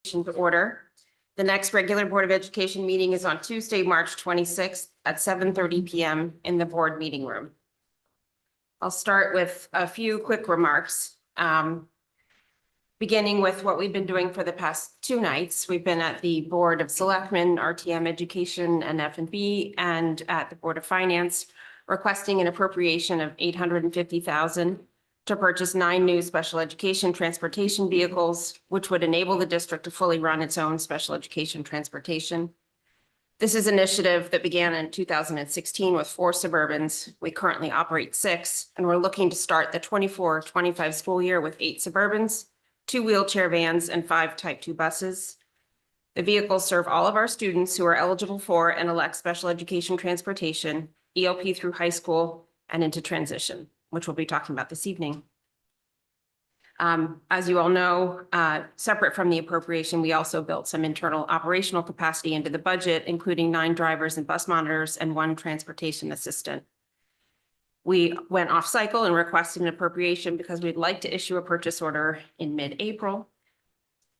To order. The next regular Board of Education meeting is on Tuesday, March 26th at 7:30 PM in the board meeting room. I'll start with a few quick remarks. Beginning with what we've been doing for the past two nights. We've been at the Board of Selectmen, RTM Education and F&B, and at the Board of Finance, requesting an appropriation of $850,000 to purchase 9 new special education transportation vehicles, which would enable the district to fully run its own special education transportation. This is an initiative that began in 2016 with 4 Suburbans. We currently operate 6, and we're looking to start the 24-25 school year with 8 Suburbans, 2 wheelchair vans, and 5 Type 2 buses. The vehicles serve all of our students who are eligible for and elect special education transportation, ELP through high school and into transition, which we'll be talking about this evening. As you all know, separate from the appropriation, we also built some internal operational capacity into the budget, including 9 drivers and bus monitors and 1 transportation assistant. We went off cycle and requested an appropriation because we'd like to issue a purchase order in mid-April.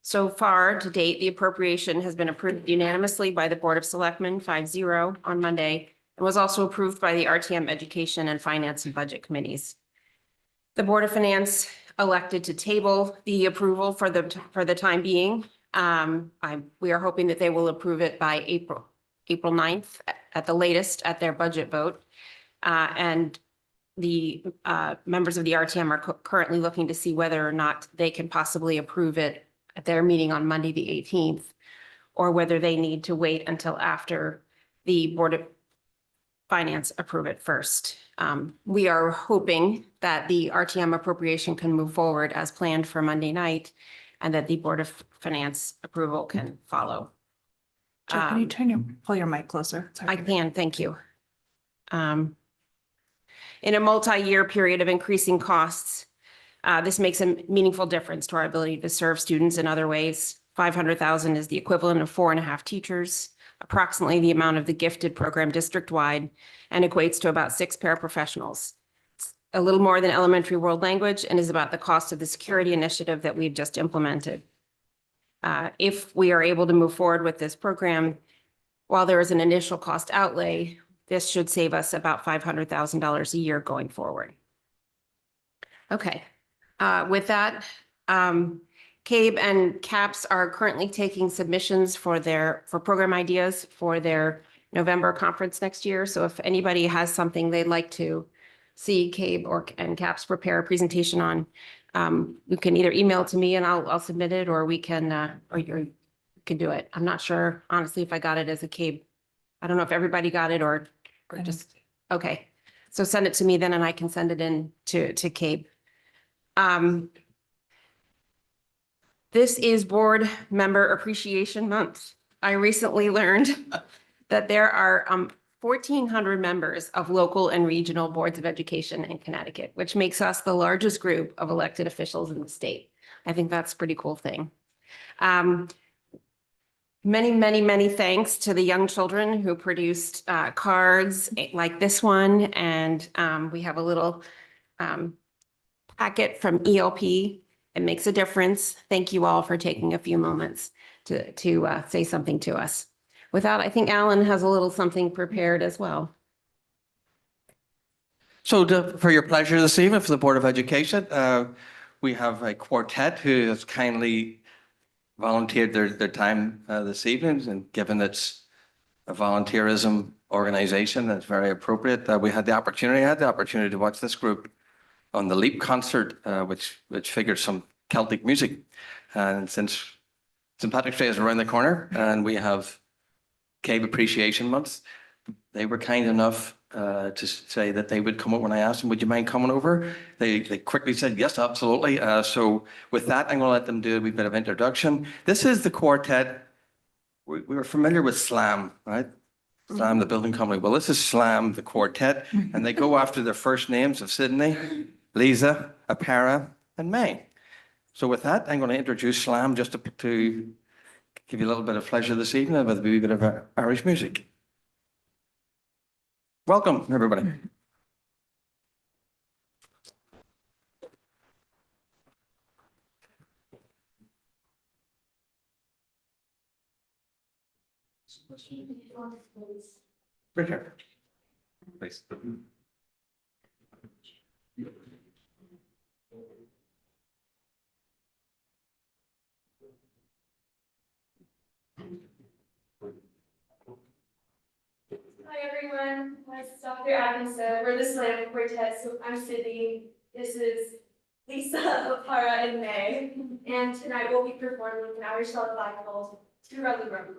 So far, to date, the appropriation has been approved unanimously by the Board of Selectmen 5-0 on Monday, and was also approved by the RTM Education and Finance and Budget Committees. The Board of Finance elected to table the approval for the time being. We are hoping that they will approve it by April 9th at the latest at their budget vote. And the members of the RTM are currently looking to see whether or not they can possibly approve it at their meeting on Monday, the 18th, or whether they need to wait until after the Board of Finance approve it first. We are hoping that the RTM appropriation can move forward as planned for Monday night, and that the Board of Finance approval can follow. Joe, can you pull your mic closer? I can, thank you. In a multi-year period of increasing costs, this makes a meaningful difference to our ability to serve students in other ways. $500,000 is the equivalent of 4.5 teachers, approximately the amount of the gifted program district-wide, and equates to about 6 paraprofessionals. It's a little more than elementary world language and is about the cost of the security initiative that we've just implemented. If we are able to move forward with this program, while there is an initial cost outlay, this should save us about $500,000 a year going forward. Okay, with that, CABE and CAPS are currently taking submissions for program ideas for their November conference next year. So if anybody has something they'd like to see CABE and CAPS prepare a presentation on, you can either email it to me and I'll submit it, or we can, or you can do it. I'm not sure, honestly, if I got it as a CABE. I don't know if everybody got it or just, okay. So send it to me then and I can send it in to CABE. This is Board Member Appreciation Month. I recently learned that there are 1,400 members of local and regional boards of education in Connecticut, which makes us the largest group of elected officials in the state. I think that's a pretty cool thing. Many thanks to the young children who produced cards like this one. And we have a little packet from ELP. It makes a difference. Thank you all for taking a few moments to say something to us. With that, I think Alan has a little something prepared as well. So for your pleasure this evening, for the Board of Education, we have a quartet who has kindly volunteered their time this evening, and given it's a volunteerism organization, that's very appropriate. I had the opportunity to watch this group on the Leap concert, which figured some Celtic music. And since St. Patrick's Day is around the corner and we have CABE Appreciation Month, they were kind enough to say that they would come over. When I asked them, would you mind coming over? They quickly said, yes, absolutely. So with that, I'm going to let them do a wee bit of introduction. This is the quartet. We were familiar with SLAM, right? SLAM, the building company. Well, this is SLAM, the quartet, and they go after their first names of Sydney, Lisa, Apara, and May. So with that, I'm going to introduce SLAM just to give you a little bit of pleasure this evening with a wee bit of Irish music. Welcome, everybody. Right here. Please. Hi, everyone. My name is Dr. Agnes. We're the Slam Quartet. So I'm Sydney. This is Lisa, Opara, and May. And tonight we'll be performing an Irish lullaby called To Rugby Rugby.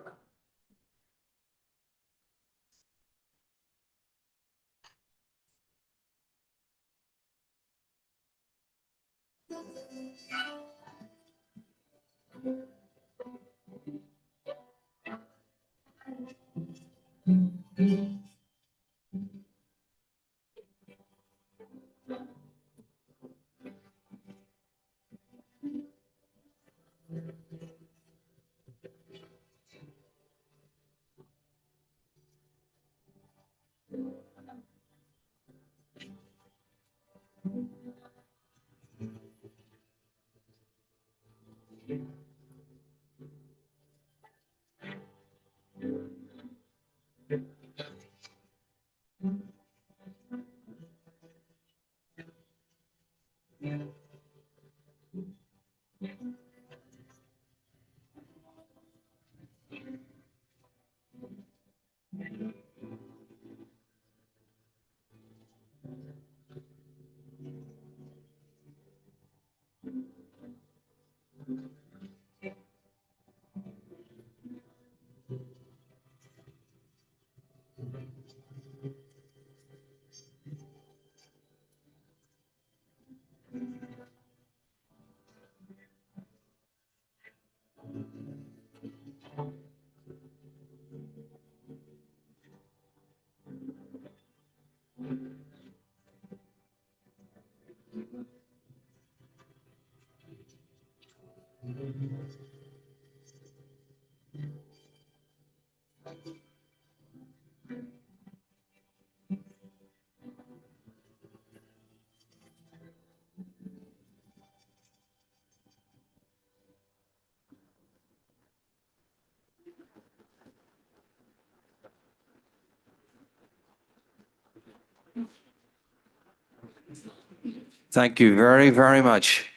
Thank you very, very much.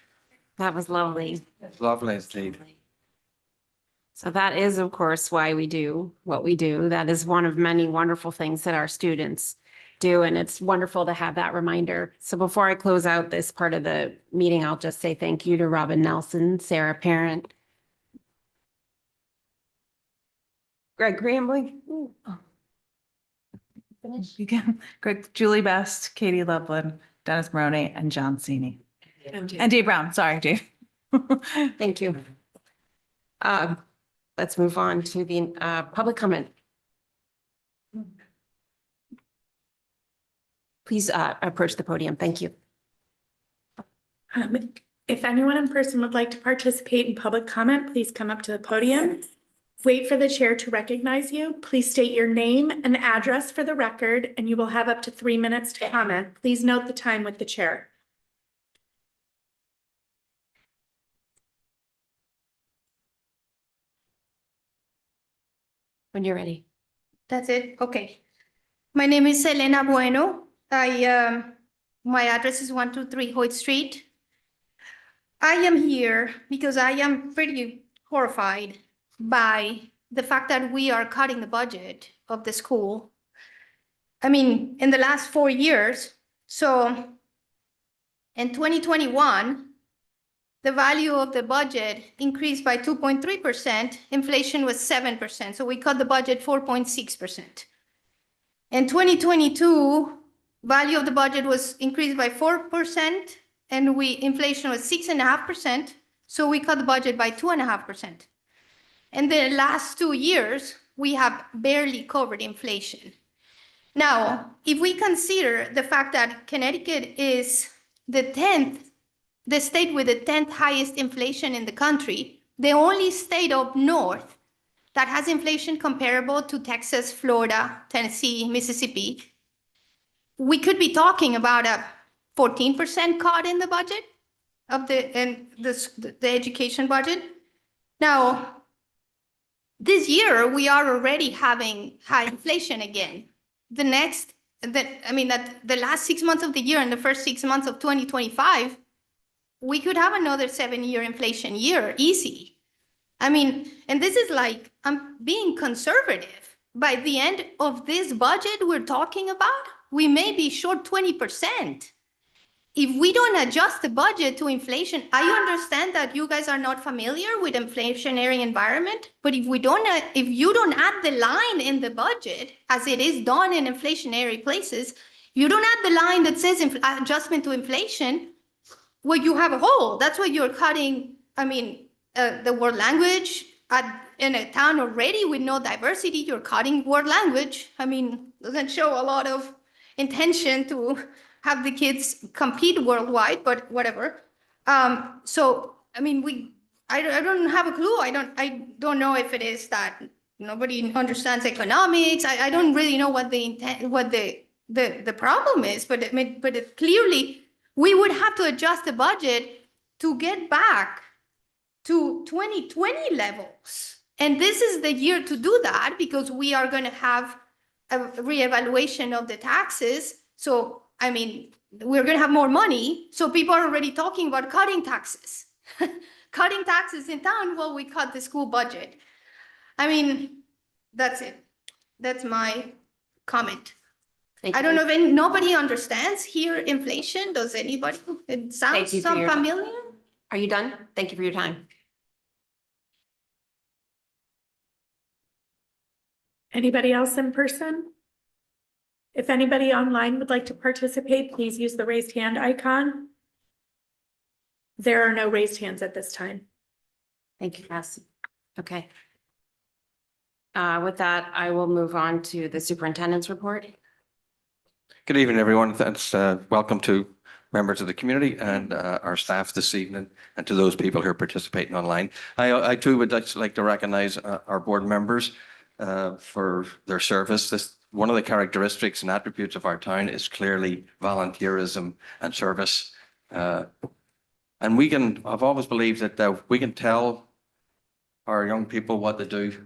That was lovely. Lovely indeed. So that is, of course, why we do what we do. That is one of many wonderful things that our students do, and it's wonderful to have that reminder. So before I close out this part of the meeting, I'll just say thank you to Robin Nelson, Sarah Parent, Greg Grambling. Finish. You can, Greg, Julie Best, Katie Loveland, Dennis Maroney, and John Cini. And Dave Brown, sorry, Dave. Thank you. Let's move on to the public comment. Please approach the podium. Thank you. If anyone in person would like to participate in public comment, please come up to the podium. Wait for the chair to recognize you. Please state your name and address for the record, and you will have up to 3 minutes to comment. Please note the time with the chair. When you're ready. That's it? Okay. My name is Elena Bueno. My address is 123 Hoyt Street. I am here because I am pretty horrified by the fact that we are cutting the budget of the school. I mean, in the last 4 years, so in 2021, the value of the budget increased by 2.3%. Inflation was 7%. So we cut the budget 4.6%. In 2022, value of the budget was increased by 4%, and inflation was 6.5%. So we cut the budget by 2.5%. In the last 2 years, we have barely covered inflation. Now, if we consider the fact that Connecticut is the state with the 10th highest inflation in the country, the only state up north that has inflation comparable to Texas, Florida, Tennessee, Mississippi, we could be talking about a 14% cut in the budget of the education budget. Now, this year, we are already having high inflation again. The last 6 months of the year and the first 6 months of 2025, we could have another 7-year inflation year, easy. I mean, and this is like, I'm being conservative. By the end of this budget we're talking about, we may be short 20%. If we don't adjust the budget to inflation, I understand that you guys are not familiar with inflationary environment, but if you don't add the line in the budget, as it is done in inflationary places, you don't add the line that says adjustment to inflation, well, you have a hole. That's why you're cutting, the world language in a town already with no diversity, you're cutting world language. Doesn't show a lot of intention to have the kids compete worldwide, but whatever. I don't have a clue. I don't know if it is that nobody understands economics. I don't really know what the problem is, but it clearly, we would have to adjust the budget to get back to 2020 levels. And this is the year to do that because we are going to have a reevaluation of the taxes. So, we're going to have more money. So people are already talking about cutting taxes. Cutting taxes in town while we cut the school budget. That's it. That's my comment. Thank I don't you. know if nobody understands here inflation. Does anybody? It sounds you for your- familiar. Are you done? Thank you for your time. Anybody else in person? If anybody online would like to participate, please use the raised hand icon. There are no raised hands at this time. Thank you, Cass. Okay. With that, I will move on to the superintendent's report. Good evening, everyone. Thanks. Welcome to members of the community and our staff this evening, and to those people who are participating online. I too would like to recognize our board members for their service. One of the characteristics and attributes of our town is clearly volunteerism and service. And I've always believed that we can tell our young people what to do,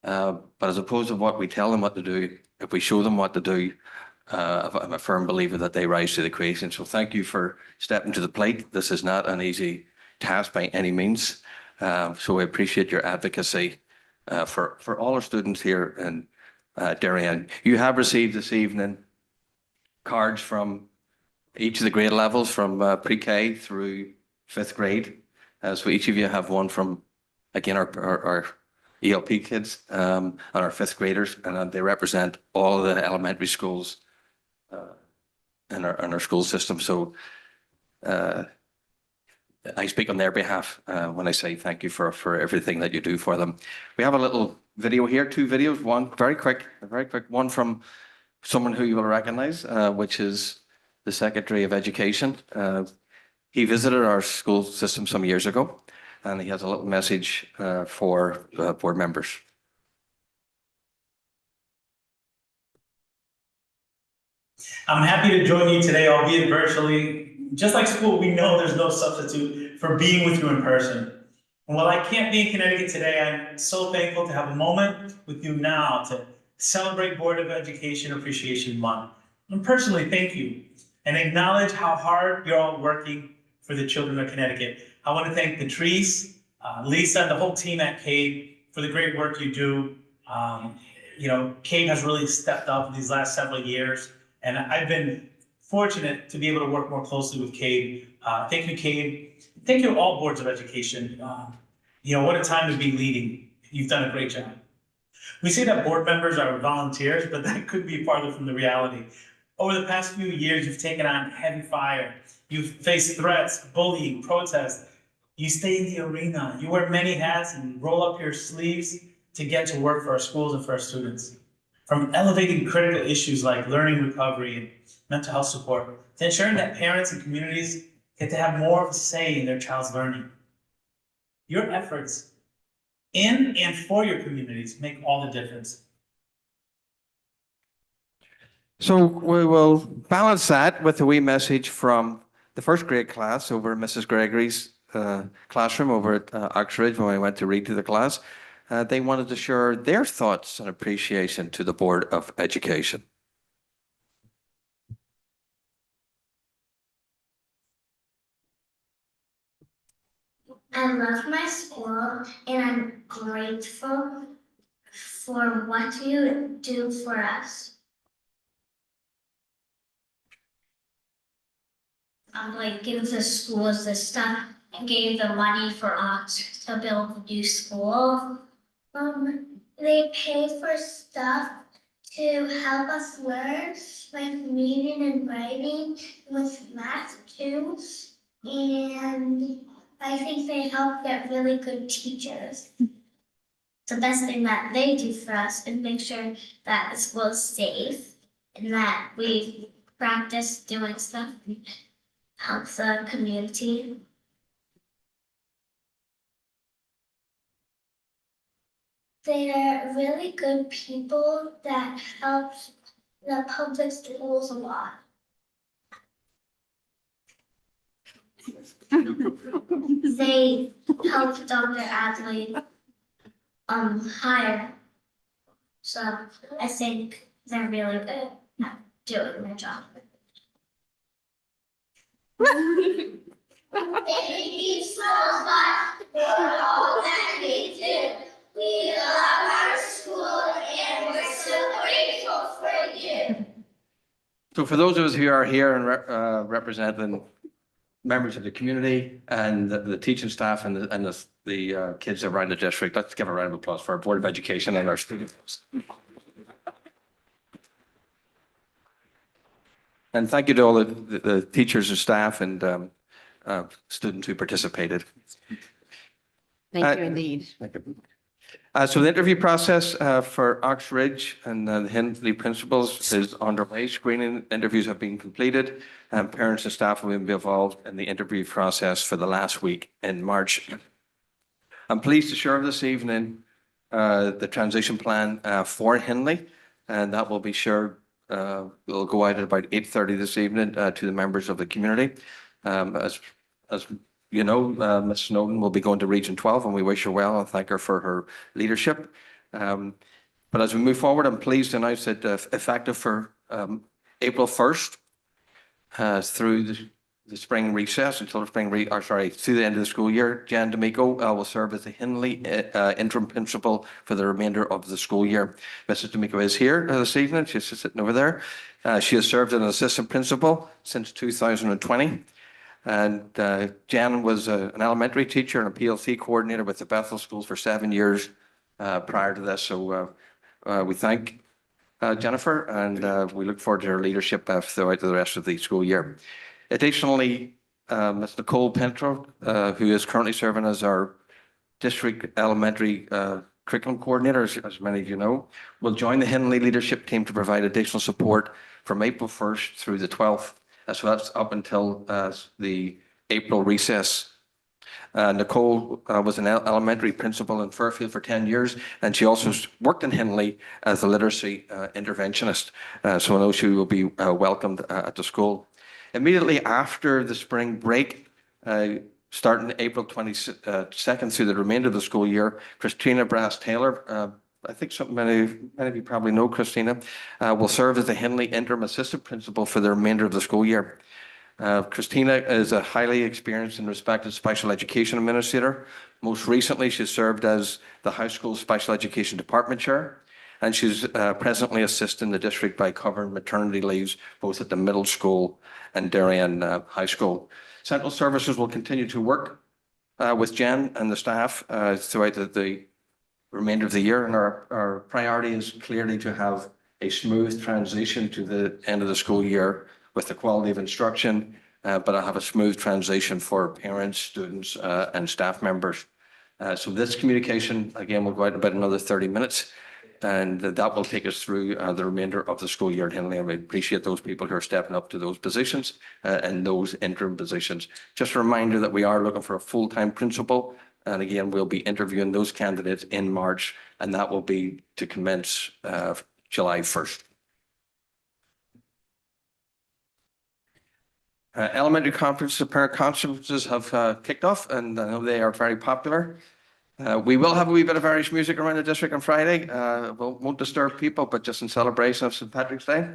but as opposed to what we tell them what to do, if we show them what to do, I'm a firm believer that they rise to the occasion. So thank you for stepping to the plate. This is not an easy task by any means. So I appreciate your advocacy for all our students here in Darien. You have received this evening cards from each of the grade levels from pre-K through 5th grade. So each of you have one from, again, our ELP kids and our 5th graders, and they represent all of the elementary schools in our school system. So I speak on their behalf when I say thank you for everything that you do for them. We have a little video here, 2 videos, one very quick, one from someone who you will recognize, which is the Secretary of Education. He visited our school system some years ago, and he has a little message for board members. I'm happy to join you today, albeit virtually. Just like school, we know there's no substitute for being with you in person. And while I can't be in Connecticut today, I'm so thankful to have a moment with you now to celebrate Board of Education Appreciation Month. And personally, thank you and acknowledge how hard you're all working for the children of Connecticut. I want to thank Patrice, Lisa, and the whole team at CADE for the great work you do. CADE has really stepped up these last several years, and I've been fortunate to be able to work more closely with CADE. Thank you, CADE. Thank you all boards of education. What a time to be leading. You've done a great job. We say that board members are volunteers, but that could be farther from the reality. Over the past few years, you've taken on heavy fire. You've faced threats, bullying, protests. You stay in the arena. You wear many hats and roll up your sleeves to get to work for our schools and for our students. From elevating critical issues like learning recovery and mental health support, to ensuring that parents and communities get to have more of a say in their child's learning. Your efforts in and for your communities make all the difference. So we will balance that with a wee message from the 1st grade class over in Mrs. Gregory's classroom over at Oxford when I went to read to the class. They wanted to share their thoughts and appreciation to the Board of Education. I love my school and I'm grateful for what you do for us. Like give the schools the stuff and gave the money for us to build the new school. They pay for stuff to help us learn, like reading and writing, with math too. And I think they help get really good teachers. The best thing that they do for us is make sure that the school is safe and that we practice doing stuff and help the community. They're really good people that help the public schools a lot. They helped Dr. Adley hire. So I think they're really good at doing their job. Thank you so much for all that you do. We love our school and we're so grateful for you. So for those of us who are here and representing members of the community and the teaching staff and the kids around the district, let's give a round of applause for our Board of Education and our students. And thank you to all the teachers and staff and students who participated. Thank you indeed. So the interview process for Ox Ridge and the Hindley principals is underway. Screening interviews have been completed, and parents and staff will be involved in the interview process for the last week in March. I'm pleased to share this evening the transition plan for Hindley, and that will be shared. Will go out at about 8:30 this evening to the members of the community. As you know, Ms. Snowden will be going to Region 12, and we wish her well and thank her for her leadership. But as we move forward, I'm pleased to announce that effective for April 1st through the spring recess until the through the end of the school year, Jan D'Amico will serve as the Hindley interim principal for the remainder of the school year. Mrs. D'Amico is here this evening. She's sitting over there. She has served as an assistant principal since 2020. And Jan was an elementary teacher and a PLC coordinator with the Bethel Schools for 7 years prior to this. So we thank Jennifer, and we look forward to her leadership throughout the rest of the school year. Additionally, Ms. Nicole Pentro, who is currently serving as our district elementary curriculum coordinator, as many of you know, will join the Hindley leadership team to provide additional support from April 1st through the 12th. So that's up until the April recess. Nicole was an elementary principal in Fairfield for 10 years, and she also worked in Hindley as a literacy interventionist. So I know she will be welcomed at the school. Immediately after the spring break, starting April 22nd through the remainder of the school year, Christina Brass-Taylor, I think many of you probably know Christina, will serve as the Hindley interim assistant principal for the remainder of the school year. Christina is a highly experienced and respected special education administrator. Most recently, she served as the high school special education department chair, and she's presently assisting the district by covering maternity leaves both at the middle school and Darien High School. Central Services will continue to work with Jen and the staff throughout the remainder of the year, and our priority is clearly to have a smooth transition to the end of the school year with the quality of instruction, but I'll have a smooth transition for parents, students, and staff members. So this communication, again, will go out in about another 30 minutes, and that will take us through the remainder of the school year at Hindley. And we appreciate those people who are stepping up to those positions and those interim positions. Just a reminder that we are looking for a full-time principal. And again, we'll be interviewing those candidates in March, and that will be to commence July 1st. Elementary conferences, parent conferences have kicked off, and I know they are very popular. We will have a wee bit of Irish music around the district on Friday. Won't disturb people, but just in celebration of St. Patrick's Day.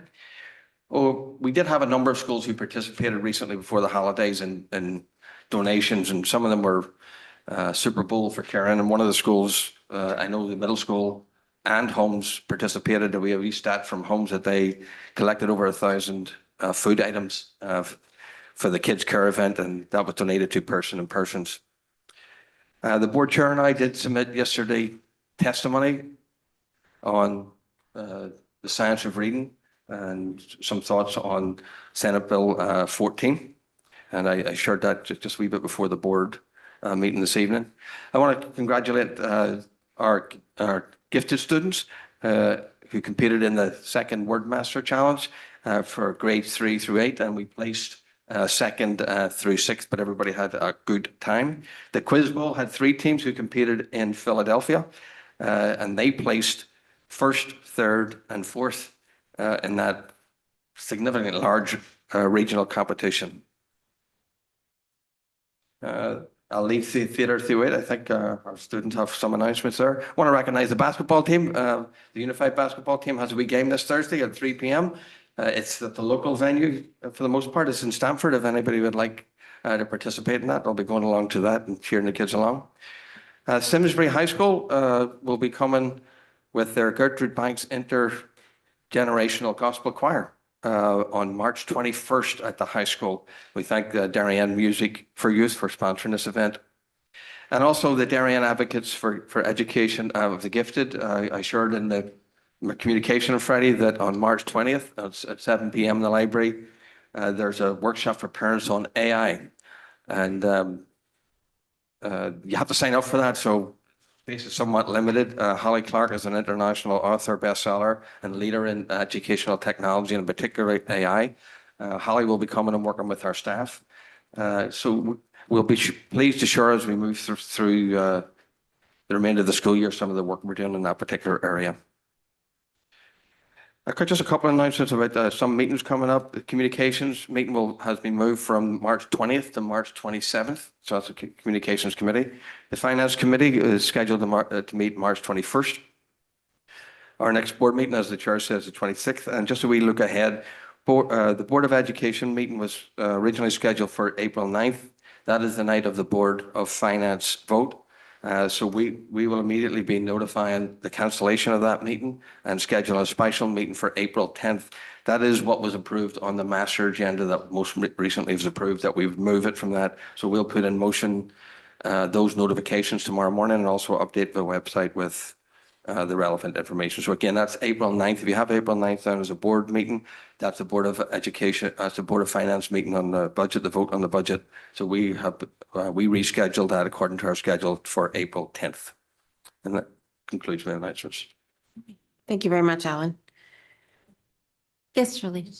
Oh, we did have a number of schools who participated recently before the holidays in donations, and some of them were Super Bowl for Karen. And one of the schools, I know the middle school and Homes participated. We have a stat from Homes that they collected over 1,000 food items for the kids' care event, and that was donated to persons. The board chair and I did submit yesterday testimony on the science of reading and some thoughts on Senate Bill 14. And I shared that just a wee bit before the board meeting this evening. I want to congratulate our gifted students who competed in the second Wordmaster Challenge for grades 3 through 8, and we placed second through 6th, but everybody had a good time. The Quiz Bowl had 3 teams who competed in Philadelphia, and they placed 1st, 3rd, and 4th in that significantly large regional competition. I'll leave the theatre through it. I think our students have some announcements there. I want to recognize the basketball team. The Unified Basketball Team has a wee game this Thursday at 3 p.m. It's at the local venue for the most part. It's in Stamford. If anybody would like to participate in that, I'll be going along to that and cheering the kids along. Simsbury High School will be coming with their Gertrude Banks Intergenerational Gospel Choir on March 21st at the high school. We thank Darien Music for Youth for sponsoring this event. And also the Darien Advocates for Education of the Gifted. I shared in the communication on Friday that on March 20th at 7 p.m. in the library, there's a workshop for parents on AI. And you have to sign up for that, so space is somewhat limited. Holly Clark is an international author, bestseller, and leader in educational technology, and in particular AI. Holly will be coming and working with our staff. So we'll be pleased to share as we move through the remainder of the school year some of the work we're doing in that particular area. Just a couple of announcements about some meetings coming up. The communications meeting has been moved from March 20th to March 27th. So that's a communications committee. The finance committee is scheduled to meet March 21st. Our next board meeting, as the chair says, the 26th. And just a wee look ahead, the Board of Education meeting was originally scheduled for April 9th. That is the night of the Board of Finance vote. So we will immediately be notifying the cancellation of that meeting and schedule a special meeting for April 10th. That is what was approved on the master agenda that most recently was approved, that we've moved it from that. So we'll put in motion those notifications tomorrow morning and also update the website with the relevant information. So again, that's April 9th. If you have April 9th down as a board meeting, that's the Board of Education, that's the Board of Finance meeting on the budget, the vote on the budget. So we rescheduled that according to our schedule for April 10th. And that concludes my announcements. Thank you very much, Alan. Yes, Julie.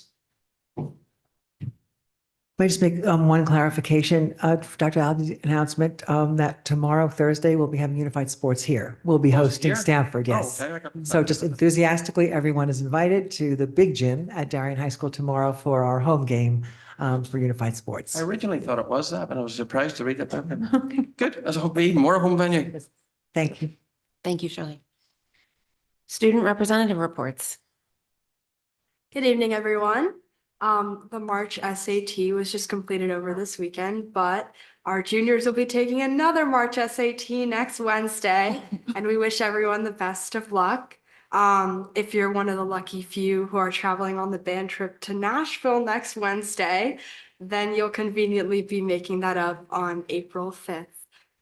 May I just make one clarification, Dr. Allen's announcement that tomorrow, Thursday, we'll be having Unified Sports here. We'll be hosting here? Stanford, yes. Oh, okay. So just enthusiastically, everyone is invited to the big gym at Darien High School tomorrow for our home game for Unified Sports. I originally thought it was that, but I was surprised to read that. Good. As a be more home venue. Thank you. Thank you, Shirley. Student representative reports. Good evening, everyone. The March SAT was just completed over this weekend, but our juniors will be taking another March SAT next Wednesday, and we wish everyone the best of luck. If you're one of the lucky few who are traveling on the band trip to Nashville next Wednesday, then you'll conveniently be making that up on April 5th.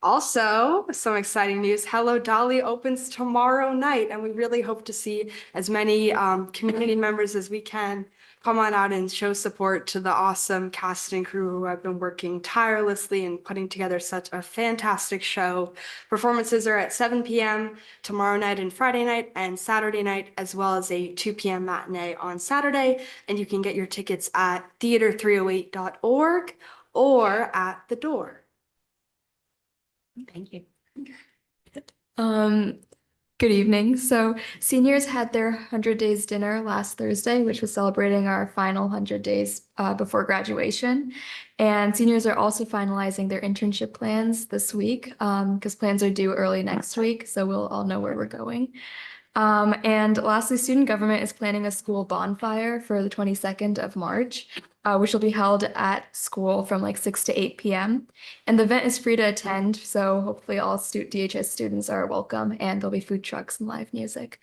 Also, some exciting news, Hello Dolly opens tomorrow night, and we really hope to see as many community members as we can come on out and show support to the awesome cast and crew who have been working tirelessly and putting together such a fantastic show. Performances are at 7 p.m. tomorrow night and Friday night and Saturday night, as well as a 2 p.m. matinee on Saturday. And you can get your tickets at theater308.org or at the door. Thank you. Good evening. So seniors had their 100 days dinner last Thursday, which was celebrating our final 100 days before graduation. And seniors are also finalizing their internship plans this week because plans are due early next week. So we'll all know where we're going. And lastly, student government is planning a school bonfire for the 22nd of March, which will be held at school from like 6 to 8 p.m. And the event is free to attend, so hopefully all DHS students are welcome, and there'll be food trucks and live music.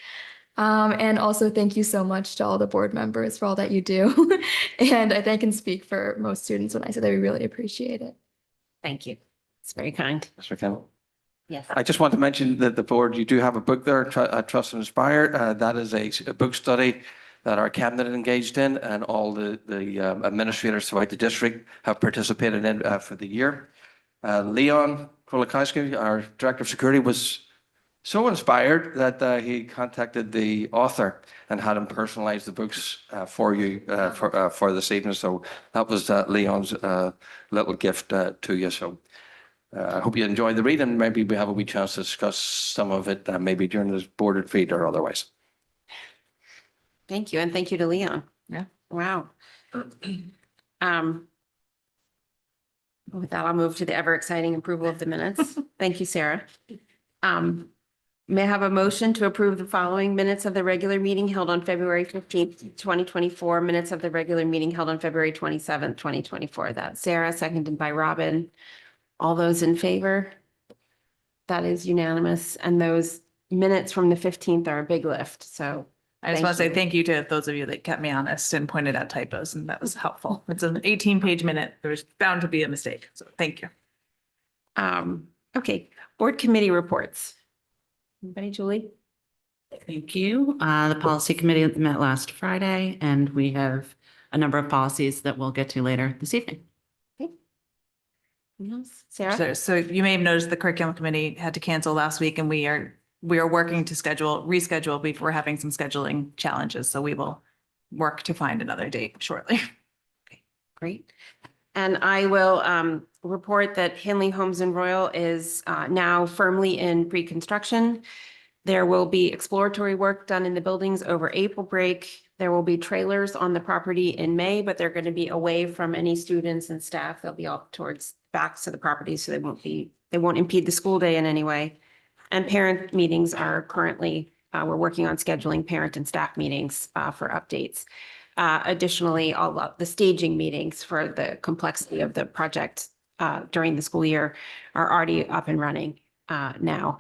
And also thank you so much to all the board members for all that you do. And I think I can speak for most students when I say that we really appreciate it. Thank you. It's very kind. Mr. Kendall. Yes. I just want to mention that the board, you do have a book there, Trust and Inspire. That is a book study that our cabinet engaged in, and all the administrators throughout the district have participated in for the year. Leon Krolikowski, our Director of Security, was so inspired that he contacted the author and had him personalize the books for you for this evening. So that was Leon's little gift to you. So I hope you enjoy the read, and maybe we have a wee chance to discuss some of it maybe during this board retreat or otherwise. Thank you. And thank you to Leon. Yeah. Wow. With that, I'll move to the ever exciting approval of the minutes. Thank you, Sarah. May I have a motion to approve the following minutes of the regular meeting held on February 15th, 2024, minutes of the regular meeting held on February 27th, 2024. That's Sarah, seconded by Robin. All those in favor? That is unanimous. And those minutes from the 15th are a big lift. So I just want to say thank you to those of you that kept me honest and pointed out typos, and that was helpful. It's an 18-page minute. There was bound to be a mistake. So thank you. Okay, board committee reports. Anybody, Julie? Thank you. The policy committee met last Friday, and we have a number of policies that we'll get to later this evening. Yes. Sarah? So you may have noticed the curriculum committee had to cancel last week, and we are working to reschedule before having some scheduling challenges. So we will work to find another date shortly. Okay, great. And I will report that Henley Homes and Royal is now firmly in pre-construction. There will be exploratory work done in the buildings over April break. There will be trailers on the property in May, but they're going to be away from any students and staff. They'll be all towards back to the property, so they won't impede the school day in any way. And parent meetings are currently, we're working on scheduling parent and staff meetings for updates. Additionally, all of the staging meetings for the complexity of the project during the school year are already up and running now,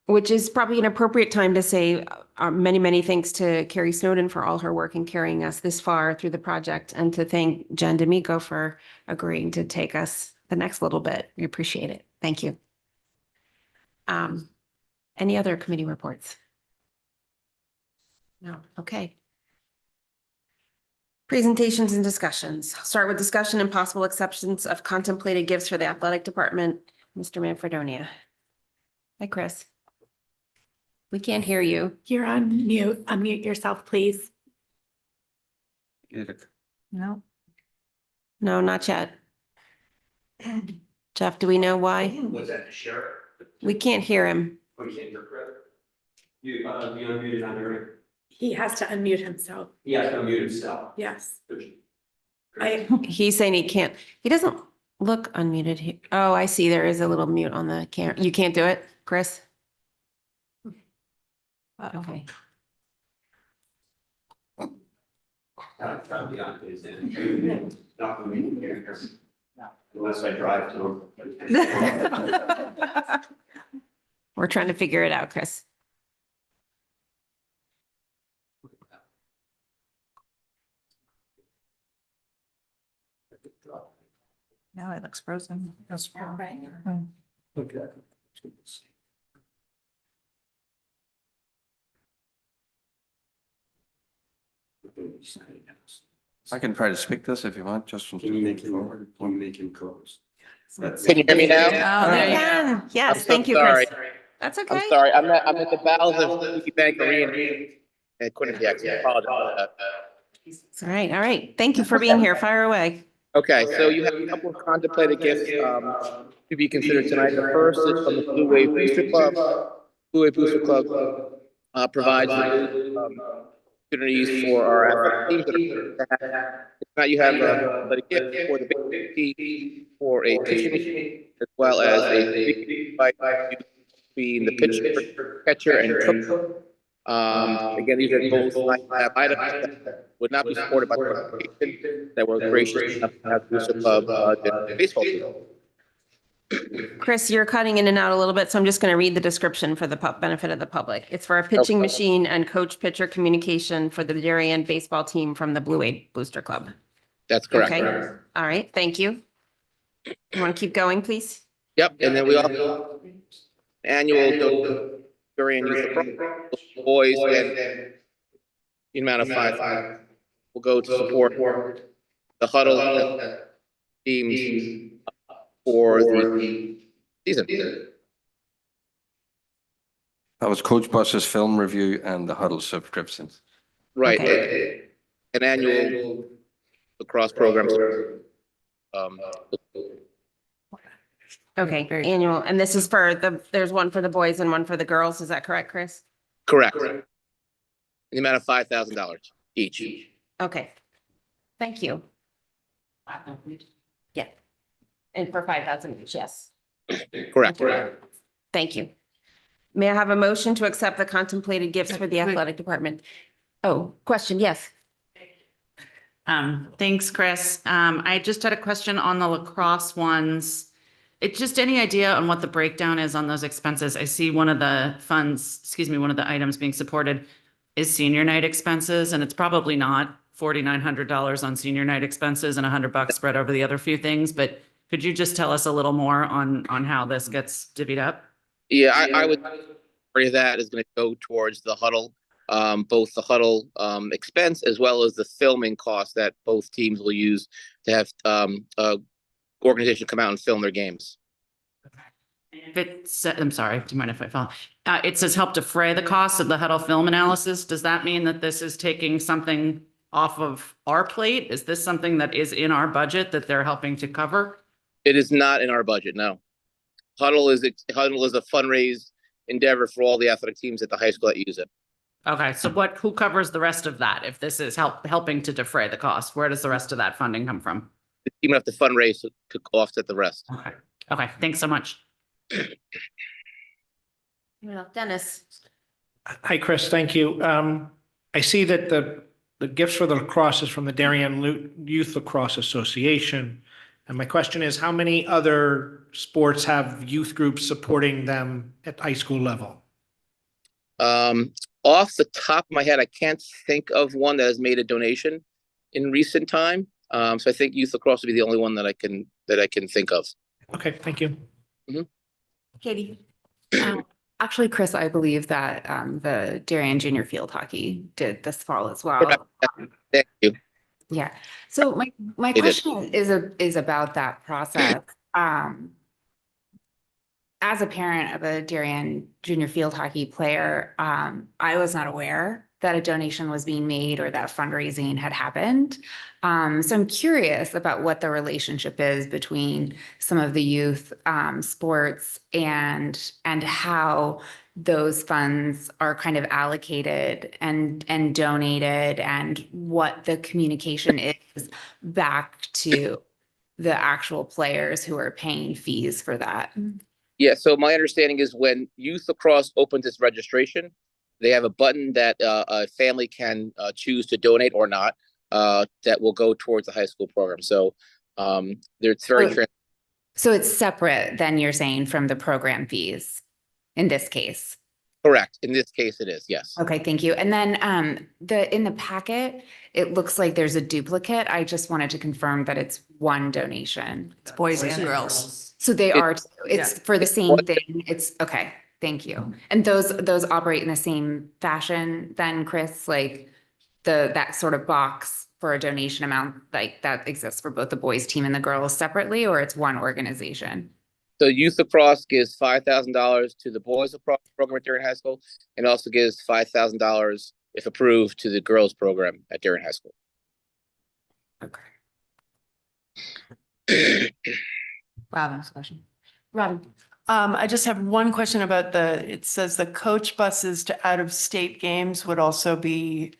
which is probably an appropriate time to say many, many thanks to Carrie Snowden for all her work in carrying us this far through the project, and to thank Jen D'Amico for agreeing to take us the next little bit. We appreciate it. Thank you. Any other committee reports? No. Okay. Presentations and discussions. I'll start with discussion and possible acceptance of contemplated gifts for the athletic department. Mr. Manfredonia. Hi, Chris. We can't hear you. You're on mute. Unmute yourself, please. No. No, not yet. Jeff, do we know why? Was that the sheriff? We can't hear him. Oh, you can't hear Fred? You unmuted on your, He has to unmute himself. he has to unmute himself. Yes. I, He's saying he can't, he doesn't look unmuted here. Oh, I see. There is a little mute on the camera. You can't do it, Chris? Okay. I'll be on his end. Not for me here. Unless I drive to him. We're trying to figure it out, Chris. Now it looks frozen. Right. Okay. I can try to speak this if you want, just from. Can you make him close? Can you hear me now? Oh, there you go. Yeah. Yes, I'm so thank you, sorry. Chris. That's okay. I'm sorry, I'm at the bowels of Leaky Bank Arena. And couldn't be, I apologize for that. All right, all right. Thank you for being here. Fire away. Okay, so you have a couple of contemplated gifts to be considered tonight. The first is from the Blue Wave Booster Club. Blue Wave Booster Club provides opportunities for our athletic teams. Now you have a gift for the big team for a pitching machine, as well as a bike between the pitcher, catcher, and coach. Again, these are both nice-to-have items that would not be supported by the organization that were gracious enough to have Booster Club baseball team. Chris, you're cutting in and out a little bit, so I'm just going to read the description for the benefit of the public. It's for a pitching machine and coach-pitcher communication for the Darien baseball team from the Blue Wave Booster Club. That's correct. Okay, all right, thank you. You want to keep going, please? Yep, and then we also annual Darien Youth Lacrosse boys and the amount of $5 will go to support the huddle teams for the season. That was Coach Bus's film review and the huddle subscriptions. Right, Okay. an annual lacrosse program. Okay, annual, and this is for there's one for the boys and one for the girls, is that correct, Chris? Correct. In the amount of $5,000 each. Okay, thank you. Yeah, and for 5,000 each, yes. Correct. Thank you. May I have a motion to accept the contemplated gifts for the athletic department? Oh, question, yes. Thanks, Chris. I just had a question on the lacrosse ones. It's just any idea on what the breakdown is on those expenses? I see one of the one of the items being supported is senior night expenses, and it's probably not $4,900 on senior night expenses and $100 spread over the other few things, but could you just tell us a little more on how this gets divvied up? Yeah, I would worry that is going to go towards the huddle, both the huddle expense as well as the filming costs that both teams will use to have organization come out and film their games. If it's, I'm sorry, do you mind if I follow? It says help defray the costs of the huddle film analysis. Does that mean that this is taking something off of our plate? Is this something that is in our budget that they're helping to cover? It is not in our budget, no. Huddle is a fundraise endeavor for all the athletic teams at the high school that use it. Okay, so who covers the rest of that? If this is helping to defray the cost, where does the rest of that funding come from? The team have to fundraise to offset the rest. Okay, thanks so much. Well, Dennis. Hi, Chris. Thank you. I see that the gifts for the lacrosse is from the Darien Youth Lacrosse Association. And my question is, how many other sports have youth groups supporting them at high school level? Off the top of my head, I can't think of one that has made a donation in recent time. So I think youth lacrosse would be the only one that I can think of. Okay, thank you. Mm-hmm. Katie. Actually, Chris, I believe that the Darien Junior Field Hockey did this fall as well. Thank you. Yeah. So my question is about that process. As a parent of a Darien Junior Field Hockey player, I was not aware that a donation was being made or that fundraising had happened. So I'm curious about what the relationship is between some of the youth sports and how those funds are kind of allocated and donated, and what the communication is back to the actual players who are paying fees for that. Yeah, so my understanding is when youth lacrosse opens its registration, they have a button that a family can choose to donate or not that will go towards the high school program. So it's very So it's separate than you're saying from the program fees in this case? Correct. In this case, it is, yes. Okay, thank you. And then in the packet, it looks like there's a duplicate. I just wanted to confirm that it's one donation. It's boys and girls. So they are, it's for the same thing. It's okay. Thank you. And those operate in the same fashion then, Chris, like that sort of box for a donation amount, like that exists for both the boys team and the girls separately, or it's one organization? So youth lacrosse gives $5,000 to the boys lacrosse program at Darien High School, and also gives $5,000 if approved to the girls program at Darien High School. Robin's question. Robin. I just have one question about it says the coach buses to out-of-state games would also be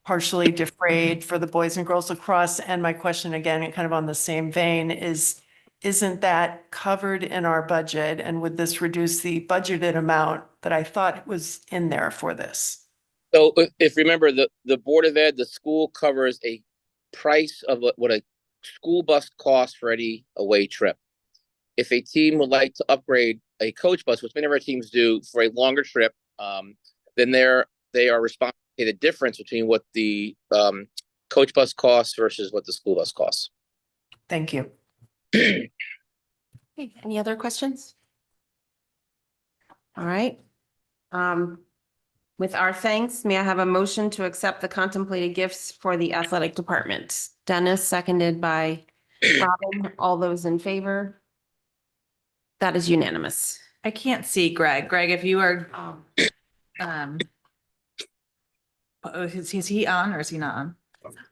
partially defrayed for the boys and girls lacrosse. And my question again, kind of on the same vein is, isn't that covered in our budget? And would this reduce the budgeted amount that I thought was in there for this? So if remember, the Board of Ed, the school covers a price of what a school bus costs for any away trip. If a team would like to upgrade a coach bus, which many of our teams do for a longer trip, then they are responsible to pay the difference between what the coach bus costs versus what the school bus costs. Thank you. Okay, any other questions? All right. With our thanks, may I have a motion to accept the contemplated gifts for the athletic department? Dennis, seconded by Robin. All those in favor? That is unanimous. I can't see Greg. Greg, if you are, is he on or is he not on?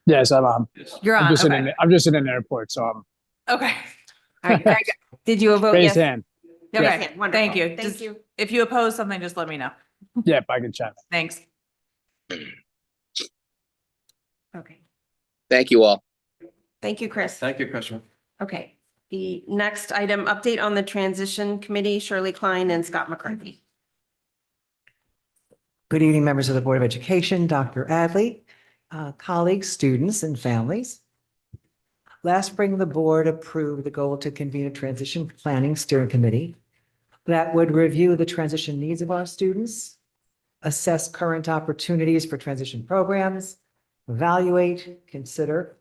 Yes, I'm on. You're on, okay. I'm just in an airport, so I'm. Okay. All right, Greg, did you vote Raised yes? hand. Okay, Wonderful. thank you. Thank Just- you. If you oppose something, just let me know. Yep, I can check. Thanks. Okay, Thank you all. thank you, Chris. Thank you, Christopher. Okay, the next item, update on the transition committee, Shirley Klein and Scott McCarthy. Good evening, members of the Board of Education, Dr. Adley, colleagues, students, and families. Last spring, the board approved the goal to convene a transition planning steering committee that would review the transition needs of our students, assess current opportunities for transition programs, evaluate, consider,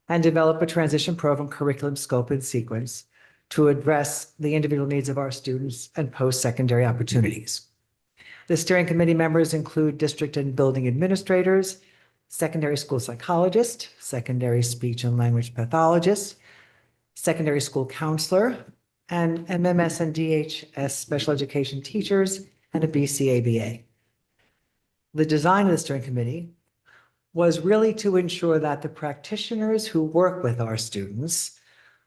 and develop a transition program curriculum scope and sequence to address the individual needs of our students and post-secondary opportunities. The steering committee members include district and building administrators, secondary school psychologist, secondary speech and language pathologist, secondary school counselor, and MMS and DHS special education teachers, and a BCABA. The design of the steering committee was really to ensure that the practitioners who work with our students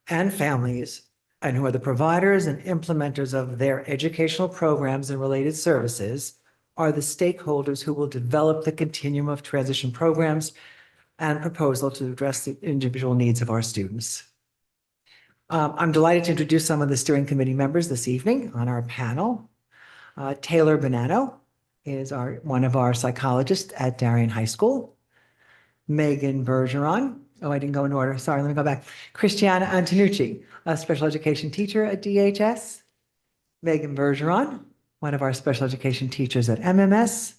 and families and who are the providers and implementers of their educational programs and related services are the stakeholders who will develop the continuum of transition programs and proposal to address the individual needs of our students. I'm delighted to introduce some of the steering committee members this evening on our panel. Taylor Bonanno is one of our psychologists at Darien High School. Megan Bergeron. Oh, I didn't go in order. Sorry, let me go back. Christiana Antonucci, a special education teacher at DHS. Megan Bergeron, one of our special education teachers at MMS.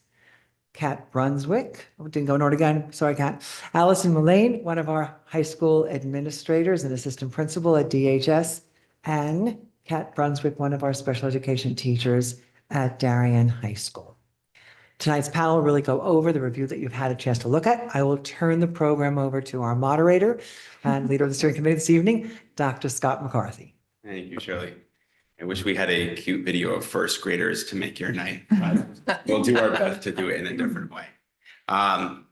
Kat Brunswick, didn't go in order again. Sorry, Kat. Allison Mullane, one of our high school administrators and assistant principal at DHS. And Kat Brunswick, one of our special education teachers at Darien High School. Tonight's panel will really go over the review that you've had a chance to look at. I will turn the program over to our moderator and leader of the steering committee this evening, Dr. Scott McCarthy. Thank you, Shirley. I wish we had a cute video of first graders to make your night, but we'll do our best to do it in a different way.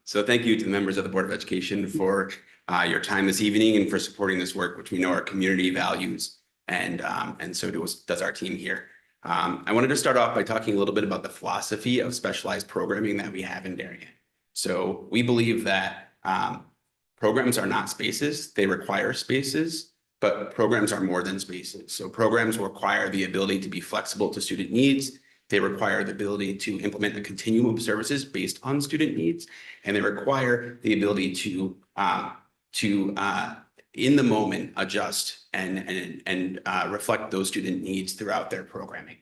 So thank you to the members of the Board of Education for your time this evening and for supporting this work, which we know our community values, and so does our team here. I wanted to start off by talking a little bit about the philosophy of specialized programming that we have in Darien. So we believe that programs are not spaces, they require spaces, but programs are more than spaces. So programs require the ability to be flexible to student needs. They require the ability to implement a continuum of services based on student needs, and they require the ability to in the moment adjust and reflect those student needs throughout their programming.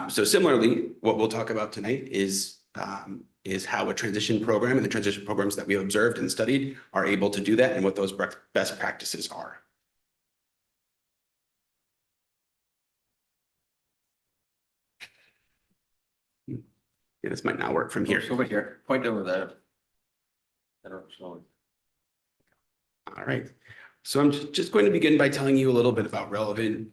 So similarly, what we'll talk about tonight is how a transition program and the transition programs that we have observed and studied are able to do that and what those best practices are. Yeah, this might not work from here. Over here, point over there. All right. So I'm just going to begin by telling you a little bit about relevant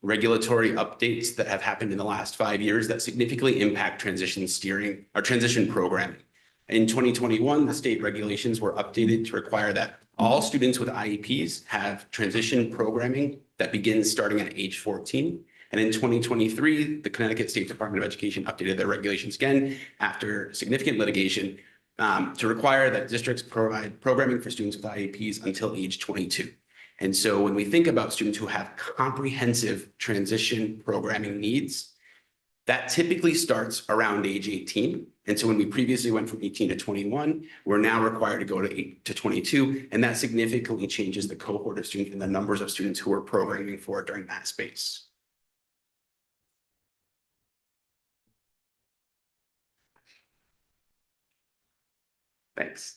regulatory updates that have happened in the last 5 years that significantly impact transition steering or transition programming. In 2021, the state regulations were updated to require that all students with IEPs have transition programming that begins starting at age 14. And in 2023, the Connecticut State Department of Education updated their regulations again after significant litigation to require that districts provide programming for students with IEPs until age 22. And so when we think about students who have comprehensive transition programming needs, that typically starts around age 18. And so when we previously went from 18 to 21, we're now required to go to 22. And that significantly changes the cohort of students and the numbers of students who are programming for during that space. Thanks.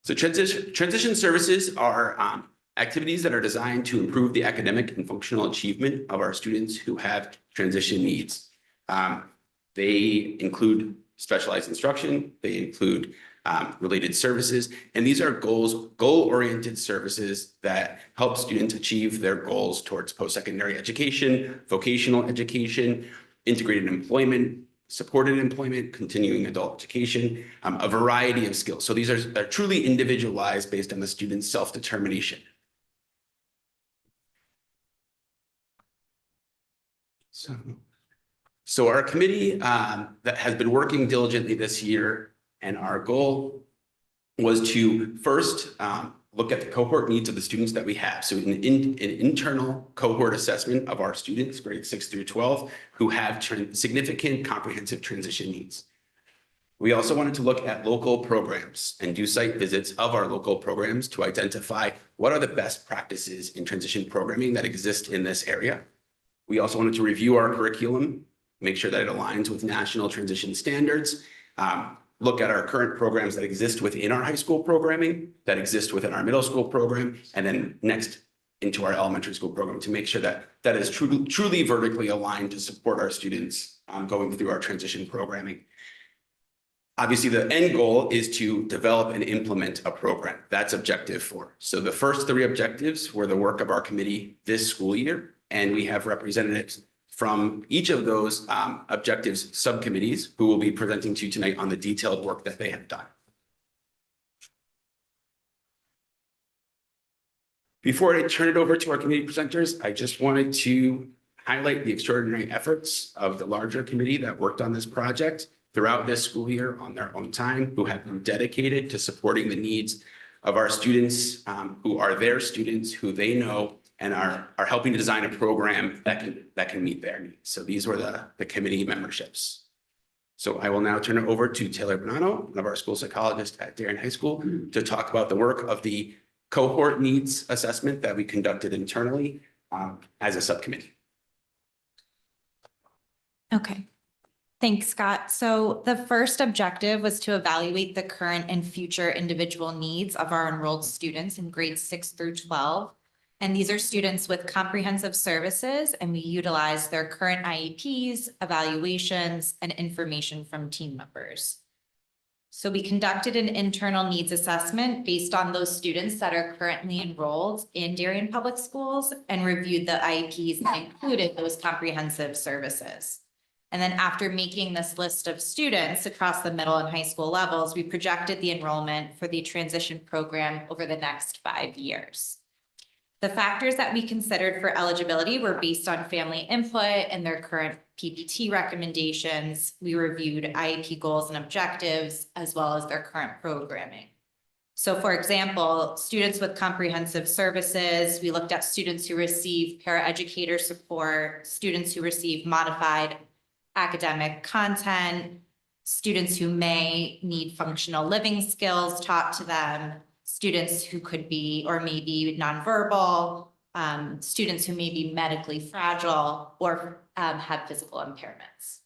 So transition services are activities that are designed to improve the academic and functional achievement of our students who have transition needs. They include specialized instruction, they include related services, and these are goal-oriented services that help students achieve their goals towards post-secondary education, vocational education, integrated employment, supported employment, continuing adult education, a variety of skills. So these are truly individualized based on the student's self-determination. So our committee that has been working diligently this year, and our goal was to first look at the cohort needs of the students that we have. So an internal cohort assessment of our students, grades 6 through 12, who have significant comprehensive transition needs. We also wanted to look at local programs and do site visits of our local programs to identify what are the best practices in transition programming that exist in this area. We also wanted to review our curriculum, make sure that it aligns with national transition standards, look at our current programs that exist within our high school programming, that exist within our middle school program, and then next into our elementary school program to make sure that that is truly vertically aligned to support our students going through our transition programming. Obviously, the end goal is to develop and implement a program. That's objective 4. So the first 3 objectives were the work of our committee this school year, and we have representatives from each of those objectives subcommittees who will be presenting to you tonight on the detailed work that they have done. Before I turn it over to our committee presenters, I just wanted to highlight the extraordinary efforts of the larger committee that worked on this project throughout this school year on their own time, who have been dedicated to supporting the needs of our students who are their students, who they know and are helping to design a program that can meet their needs. So these were the committee memberships. So I will now turn it over to Taylor Bonanno, one of our school psychologists at Darien High School, to talk about the work of the cohort needs assessment that we conducted internally as a subcommittee. Okay. Thanks, Scott. So the first objective was to evaluate the current and future individual needs of our enrolled students in grades 6 through 12. And these are students with comprehensive services, and we utilize their current IEPs, evaluations, and information from team members. So we conducted an internal needs assessment based on those students that are currently enrolled in Darien Public Schools and reviewed the IEPs that included those comprehensive services. And then after making this list of students across the middle and high school levels, we projected the enrollment for the transition program over the next 5 years. The factors that we considered for eligibility were based on family input and their current PPT recommendations. We reviewed IEP goals and objectives, as well as their current programming. So for example, students with comprehensive services, we looked at students who receive paraeducator support, students who receive modified academic content, students who may need functional living skills taught to them, students who could be or may be nonverbal, students who may be medically fragile or have physical impairments.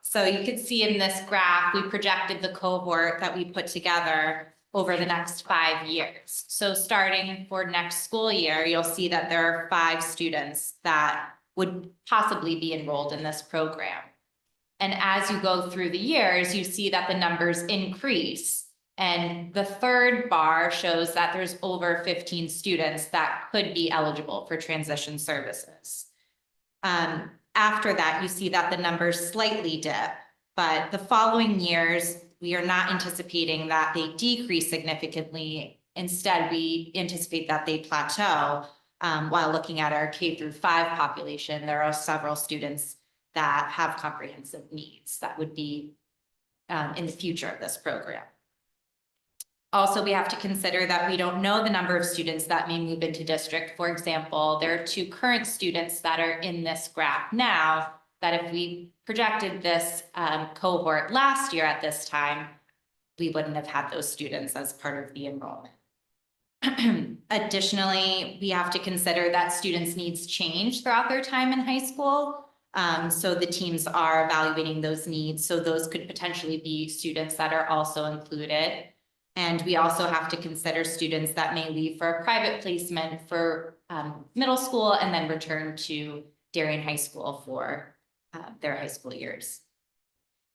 So you can see in this graph, we projected the cohort that we put together over the next 5 years. So starting for next school year, you'll see that there are 5 students that would possibly be enrolled in this program. And as you go through the years, you see that the numbers increase. And the third bar shows that there's over 15 students that could be eligible for transition services. After that, you see that the numbers slightly dip, but the following years, we are not anticipating that they decrease significantly. Instead, we anticipate that they plateau. While looking at our K-5 population, there are several students that have comprehensive needs that would be in the future of this program. Also, we have to consider that we don't know the number of students that may move into district. For example, there are 2 current students that are in this graph now, that if we projected this cohort last year at this time, we wouldn't have had those students as part of the enrollment. Additionally, we have to consider that students' needs change throughout their time in high school. So the teams are evaluating those needs. So those could potentially be students that are also included. And we also have to consider students that may leave for a private placement for middle school and then return to Darien High School for their high school years.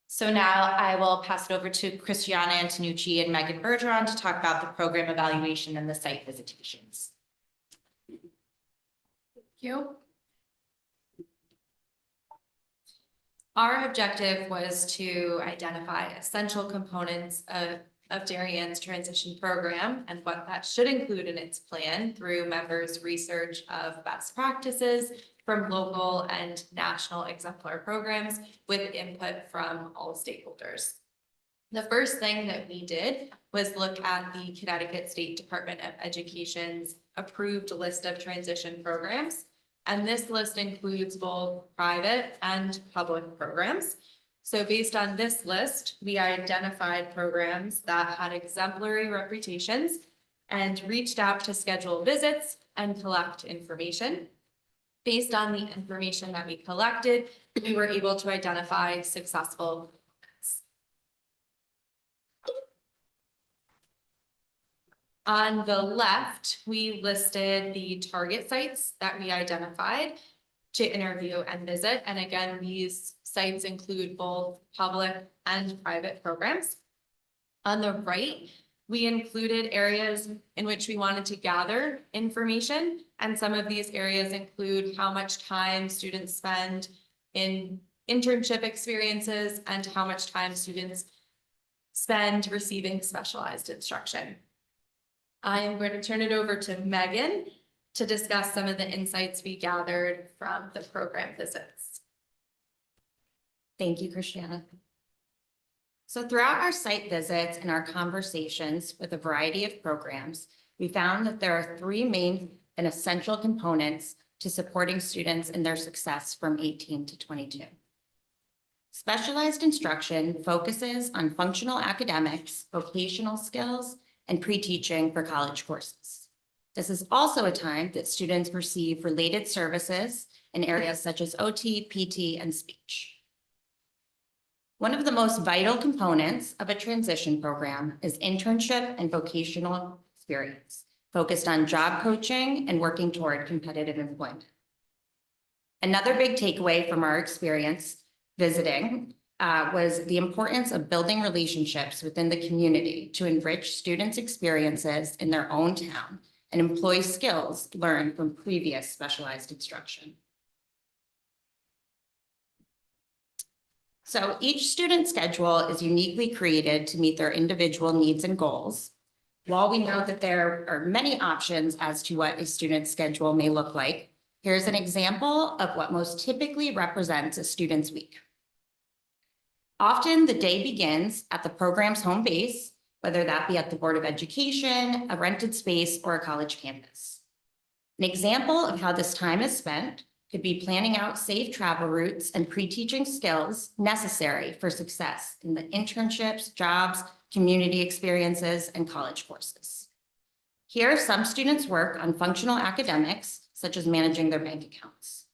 So now I will pass it over to Christiana Antonucci and Megan Bergeron to talk about the program evaluation and the site visitations. Thank you. Our objective was to identify essential components of Darien's transition program and what that should include in its plan through members' research of best practices from local and national exemplar programs with input from all stakeholders. The first thing that we did was look at the Connecticut State Department of Education's approved list of transition programs. And this list includes both private and public programs. So based on this list, we identified programs that had exemplary reputations and reached out to schedule visits and collect information. Based on the information that we collected, we were able to identify successful programs. On the left, we listed the target sites that we identified to interview and visit. And again, these sites include both public and private programs. On the right, we included areas in which we wanted to gather information. And some of these areas include how much time students spend in internship experiences and how much time students spend receiving specialized instruction. I am going to turn it over to Megan to discuss some of the insights we gathered from the program visits. Thank you, Christiana. So throughout our site visits and our conversations with a variety of programs, we found that there are 3 main and essential components to supporting students in their success from 18 to 22. Specialized instruction focuses on functional academics, vocational skills, and pre-teaching for college courses. This is also a time that students receive related services in areas such as OT, PT, and speech. One of the most vital components of a transition program is internship and vocational experience, focused on job coaching and working toward competitive employment. Another big takeaway from our experience visiting was the importance of building relationships within the community to enrich students' experiences in their own town and employ skills learned from previous specialized instruction. So each student schedule is uniquely created to meet their individual needs and goals. While we know that there are many options as to what a student's schedule may look like, here's an example of what most typically represents a student's week. Often the day begins at the program's home base, whether that be at the Board of Education, a rented space, or a college campus. An example of how this time is spent could be planning out safe travel routes and pre-teaching skills necessary for success in the internships, jobs, community experiences, and college courses. Here, some students work on functional academics, such as managing their bank accounts.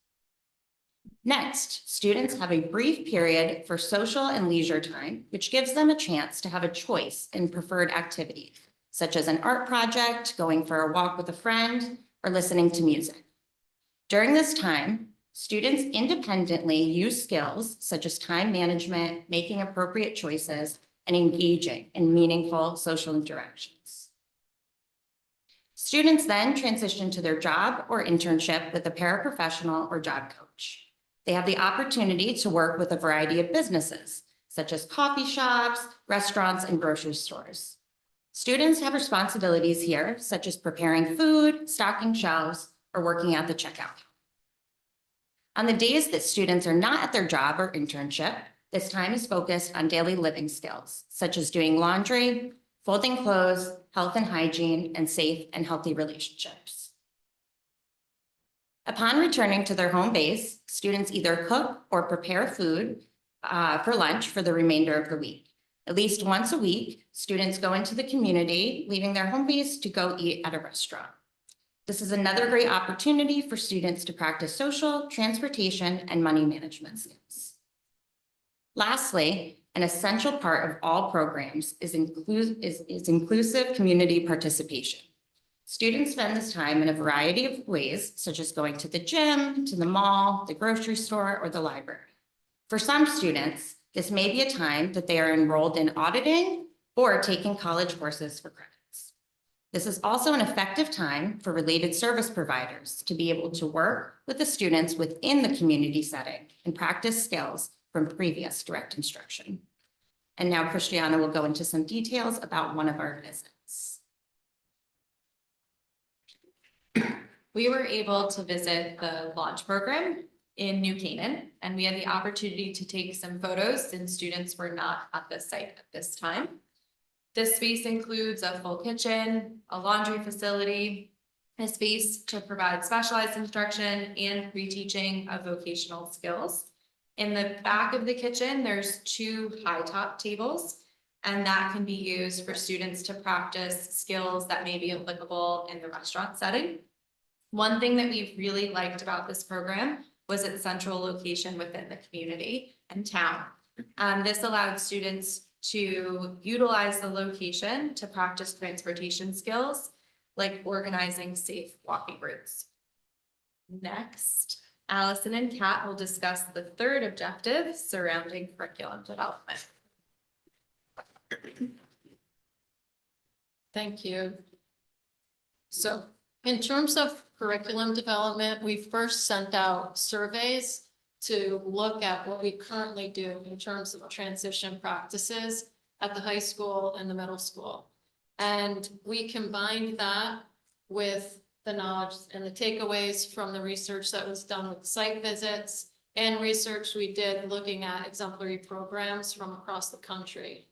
Next, students have a brief period for social and leisure time, which gives them a chance to have a choice in preferred activity, such as an art project, going for a walk with a friend, or listening to music. During this time, students independently use skills such as time management, making appropriate choices, and engaging in meaningful social interactions. Students then transition to their job or internship with a paraprofessional or job coach. They have the opportunity to work with a variety of businesses, such as coffee shops, restaurants, and grocery stores. Students have responsibilities here, such as preparing food, stocking shelves, or working at the checkout. On the days that students are not at their job or internship, this time is focused on daily living skills, such as doing laundry, folding clothes, health and hygiene, and safe and healthy relationships. Upon returning to their home base, students either cook or prepare food for lunch for the remainder of the week. At least once a week, students go into the community, leaving their home base to go eat at a restaurant. This is another great opportunity for students to practice social, transportation, and money management skills. Lastly, an essential part of all programs is inclusive community participation. Students spend this time in a variety of ways, such as going to the gym, to the mall, the grocery store, or the library. For some students, this may be a time that they are enrolled in auditing or taking college courses for credits. This is also an effective time for related service providers to be able to work with the students within the community setting and practice skills from previous direct instruction. And now Christiana will go into some details about one of our visits. We were able to visit the launch program in New Canaan, and we had the opportunity to take some photos since students were not at the site at this time. This space includes a full kitchen, a laundry facility, a space to provide specialized instruction and pre-teaching of vocational skills. In the back of the kitchen, there's 2 high top tables, and that can be used for students to practice skills that may be applicable in the restaurant setting. One thing that we really liked about this program was its central location within the community and town. This allowed students to utilize the location to practice transportation skills, like organizing safe walking routes. Next, Allison and Kat will discuss the 3rd objective surrounding curriculum development. Thank you. So in terms of curriculum development, we first sent out surveys to look at what we currently do in terms of transition practices at the high school and the middle school. And we combined that with the knowledge and the takeaways from the research that was done with site visits and research we did looking at exemplary programs from across the country.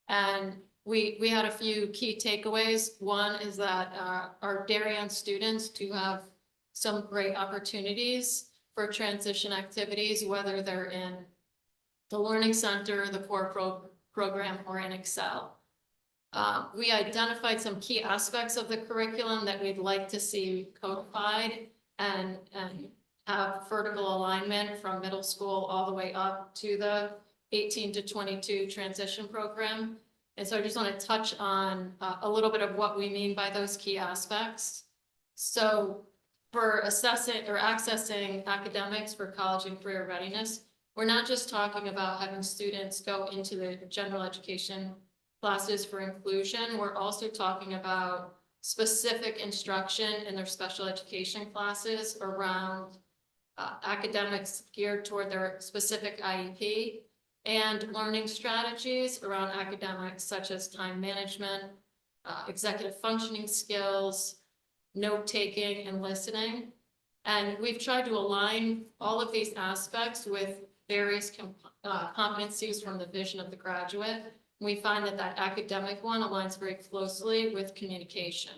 And we had a few key takeaways. One is that our Darien students do have some great opportunities for transition activities, whether they're in the Learning Center, the core program, or in Excel. We identified some key aspects of the curriculum that we'd like to see codified and have vertical alignment from middle school all the way up to the 18 to 22 transition program. And so I just want to touch on a little bit of what we mean by those key aspects. So for assessing or accessing academics for college and career readiness, we're not just talking about having students go into the general education classes for inclusion. We're also talking about specific instruction in their special education classes around academics geared toward their specific IEP and learning strategies around academics such as time management, executive functioning skills, note-taking and listening. And we've tried to align all of these aspects with various competencies from the vision of the graduate. We find that that academic one aligns very closely with communication.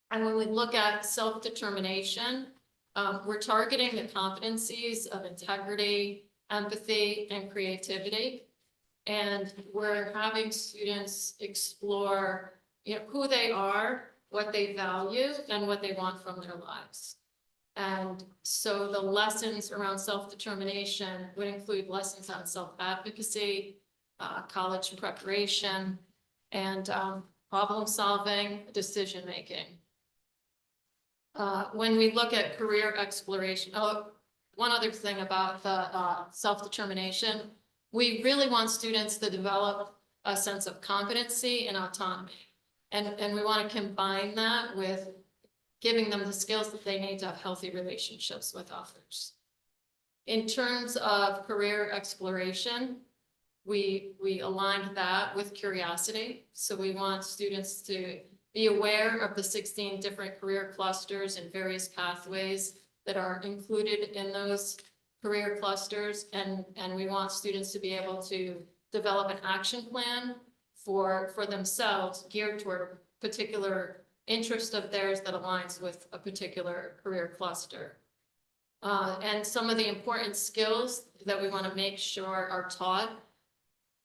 And when we look at self-determination, we're targeting the competencies of integrity, empathy, and creativity. And we're having students explore, who they are, what they value, and what they want from their lives. And so the lessons around self-determination would include lessons on self-advocacy, college preparation, and problem solving, decision making. When we look at career exploration, one other thing about the self-determination, we really want students to develop a sense of competency and autonomy. And we want to combine that with giving them the skills that they need to have healthy relationships with others. In terms of career exploration, we aligned that with curiosity. So we want students to be aware of the 16 different career clusters and various pathways that are included in those career clusters. And we want students to be able to develop an action plan for themselves geared toward a particular interest of theirs that aligns with a particular career cluster. And some of the important skills that we want to make sure are taught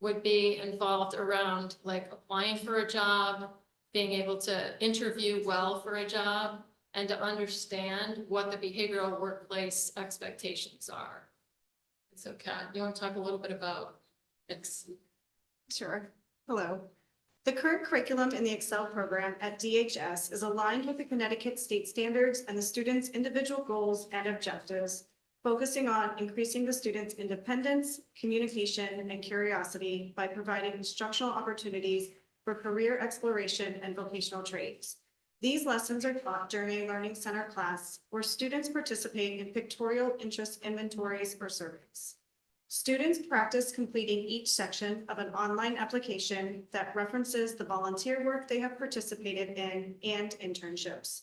would be involved around like applying for a job, being able to interview well for a job, and to understand what the behavioral workplace expectations are. So Kat, you want to talk a little bit about it? Sure. Hello. The current curriculum in the Excel program at DHS is aligned with the Connecticut state standards and the students' individual goals and objectives, focusing on increasing the students' independence, communication, and curiosity by providing instructional opportunities for career exploration and vocational trades. These lessons are taught during a learning center class where students participate in pictorial interest inventories or surveys. Students practice completing each section of an online application that references the volunteer work they have participated in and internships.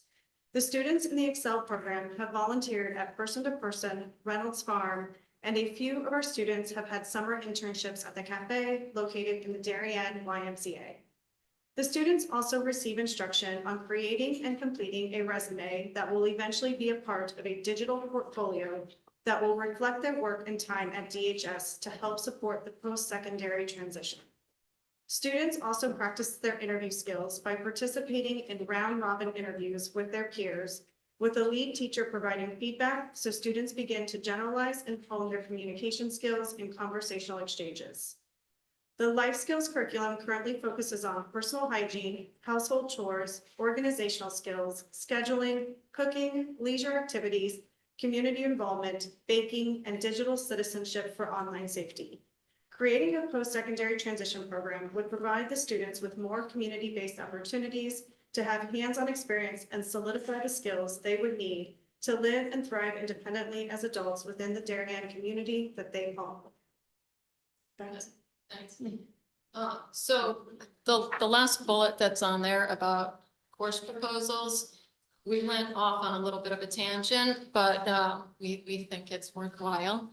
The students in the Excel program have volunteered at Person to Person, Reynolds Farm, and a few of our students have had summer internships at the cafe located in the Darien YMCA. The students also receive instruction on creating and completing a resume that will eventually be a part of a digital portfolio that will reflect their work and time at DHS to help support the post-secondary transition. Students also practice their interview skills by participating in round-robin interviews with their peers, with a lead teacher providing feedback so students begin to generalize and hone their communication skills in conversational exchanges. The life skills curriculum currently focuses on personal hygiene, household chores, organizational skills, scheduling, cooking, leisure activities, community involvement, baking, and digital citizenship for online safety. Creating a post-secondary transition program would provide the students with more community-based opportunities to have hands-on experience and solidify the skills they would need to live and thrive independently as adults within the Darien community that they call home. Thanks. So the last bullet that's on there about course proposals, we went off on a little bit of a tangent, but we think it's worthwhile.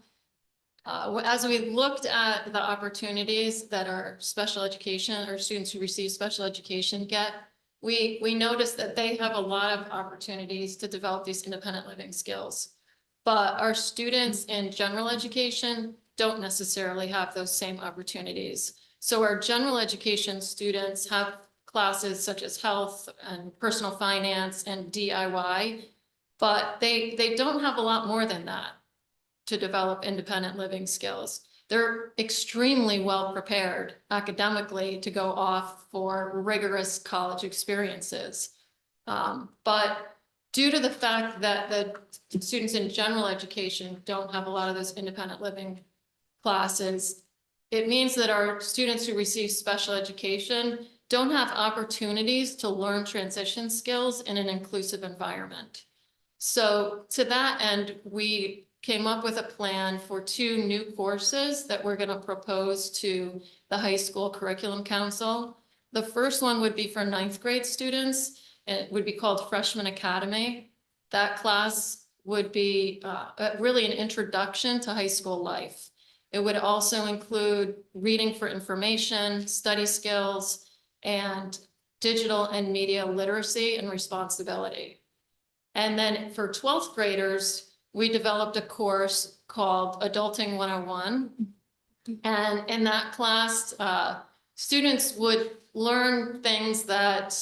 As we looked at the opportunities that our special education or students who receive special education get, we noticed that they have a lot of opportunities to develop these independent living skills. But our students in general education don't necessarily have those same opportunities. So our general education students have classes such as health and personal finance and DIY, but they don't have a lot more than that to develop independent living skills. They're extremely well prepared academically to go off for rigorous college experiences. But due to the fact that the students in general education don't have a lot of those independent living classes, it means that our students who receive special education don't have opportunities to learn transition skills in an inclusive environment. So to that end, we came up with a plan for 2 new courses that we're going to propose to the high school curriculum council. The first one would be for 9th grade students, and it would be called Freshman Academy. That class would be really an introduction to high school life. It would also include reading for information, study skills, and digital and media literacy and responsibility. And then for 12th graders, we developed a course called Adulting 101. And in that class, students would learn things that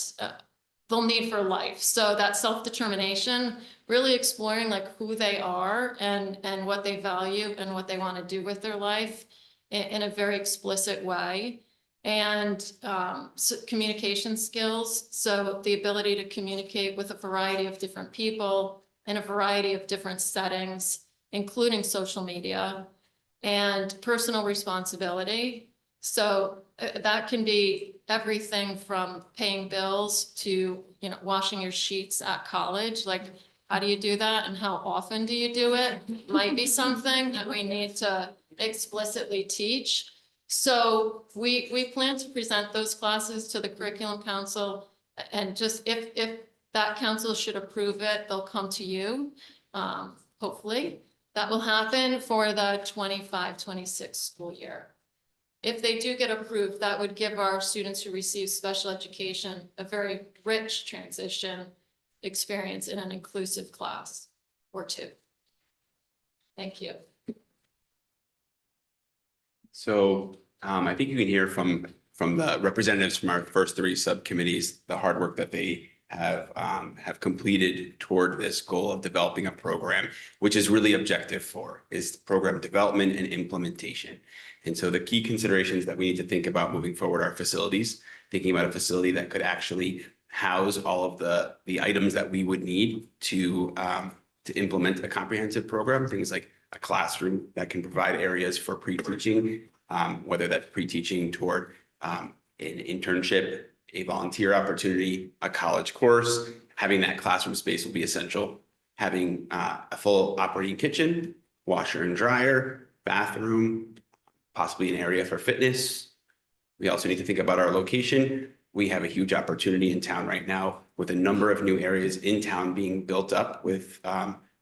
they'll need for life. So that self-determination, really exploring like who they are and what they value and what they want to do with their life in a very explicit way. And so communication skills, so the ability to communicate with a variety of different people in a variety of different settings, including social media, and personal responsibility. So that can be everything from paying bills to, washing your sheets at college. Like How do you do that and how often do you do it? Might be something that we need to explicitly teach. So we plan to present those classes to the curriculum council, and just if that council should approve it, they'll come to you. Hopefully that will happen for the 25-26 school year. If they do get approved, that would give our students who receive special education a very rich transition experience in an inclusive class or two. Thank you. So I think you can hear from the representatives from our first three subcommittees, the hard work that they have completed toward this goal of developing a program, which is really objective for is program development and implementation. And so the key considerations that we need to think about moving forward are facilities, thinking about a facility that could actually house all of the items that we would need to implement a comprehensive program, things like a classroom that can provide areas for pre-teaching, whether that's pre-teaching toward an internship, a volunteer opportunity, a college course. Having that classroom space will be essential. Having a full operating kitchen, washer and dryer, bathroom, possibly an area for fitness. We also need to think about our location. We have a huge opportunity in town right now with a number of new areas in town being built up with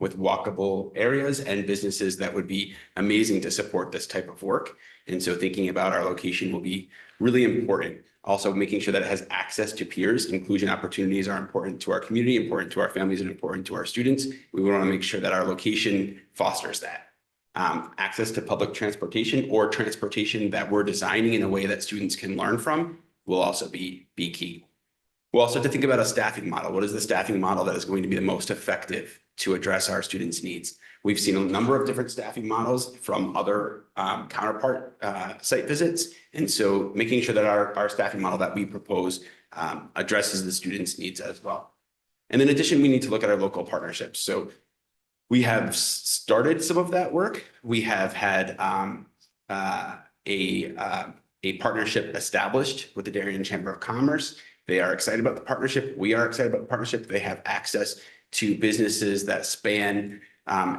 walkable areas and businesses that would be amazing to support this type of work. And so thinking about our location will be really important. Also making sure that it has access to peers. Inclusion opportunities are important to our community, important to our families, and important to our students. We want to make sure that our location fosters that. Access to public transportation or transportation that we're designing in a way that students can learn from will also be key. We'll also have to think about a staffing model. What is the staffing model that is going to be the most effective to address our students' needs? We've seen a number of different staffing models from other counterpart site visits. And so making sure that our staffing model that we propose addresses the students' needs as well. And in addition, we need to look at our local partnerships. So we have started some of that work. We have had a partnership established with the Darien Chamber of Commerce. They are excited about the partnership. We are excited about the partnership. They have access to businesses that span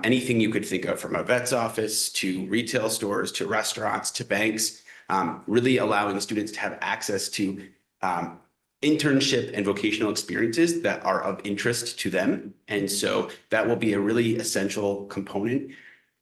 anything you could think of, from a vet's office to retail stores to restaurants to banks, really allowing students to have access to internship and vocational experiences that are of interest to them. And so that will be a really essential component.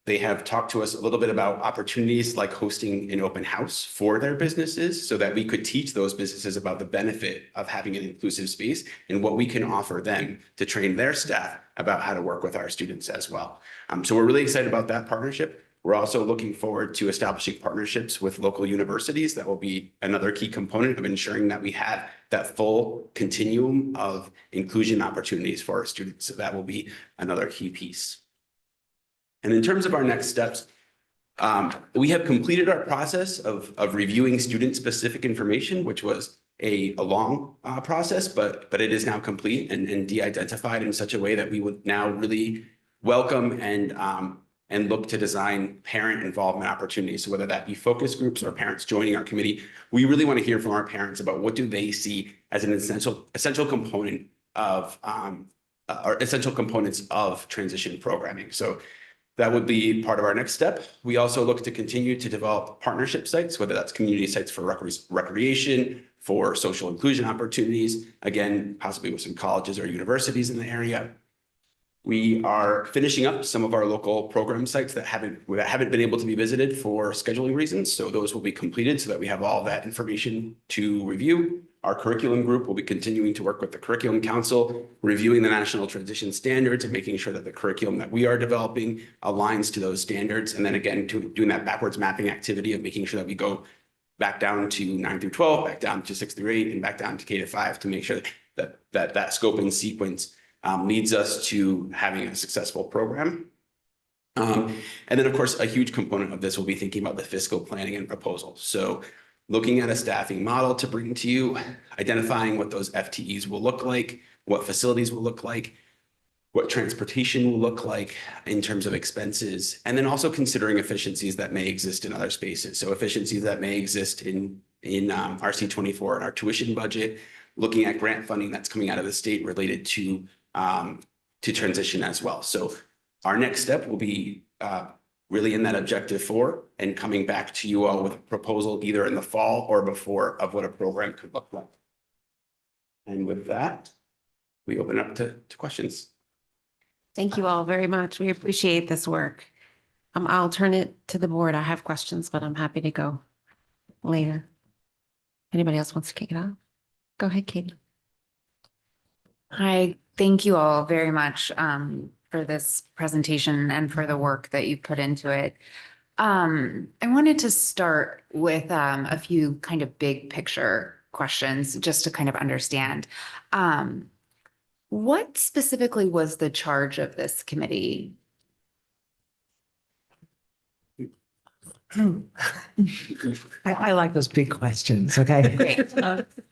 They have talked to us a little bit about opportunities like hosting an open house for their businesses so that we could teach those businesses about the benefit of having an inclusive space and what we can offer them to train their staff about how to work with our students as well. So we're really excited about that partnership. We're also looking forward to establishing partnerships with local universities. That will be another key component of ensuring that we have that full continuum of inclusion opportunities for our students. So that will be another key piece. And in terms of our next steps, we have completed our process of reviewing student-specific information, which was a long process, but it is now complete and de-identified in such a way that we would now really welcome and look to design parent involvement opportunities. So whether that be focus groups or parents joining our committee, we really want to hear from our parents about what do they see as an essential component of or essential components of transition programming. So that would be part of our next step. We also look to continue to develop partnership sites, whether that's community sites for recreation, for social inclusion opportunities, again, possibly with some colleges or universities in the area. We are finishing up some of our local program sites that haven't been able to be visited for scheduling reasons. So those will be completed so that we have all that information to review. Our curriculum group will be continuing to work with the Curriculum Council, reviewing the National Transition Standards and making sure that the curriculum that we are developing aligns to those standards. And then again, doing that backwards mapping activity of making sure that we go back down to 9 through 12, back down to 6 through 8, and back down to K to 5 to make sure that scope and sequence leads us to having a successful program. And then, of course, a huge component of this will be thinking about the fiscal planning and proposal. So looking at a staffing model to bring to you, identifying what those FTEs will look like, what facilities will look like, what transportation will look like in terms of expenses, and then also considering efficiencies that may exist in other spaces. So efficiencies that may exist in RC24 and our tuition budget, looking at grant funding that's coming out of the state related to to transition as well. So our next step will be really in that objective 4 and coming back to you all with a proposal either in the fall or before of what a program could look like. And with that, we open up to questions. Thank you all very much. We appreciate this work. I'll turn it to the board. I have questions, but I'm happy to go later. Anybody else wants to kick it off? Go ahead, Katie. Hi, thank you all very much for this presentation and for the work that you put into it. I wanted to start with a few kind of big picture questions just to kind of understand. What specifically was the charge of this committee? I like those big questions, okay? Great.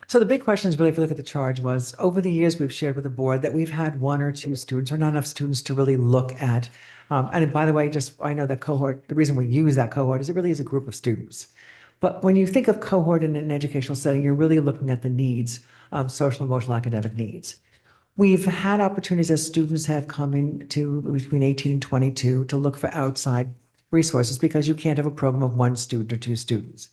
So the big questions, really, if you look at the charge, was over the years, we've shared with the board that we've had 1 or 2 students or not enough students to really look at. And by the way, just I know that cohort, the reason we use that cohort is it really is a group of students. But when you think of cohort in an educational setting, you're really looking at the needs, social, emotional, academic needs. We've had opportunities as students have come into between 18 and 22 to look for outside resources because you can't have a program of 1 student or 2 students.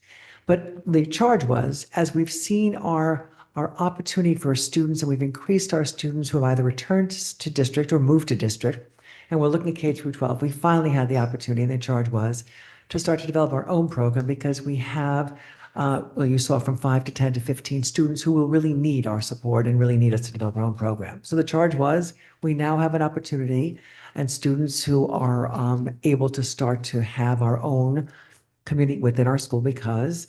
But the charge was, as we've seen our opportunity for students, and we've increased our students who have either returned to district or moved to district, and we're looking at K through 12, we finally had the opportunity, and the charge was to start to develop our own program because we have, well, you saw from 5 to 10 to 15 students who will really need our support and really need us to develop our own program. So the charge was, we now have an opportunity and students who are able to start to have our own community within our school because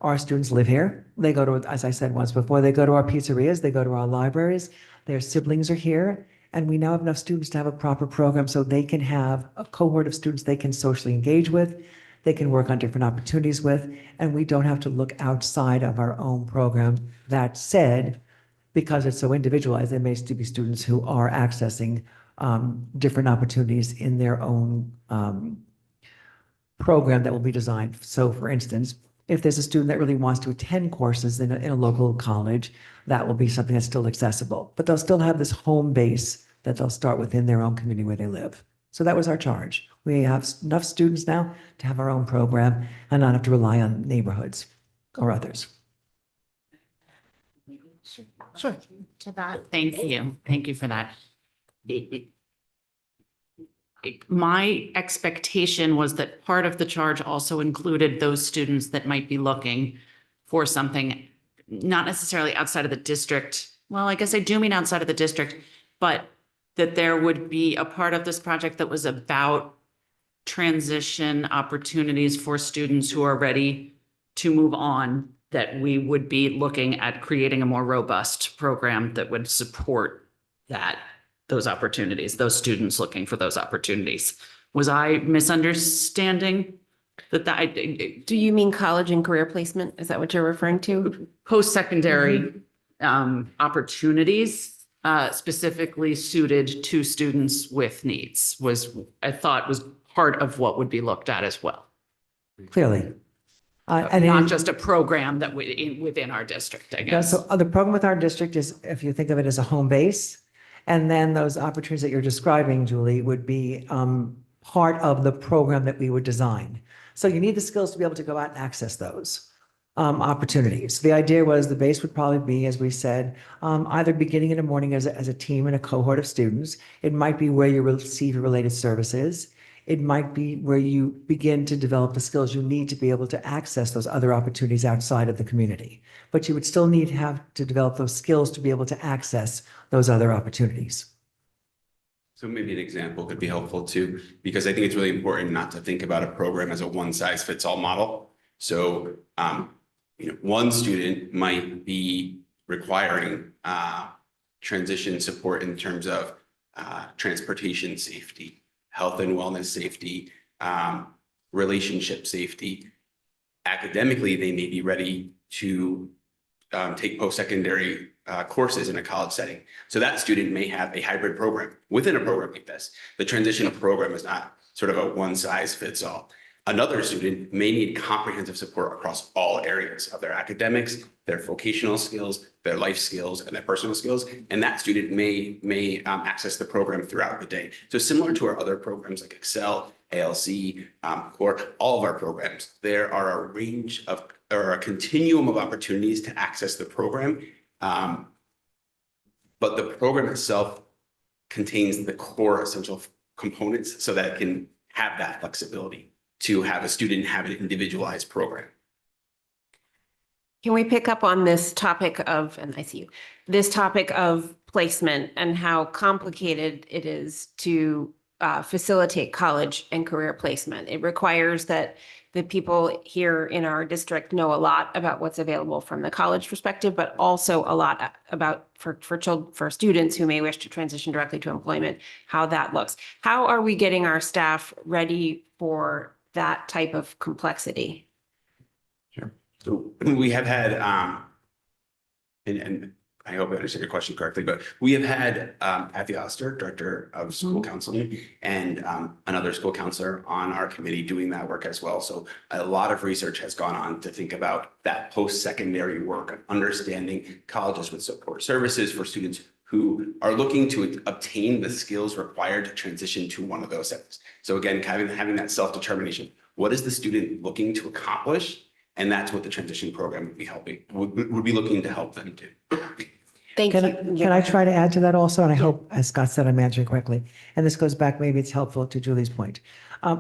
our students live here. They go to, as I said once before, they go to our pizzerias, they go to our libraries, their siblings are here, and we now have enough students to have a proper program so they can have a cohort of students they can socially engage with, they can work on different opportunities with, and we don't have to look outside of our own program. That said, because it's so individualized, there may still be students who are accessing different opportunities in their own program that will be designed. So for instance, if there's a student that really wants to attend courses in a local college, that will be something that's still accessible. But they'll still have this home base that they'll start within their own community where they live. So that was our charge. We have enough students now to have our own program and not have to rely on neighborhoods or others. Sure. To that. Thank you. Thank you for that. My expectation was that part of the charge also included those students that might be looking for something, not necessarily outside of the district. Well, I guess I do mean outside of the district, but that there would be a part of this project that was about transition opportunities for students who are ready to move on, that we would be looking at creating a more robust program that would support those opportunities, those students looking for those opportunities. Was I misunderstanding that? Do you mean college and career placement? Is that what you're referring to? Post-secondary opportunities specifically suited to students with needs I thought was part of what would be looked at as well. Clearly. Not just a program that within our district, I guess. So the program with our district is, if you think of it as a home base, and then those opportunities that you're describing, Julie, would be part of the program that we would design. So you need the skills to be able to go out and access those opportunities. The idea was the base would probably be, as we said, either beginning in the morning as a team and a cohort of students. It might be where you receive related services. It might be where you begin to develop the skills you need to be able to access those other opportunities outside of the community. But you would still need to have to develop those skills to be able to access those other opportunities. So maybe an example could be helpful too, because I think it's really important not to think about a program as a one-size-fits-all model. So, one student might be requiring transition support in terms of transportation safety, health and wellness safety, relationship safety. Academically, they may be ready to take post-secondary courses in a college setting. So that student may have a hybrid program within a program like this. The transition program is not sort of a one-size-fits-all. Another student may need comprehensive support across all areas of their academics, their vocational skills, their life skills, and their personal skills. And that student may access the program throughout the day. So similar to our other programs like Excel, ALC, or all of our programs, there are a range of, or a continuum of opportunities to access the program. But the program itself contains the core essential components so that it can have that flexibility to have a student have an individualized program. Can we pick up on this topic of, and I see you, this topic of placement and how complicated it is to facilitate college and career placement? It requires that the people here in our district know a lot about what's available from the college perspective, but also a lot about for students who may wish to transition directly to employment, how that looks. How are we getting our staff ready for that type of complexity? Sure. So we have had, and I hope I understand your question correctly, but we have had Kathy Oster, Director of School Counseling, and another school counselor on our committee doing that work as well. So a lot of research has gone on to think about that post-secondary work of understanding colleges with support services for students who are looking to obtain the skills required to transition to one of those settings. So again, having that self-determination. What is the student looking to accomplish? And that's what the transition program would be helping, would be looking to help them do. Thank Can you. can I try to add to that also? And I hope, as Scott said, I'm answering correctly. And this goes back, maybe it's helpful to Julie's point.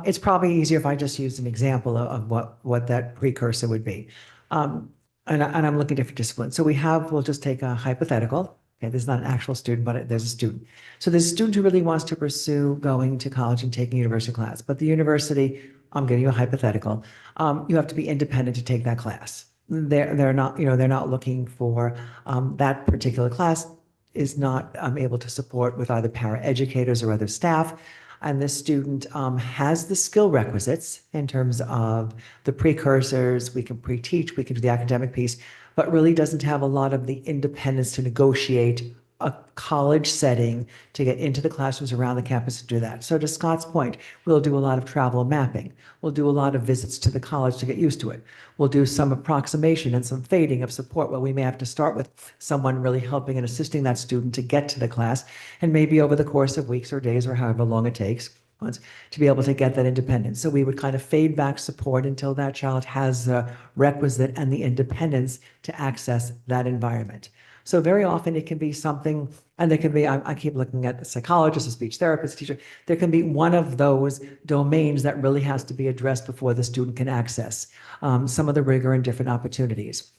It's probably easier if I just use an example of what that precursor would be. And I'm looking at different disciplines. So we'll just take a hypothetical. Okay, this is not an actual student, but there's a student. So there's a student who really wants to pursue going to college and taking a university class, but the university, I'm giving you a hypothetical, you have to be independent to take that class. They're not, they're not looking for that particular class is not able to support with either paraeducators or other staff. And this student has the skill requisites in terms of the precursors. We can pre-teach, we can do the academic piece, but really doesn't have a lot of the independence to negotiate a college setting to get into the classrooms around the campus to do that. So to Scott's point, we'll do a lot of travel mapping. We'll do a lot of visits to the college to get used to it. We'll do some approximation and some fading of support where we may have to start with someone really helping and assisting that student to get to the class. And maybe over the course of weeks or days or however long it takes, months, to be able to get that independence. So we would kind of fade back support until that child has the requisite and the independence to access that environment. So very often it can be something, and there can be, I keep looking at the psychologist, a speech therapist, teacher, there can be one of those domains that really has to be addressed before the student can access some of the rigor and different opportunities.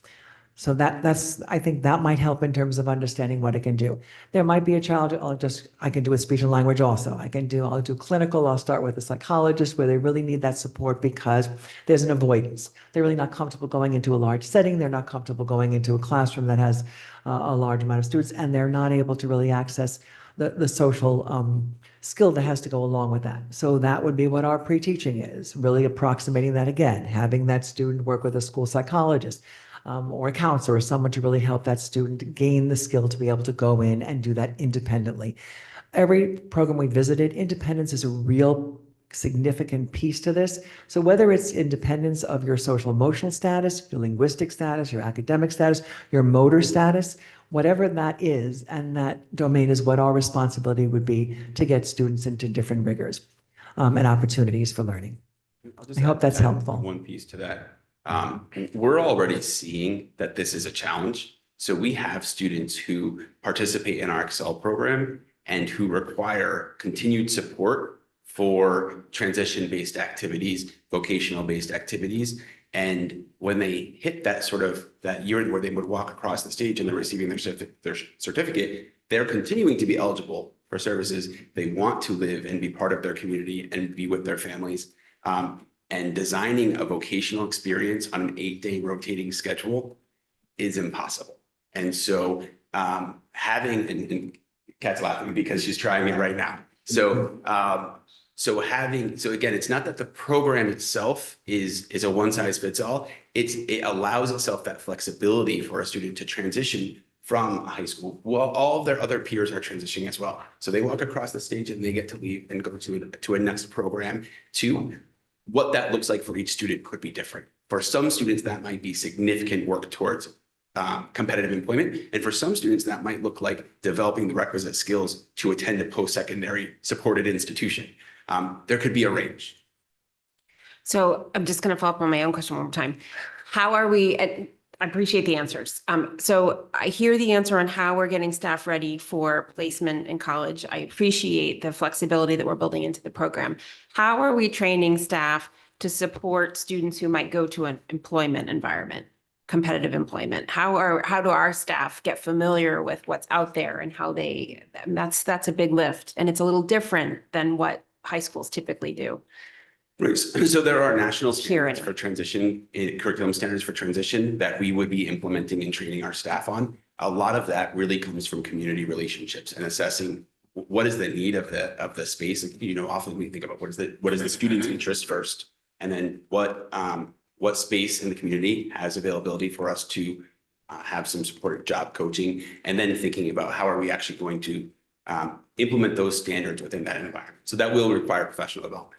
So that's, I think that might help in terms of understanding what it can do. There might be a child, I can do with speech and language also. I'll do clinical, I'll start with a psychologist where they really need that support because there's an avoidance. They're really not comfortable going into a large setting. They're not comfortable going into a classroom that has a large amount of students, and they're not able to really access the social skill that has to go along with that. So that would be what our pre-teaching is, really approximating that again, having that student work with a school psychologist, or a counselor or someone to really help that student gain the skill to be able to go in and do that independently. Every program we visited, independence is a real significant piece to this. So whether it's independence of your social emotional status, your linguistic status, your academic status, your motor status, whatever that is, and that domain is what our responsibility would be to get students into different rigors and opportunities for learning. I hope that's helpful. One piece to that. We're already seeing that this is a challenge. So we have students who participate in our Excel program and who require continued support for transition-based activities, vocational-based activities. And when they hit that that year where they would walk across the stage and they're receiving their certificate, they're continuing to be eligible for services. They want to live and be part of their community and be with their families. And designing a vocational experience on an 8-day rotating schedule is impossible. And so and Kat's laughing because she's trying it right now. So again, it's not that the program itself is a one size fits all. It allows itself that flexibility for a student to transition from high school. Well, all of their other peers are transitioning as well. So they walk across the stage and they get to leave and go to a next program to what that looks like for each student could be different. For some students, that might be significant work towards competitive employment. And for some students, that might look like developing the requisite skills to attend a post-secondary supported institution. There could be a range. So I'm just going to follow up on my own question one more time. How are we, I appreciate the answers. So I hear the answer on how we're getting staff ready for placement in college. I appreciate the flexibility that we're building into the program. How are we training staff to support students who might go to an employment environment, competitive employment? How do our staff get familiar with what's out there and how that's a big lift, and it's a little different than what high schools typically do. Right. So there are national standards for transition, curriculum standards for transition that we would be implementing and training our staff on. A lot of that really comes from community relationships and assessing what is the need of the space. Often we think about what is the student's interest first, and then what space in the community has availability for us to have some supportive job coaching, and then thinking about how are we actually going to implement those standards within that environment. So that will require professional development.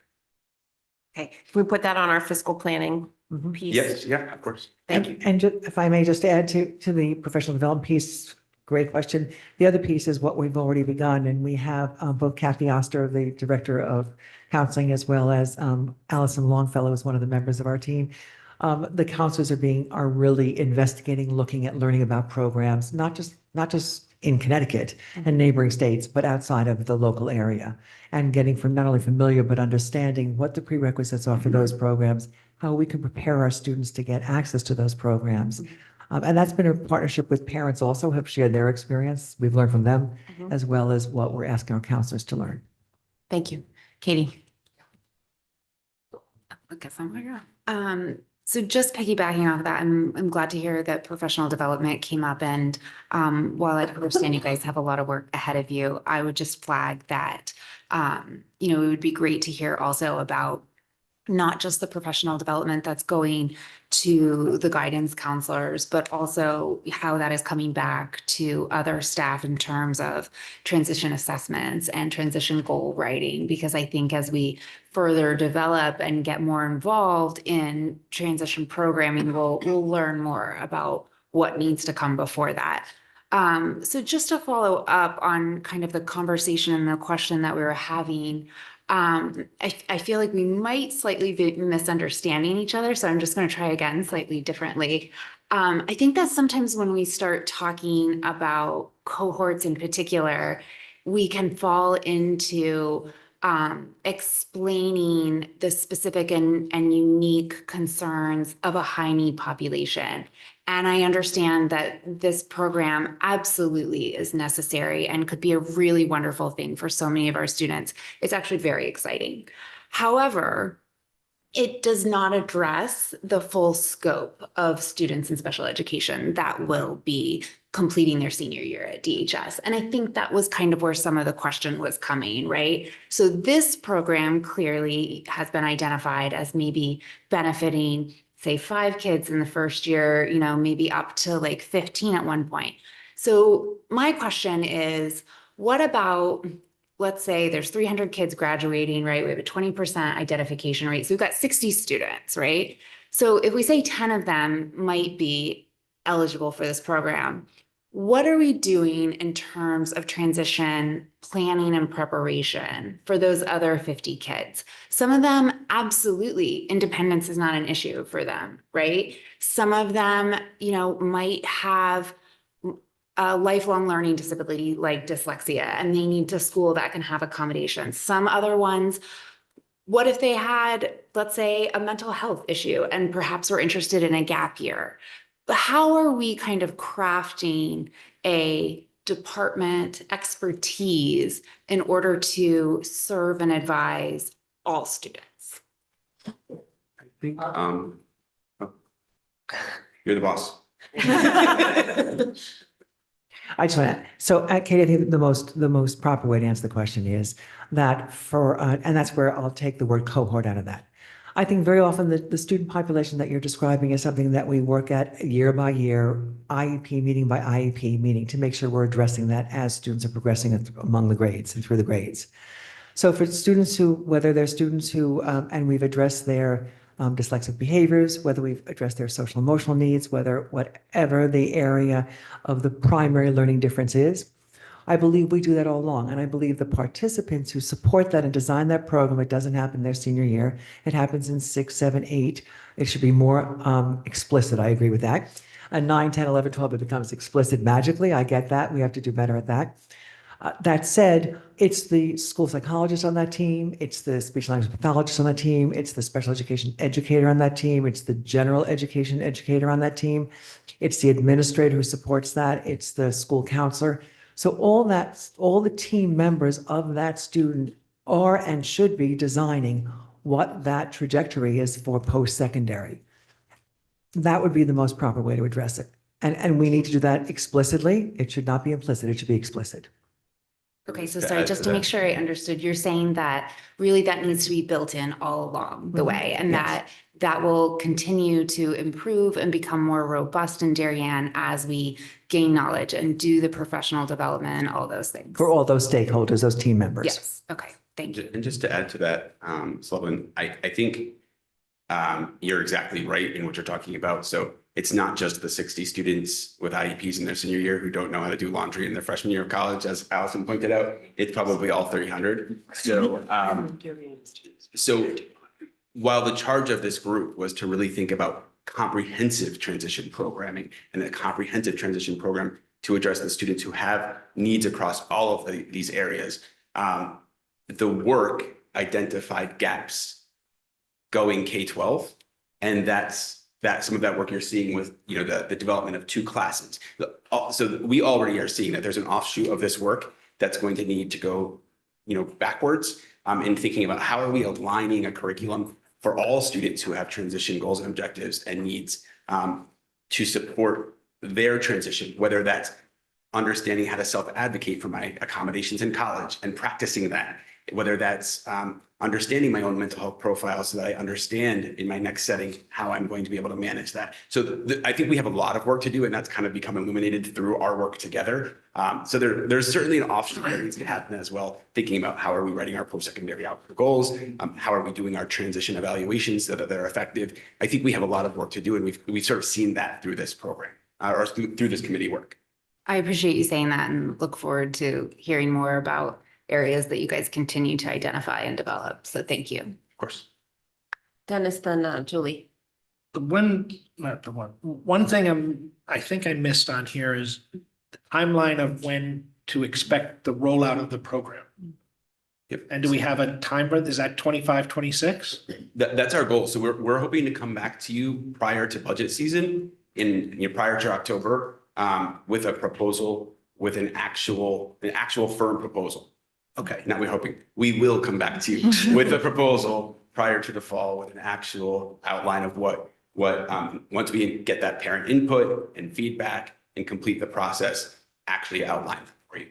Okay, can we put that on our fiscal planning piece? Yes, yeah, of course. Thank you. And if I may just add to the professional development piece, great question. The other piece is what we've already begun, and we have both Kathy Oster, the Director of Counseling, as well as Allison Longfellow is one of the members of our team. The counselors are really investigating, looking at learning about programs, not just in Connecticut and neighboring states, but outside of the local area, and getting from not only familiar, but understanding what the prerequisites are for those programs, how we can prepare our students to get access to those programs. And that's been a partnership with parents also have shared their experience. We've learned from them, as well as what we're asking our counselors to learn. Thank you. Katie. Okay, so just piggybacking off that, I'm glad to hear that professional development came up, and while I understand you guys have a lot of work ahead of you, I would just flag that it would be great to hear also about not just the professional development that's going to the guidance counselors, but also how that is coming back to other staff in terms of transition assessments and transition goal writing. Because I think as we further develop and get more involved in transition programming, we'll learn more about what needs to come before that. So just to follow up on kind of the conversation and the question that we were having, I feel like we might slightly be misunderstanding each other, so I'm just going to try again slightly differently. I think that sometimes when we start talking about cohorts in particular, we can fall into explaining the specific and unique concerns of a high need population. And I understand that this program absolutely is necessary and could be a really wonderful thing for so many of our students. It's actually very exciting. However, it does not address the full scope of students in special education that will be completing their senior year at DHS. And I think that was kind of where some of the question was coming, right? So this program clearly has been identified as maybe benefiting, say, 5 kids in the first year, maybe up to like 15 at one point. So my question is, what about, let's say there's 300 kids graduating, right? We have a 20% identification rate. So we've got 60 students, right? So if we say 10 of them might be eligible for this program, what are we doing in terms of transition planning and preparation for those other 50 kids? Some of them, absolutely, independence is not an issue for them, right? Some of them, might have a lifelong learning disability like dyslexia, and they need to school that can have accommodations. Some other ones, what if they had, let's say, a mental health issue and perhaps were interested in a gap year? But how are we kind of crafting a department expertise in order to serve and advise all students? I think you're the boss. I just want to, so Katie, I think the most proper way to answer the question is that and that's where I'll take the word cohort out of that. I think very often the student population that you're describing is something that we work at year by year, IEP meeting by IEP meeting, to make sure we're addressing that as students are progressing among the grades and through the grades. So for students who, whether they're students who, and we've addressed their dyslexic behaviors, whether we've addressed their social emotional needs, whatever the area of the primary learning difference is, I believe we do that all along. And I believe the participants who support that and design that program, it doesn't happen their senior year. It happens in 6, 7, 8. It should be more explicit. I agree with that. And 9, 10, 11, 12, it becomes explicit magically. I get that. We have to do better at that. That said, it's the school psychologist on that team, it's the speech language pathologist on that team, it's the special education educator on that team, it's the general education educator on that team, it's the administrator who supports that, it's the school counselor. So all the team members of that student are and should be designing what that trajectory is for post-secondary. That would be the most proper way to address it. And we need to do that explicitly. It should not be implicit, it should be explicit. Okay, so sorry, just to make sure I understood, you're saying that really that needs to be built in all along the way, and that will continue to improve and become more robust in Darien as we gain knowledge and do the professional development and all those things. For all those stakeholders, those team members. Yes, okay, thank you. And just to add to that, Sullivan, I think you're exactly right in what you're talking about. So it's not just the 60 students with IEPs in their senior year who don't know how to do laundry in their freshman year of college, as Allison pointed out. It's probably all 300. So while the charge of this group was to really think about comprehensive transition programming and a comprehensive transition program to address the students who have needs across all of these areas, the work identified gaps going K-12, and that's some of that work you're seeing with, the development of 2 classes. So we already are seeing that there's an offshoot of this work that's going to need to go, backwards, in thinking about how are we aligning a curriculum for all students who have transition goals and objectives and needs, to support their transition, whether that's understanding how to self-advocate for my accommodations in college and practicing that, whether that's understanding my own mental health profile so that I understand in my next setting how I'm going to be able to manage that. So I think we have a lot of work to do, and that's kind of become illuminated through our work together. So there's certainly an offshoot that needs to happen as well, thinking about how are we writing our post-secondary outcome goals, how are we doing our transition evaluations so that they're effective. I think we have a lot of work to do, and we've sort of seen that through this program, or through this committee work. I appreciate you saying that and look forward to hearing more about areas that you guys continue to identify and develop. So thank you. Of course. Dennis, then Julie. One thing I think I missed on here is the timeline of when to expect the rollout of the program. Yep. And do we have a time, is that 25, 26? That's our goal. So we're hoping to come back to you prior to budget season prior to October, with a proposal, with an actual firm proposal. Okay. Not we're hoping. We will come back to you with a proposal prior to the fall with an actual outline of what once we get that parent input and feedback and complete the process, actually outline for you.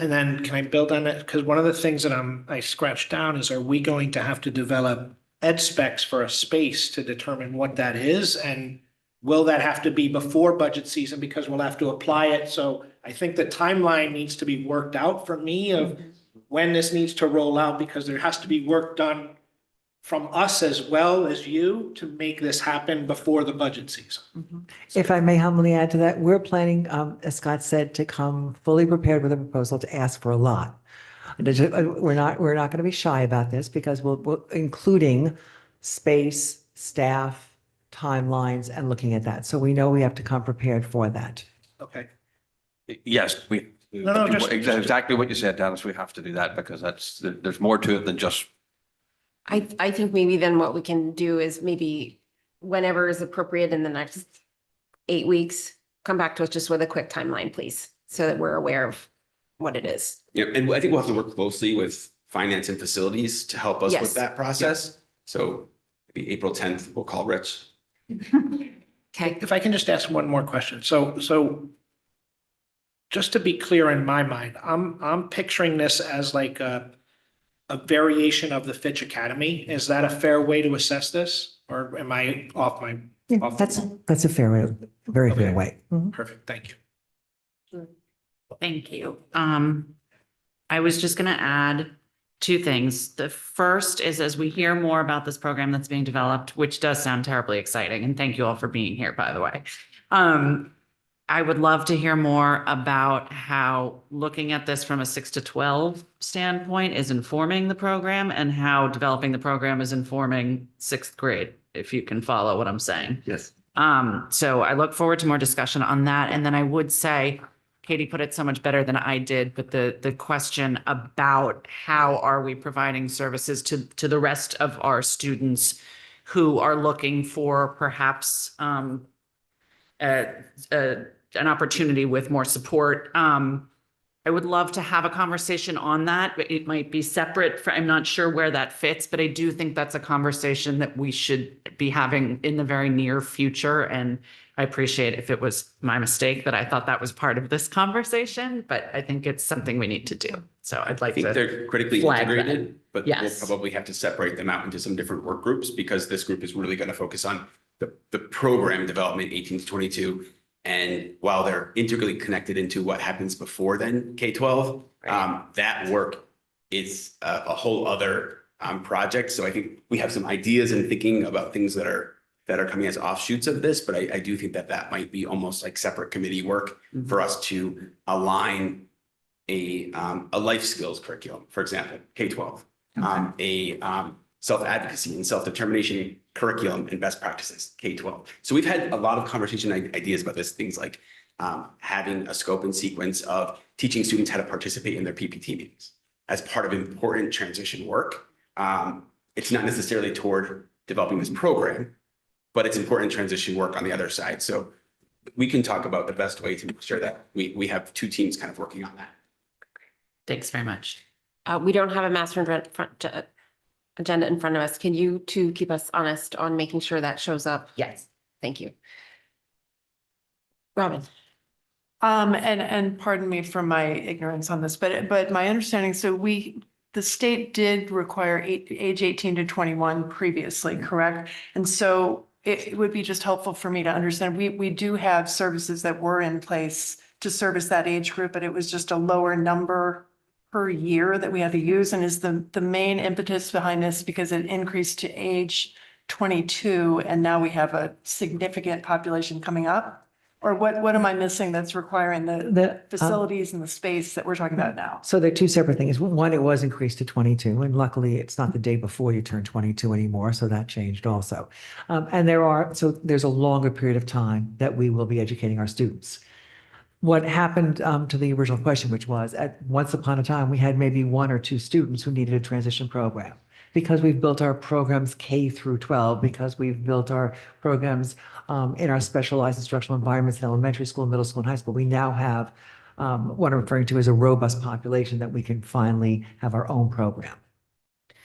And then can I build on that? Because one of the things that I scratched down is, are we going to have to develop ed specs for a space to determine what that is? And will that have to be before budget season because we'll have to apply it? So I think the timeline needs to be worked out for me of when this needs to roll out, because there has to be work done from us as well as you to make this happen before the budget season. If I may humbly add to that, we're planning, as Scott said, to come fully prepared with a proposal to ask for a lot. We're not going to be shy about this because we'll including space, staff, timelines, and looking at that. So we know we have to come prepared for that. Okay. Yes, just exactly what you said, Dennis. We have to do that because there's more to it than just. I think maybe then what we can do is maybe whenever is appropriate in the next 8 weeks, come back to us just with a quick timeline, please, so that we're aware of what it is. Yeah, and I think we'll have to work closely with finance and facilities to help us Yes. with that process. So maybe April 10th, we'll call Rich. Okay. If I can just ask one more question. So just to be clear in my mind, I'm picturing this as like a variation of the Fitch Academy. Is that a fair way to assess this? Or am I off my? Yeah, that's a fair way, very fair way. Mhm. Perfect, thank you. Thank you. I was just gonna add, two things. The first is as we hear more about this program that's being developed, which does sound terribly exciting, and thank you all for being here, by the way. I would love to hear more about how looking at this from a 6 to 12 standpoint is informing the program and how developing the program is informing sixth grade, if you can follow what I'm saying. Yes. So I look forward to more discussion on that. And then I would say, Katie put it so much better than I did, but the question about how are we providing services to the rest of our students who are looking for perhaps an opportunity with more support. I would love to have a conversation on that, but it might be separate. I'm not sure where that fits, but I do think that's a conversation that we should be having in the very near future. And I appreciate if it was my mistake that I thought that was part of this conversation, but I think it's something we need to do. So I'd I like think to. they're critically flag that. integrated, but we'll Yes. probably have to separate them out into some different work groups because this group is really going to focus on the program development 18 to 22. And while they're integrally connected into what happens before then, K-12, that work is a whole other project. So I think we have some ideas and thinking about things that are coming as offshoots of this, but I do think that might be almost like separate committee work for us to align a life skills curriculum, for example, K-12, self-advocacy and self-determination curriculum and best practices, K-12. So we've had a lot of conversation ideas about this, things like having a scope and sequence of teaching students how to participate in their PPT meetings as part of important transition work. It's not necessarily toward developing this program, but it's important transition work on the other side. So we can talk about the best way to make sure that we have two teams kind of working on that. Thanks very much. We don't have a master agenda in front of us. Can you two keep us honest on making sure that shows up? Yes. Thank you. Robin. And pardon me for my ignorance on this, but my understanding, so the state did require age 18 to 21 previously, correct? And so it would be just helpful for me to understand, we do have services that were in place to service that age group, but it was just a lower number per year that we had to use. And is the main impetus behind this because it increased to age 22 and now we have a significant population coming up? Or what am I missing that's requiring the facilities and the space that we're talking about now? So they're two separate things. One, it was increased to 22, and luckily it's not the day before you turn 22 anymore, so that changed also. And there's a longer period of time that we will be educating our students. What happened to the original question, which was once upon a time, we had maybe 1 or 2 students who needed a transition program. Because we've built our programs K through 12, because we've built our programs in our specialized instructional environments in elementary school, middle school, and high school, we now have what I'm referring to as a robust population that we can finally have our own program.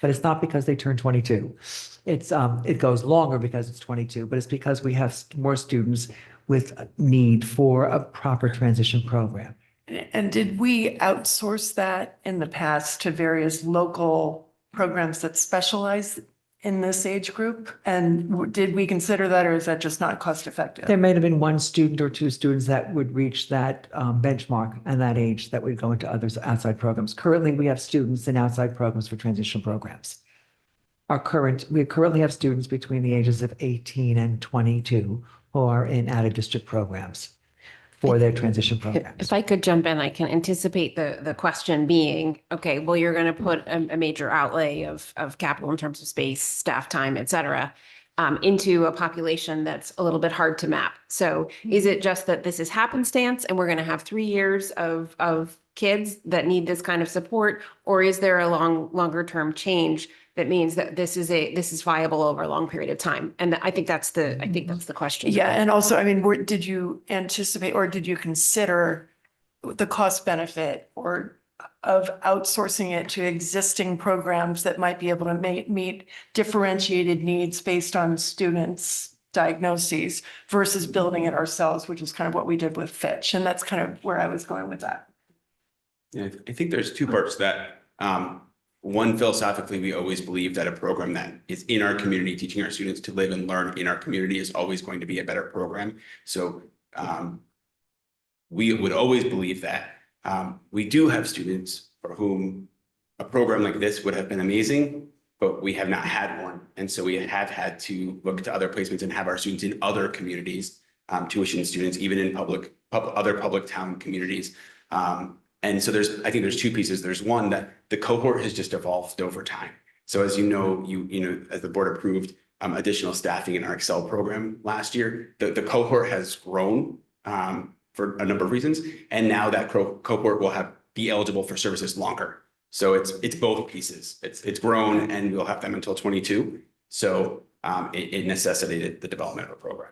But it's not because they turn 22. It goes longer because it's 22, but it's because we have more students with a need for a proper transition program. And did we outsource that in the past to various local programs that specialize in this age group? And did we consider that, or is that just not cost effective? There may have been 1 student or 2 students that would reach that benchmark and that age that would go into other outside programs. Currently, we have students in outside programs for transition programs. We currently have students between the ages of 18 and 22 who are in out-of-district programs for their transition programs. If I could jump in, I can anticipate the question being, okay, well, you're going to put a major outlay of capital in terms of space, staff time, et cetera, into a population that's a little bit hard to map. So is it just that this is happenstance and we're going to have 3 years of kids that need this kind of support? Or is there a longer term change that means that this is viable over a long period of time? And I think that's the question. Yeah, and also, I mean, did you anticipate or did you consider the cost benefit of outsourcing it to existing programs that might be able to meet differentiated needs based on students' diagnoses versus building it ourselves, which is kind of what we did with Fitch. And that's kind of where I was going with that. Yeah, I think there's 2 parts to that. One, philosophically, we always believe that a program that is in our community, teaching our students to live and learn in our community is always going to be a better program. So we would always believe that. We do have students for whom a program like this would have been amazing, but we have not had one. And so we have had to look to other placements and have our students in other communities, tuition students, even in other public town communities. And so I think there's two pieces. There's one that the cohort has just evolved over time. So as you know, as the board approved additional staffing in our Excel program last year, the cohort has grown for a number of reasons. And now that cohort will be eligible for services longer. So it's both pieces. It's grown and we'll have them until 22. So it necessitated the development of a program.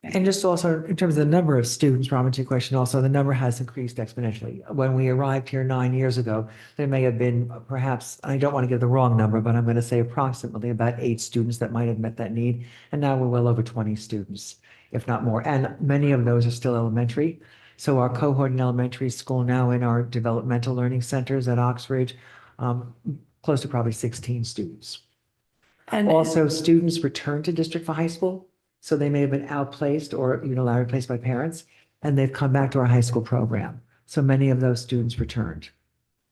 And just also in terms of the number of students, Robin, to your question also, the number has increased exponentially. When we arrived here 9 years ago, there may have been perhaps, I don't want to give the wrong number, but I'm going to say approximately about 8 students that might have met that need. And now we're well over 20 students, if not more. And many of those are still elementary. So our cohort in elementary school now in our developmental learning centers at Oxford, close to probably 16 students. And Also, students return to district for high school. So they may have been outplaced or unilaterally placed by parents, and they've come back to our high school program. So many of those students returned.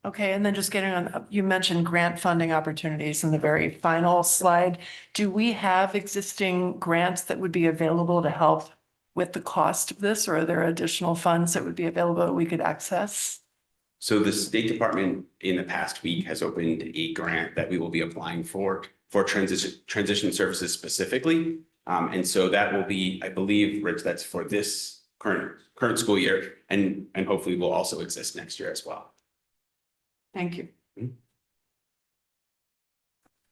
Okay, and then just getting on, you mentioned grant funding opportunities in the very final slide. Do we have existing grants that would be available to help with the cost of this, or are there additional funds that would be available that we could access? So the State Department in the past week has opened a grant that we will be applying for transition services specifically. And so that will be, I believe, Rich, that's for this current school year, and hopefully will also exist next year as well. Thank you.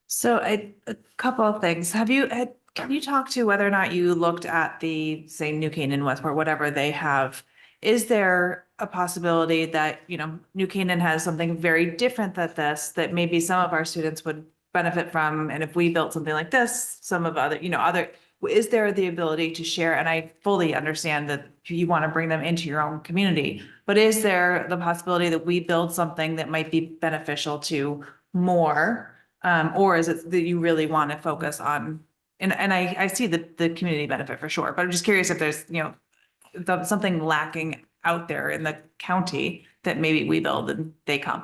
So a couple of things. Can you talk to whether or not you looked at the, say, New Canaan, Westport, whatever they have? Is there a possibility that, New Canaan has something very different than this, that maybe some of our students would benefit from? And if we built something like this, some of is there the ability to share? And I fully understand that you want to bring them into your own community, but is there the possibility that we build something that might be beneficial to more? Or is it that you really want to focus on, and I see the community benefit for sure, but I'm just curious if there's, something lacking out there in the county that maybe we build and they come.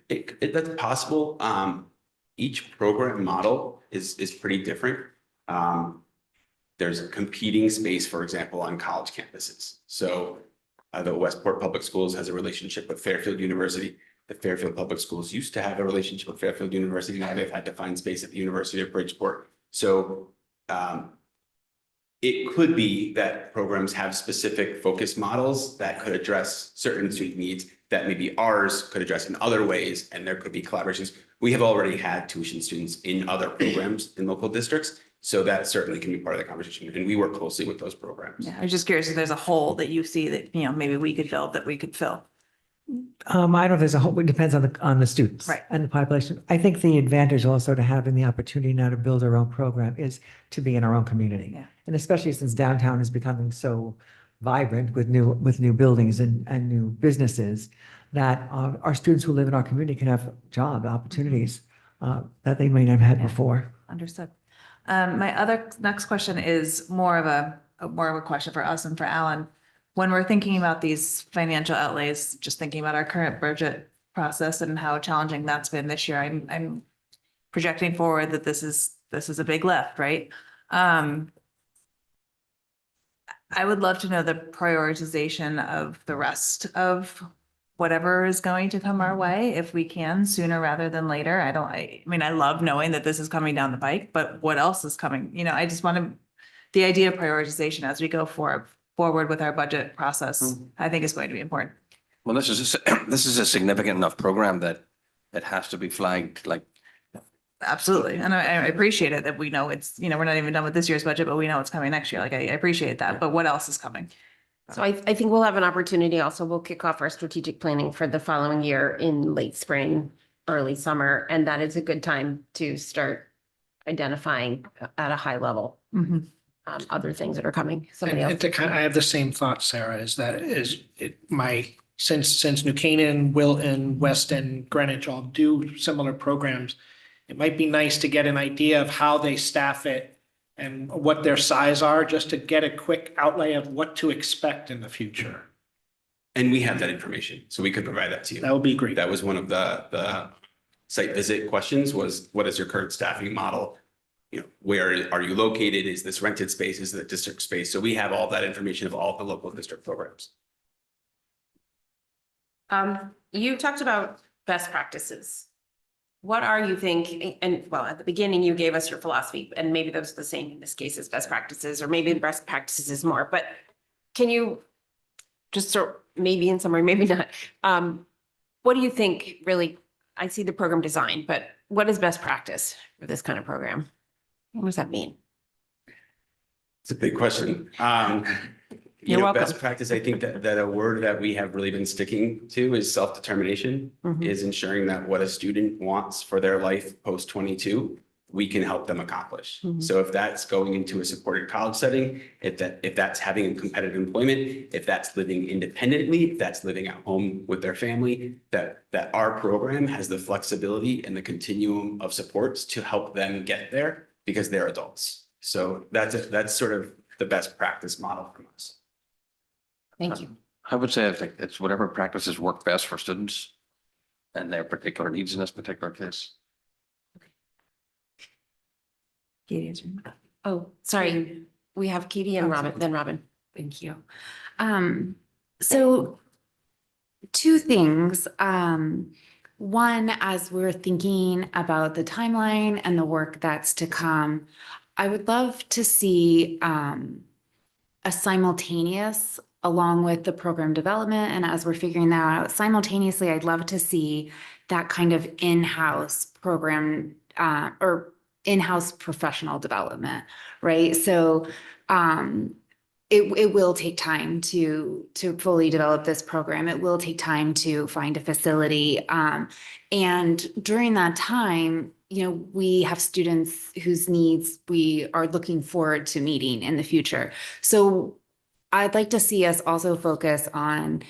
That's possible. Each program model is pretty different. There's a competing space, for example, on college campuses. So the Westport Public Schools has a relationship with Fairfield University. The Fairfield Public Schools used to have a relationship with Fairfield University. Now they've had to find space at the University of Bridgeport. So it could be that programs have specific focus models that could address certain student needs that maybe ours could address in other ways, and there could be collaborations. We have already had tuition students in other programs in local districts, so that certainly can be part of the conversation, and we work closely with those programs. Yeah, I was just curious if there's a hole that you see that, maybe we could fill, that we could fill. I don't know if there's a whole, it depends on the students. Right. And the population. I think the advantage also to having the opportunity now to build our own program is to be in our own community. Yeah. And especially since downtown is becoming so vibrant with new buildings and new businesses, that our students who live in our community can have job opportunities that they may not have had before. Understood. My next question is more of a question for us and for Alan. When we're thinking about these financial outlays, just thinking about our current budget process and how challenging that's been this year, I'm projecting forward that this is a big lift, right? I would love to know the prioritization of the rest of whatever is going to come our way, if we can, sooner rather than later. I mean, I love knowing that this is coming down the pike, but what else is coming? I just want the idea of prioritization as we go forward with our budget process, I think is going to be important. Well, this is a significant enough program that it has to be flagged like. Absolutely. And I appreciate it that we know it's, we're not even done with this year's budget, but we know it's coming next year. Like, I appreciate that. But what else is coming? So I think we'll have an opportunity also. We'll kick off our strategic planning for the following year in late spring, early summer, and that is a good time to start identifying at a high level other things that are coming. Somebody else. I have the same thought, Sarah, since New Canaan, Wilton, Weston, Greenwich all do similar programs, it might be nice to get an idea of how they staff it and what their size are, just to get a quick outlay of what to expect in the future. And we have that information, so we could provide that to you. That would be great. That was one of the site visit questions was, what is your current staffing model? You know, where are you located? Is this rented space? Is it district space? So we have all that information of all the local district programs. You talked about best practices. What are you think, and well, at the beginning, you gave us your philosophy, and maybe those are the same in this case as best practices, or maybe the best practices is more, but can you just sort, maybe in summary, maybe not, what do you think really, I see the program design, but what is best practice for this kind of program? What does that mean? It's a big question. You're welcome. Best practice, I think that a word that we have really been sticking to is self-determination, is ensuring that what a student wants for their life post 22, we can help them accomplish. So if that's going into a supported college setting, if that's having a competitive employment, if that's living independently, if that's living at home with their family, that our program has the flexibility and the continuum of supports to help them get there because they're adults. So that's sort of the best practice model from us. Thank you. I would say it's whatever practices work best for students and their particular needs in this particular case. Oh, sorry. We have Katie and Robin, then Robin. Thank you. So two things. One, as we're thinking about the timeline and the work that's to come, I would love to see a simultaneous along with the program development. And as we're figuring that out simultaneously, I'd love to see that kind of in-house program or in-house professional development, right? So it will take time to fully develop this program. It will take time to find a facility. And during that time, you know, we have students whose needs we are looking forward to meeting in the future. So I'd like to see us also focus on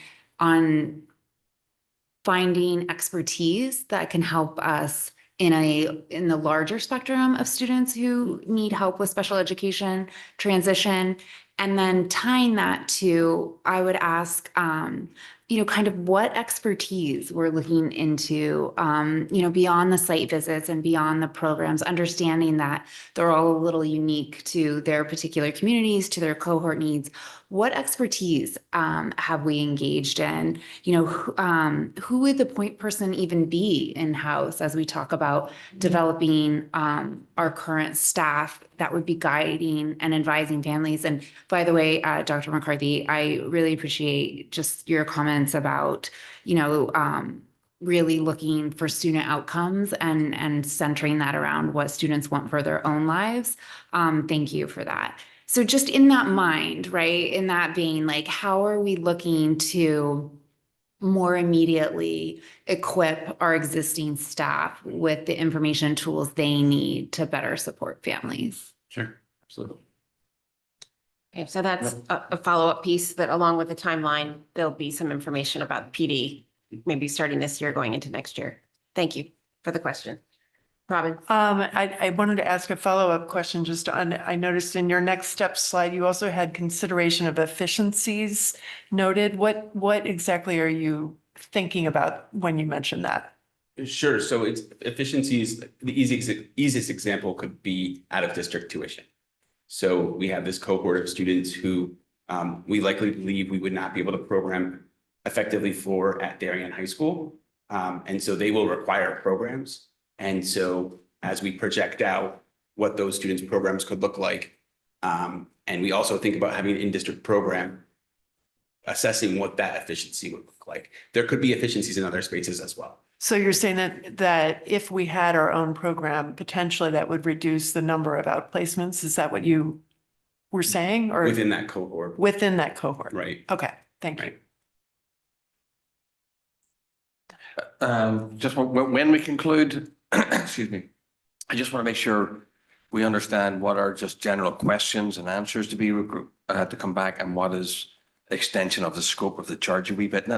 finding expertise that can help us in the larger spectrum of students who need help with special education transition, and then tying that to, I would ask, you know, kind of what expertise we're looking into, you know, beyond the site visits and beyond the programs, understanding that they're all a little unique to their particular communities, to their cohort needs. What expertise have we engaged in? You know, who would the point person even be in-house as we talk about developing our current staff that would be guiding and advising families? And by the way, Dr. McCarthy, I really appreciate just your comments about, you know, really looking for student outcomes and centering that around what students want for their own lives. Thank you for that. So just in that mind, right, in that vein, like, how are we looking to more immediately equip our existing staff with the information tools they need to better support families? Sure, absolutely. Okay, so that's a follow-up piece that along with the timeline, there'll be some information about PD, maybe starting this year, going into next year. Thank you for the question. Robin? I wanted to ask a follow-up question just on, I noticed in your next step slide, you also had consideration of efficiencies noted. What exactly are you thinking about when you mentioned that? Sure. So it's efficiencies. The easiest example could be out of district tuition. So we have this cohort of students who we likely believe we would not be able to program effectively for at Darien High School. And so they will require programs. And so as we project out what those students' programs could look like, and we also think about having an in-district program, assessing what that efficiency would look like. There could be efficiencies in other spaces as well. So you're saying that if we had our own program, potentially that would reduce the number of outplacements? Is that what you were saying? Or Within that cohort. within that cohort? Right. Okay, thank you. Just when we conclude, excuse me, I just want to make sure we understand what are just general questions and answers to be to come back, and what is extension of the scope of the charge a wee bit.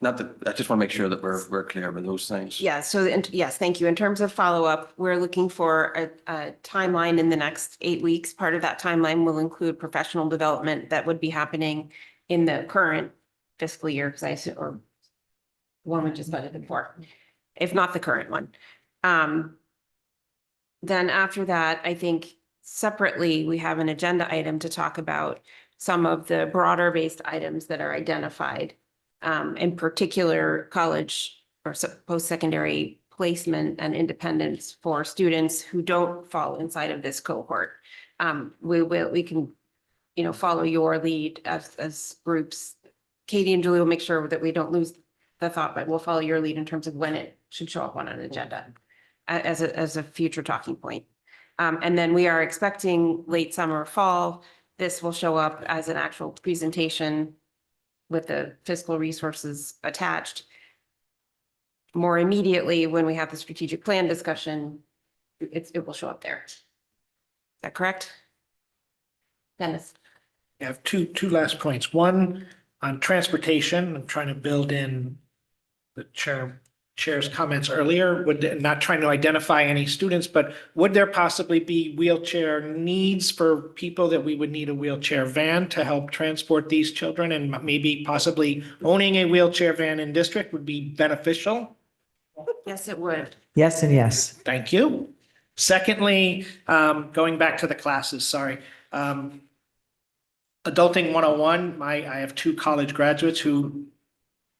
Not that, I just want to make sure that we're clear about those things. Yeah, so yes, thank you. In terms of follow-up, we're looking for a timeline in the next 8 weeks. Part of that timeline will include professional development that would be happening in the current fiscal year, because I assume, or one we just budgeted for, if not the current one. Then after that, I think separately, we have an agenda item to talk about some of the broader based items that are identified. In particular, college or post-secondary placement and independence for students who don't fall inside of this cohort. We can, follow your lead as groups. Katie and Julie will make sure that we don't lose the thought, but we'll follow your lead in terms of when it should show up on an agenda as a future talking point. And then we are expecting late summer, fall. This will show up as an actual presentation with the fiscal resources attached. More immediately, when we have the strategic plan discussion, it will show up there. Is that correct? Dennis? I have two last points. One, on transportation, I'm trying to build in the chair's comments earlier, not trying to identify any students, but would there possibly be wheelchair needs for people that we would need a wheelchair van to help transport these children, and maybe possibly owning a wheelchair van in district would be beneficial? Yes, it would. Yes and yes. Thank you. Secondly, going back to the classes, sorry. Adulting 101, I have two college graduates who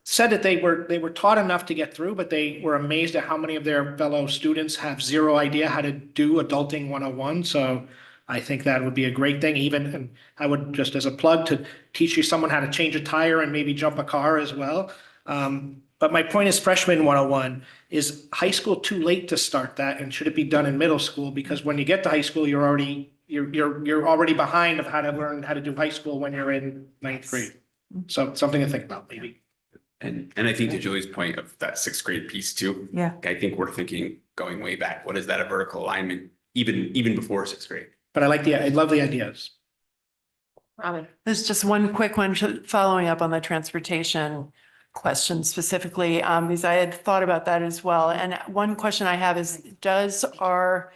said that they were taught enough to get through, but they were amazed at how many of their fellow students have zero idea how to do Adulting 101. So I think that would be a great thing. And I would, just as a plug, to teach you someone how to change a tire and maybe jump a car as well. But my point is, Freshman 101, is high school too late to start that, and should it be done in middle school? Because when you get to high school, you're already behind of how to learn how to do high school when you're in ninth grade. So something to think about, maybe. And I think to Julie's point of that sixth grade piece too. Yeah. I think we're thinking going way back. What is that, a vertical alignment, even before sixth grade? But I love the ideas. Robin? There's just one quick one following up on the transportation question specifically, because I had thought about that as well. And one question I have is, does our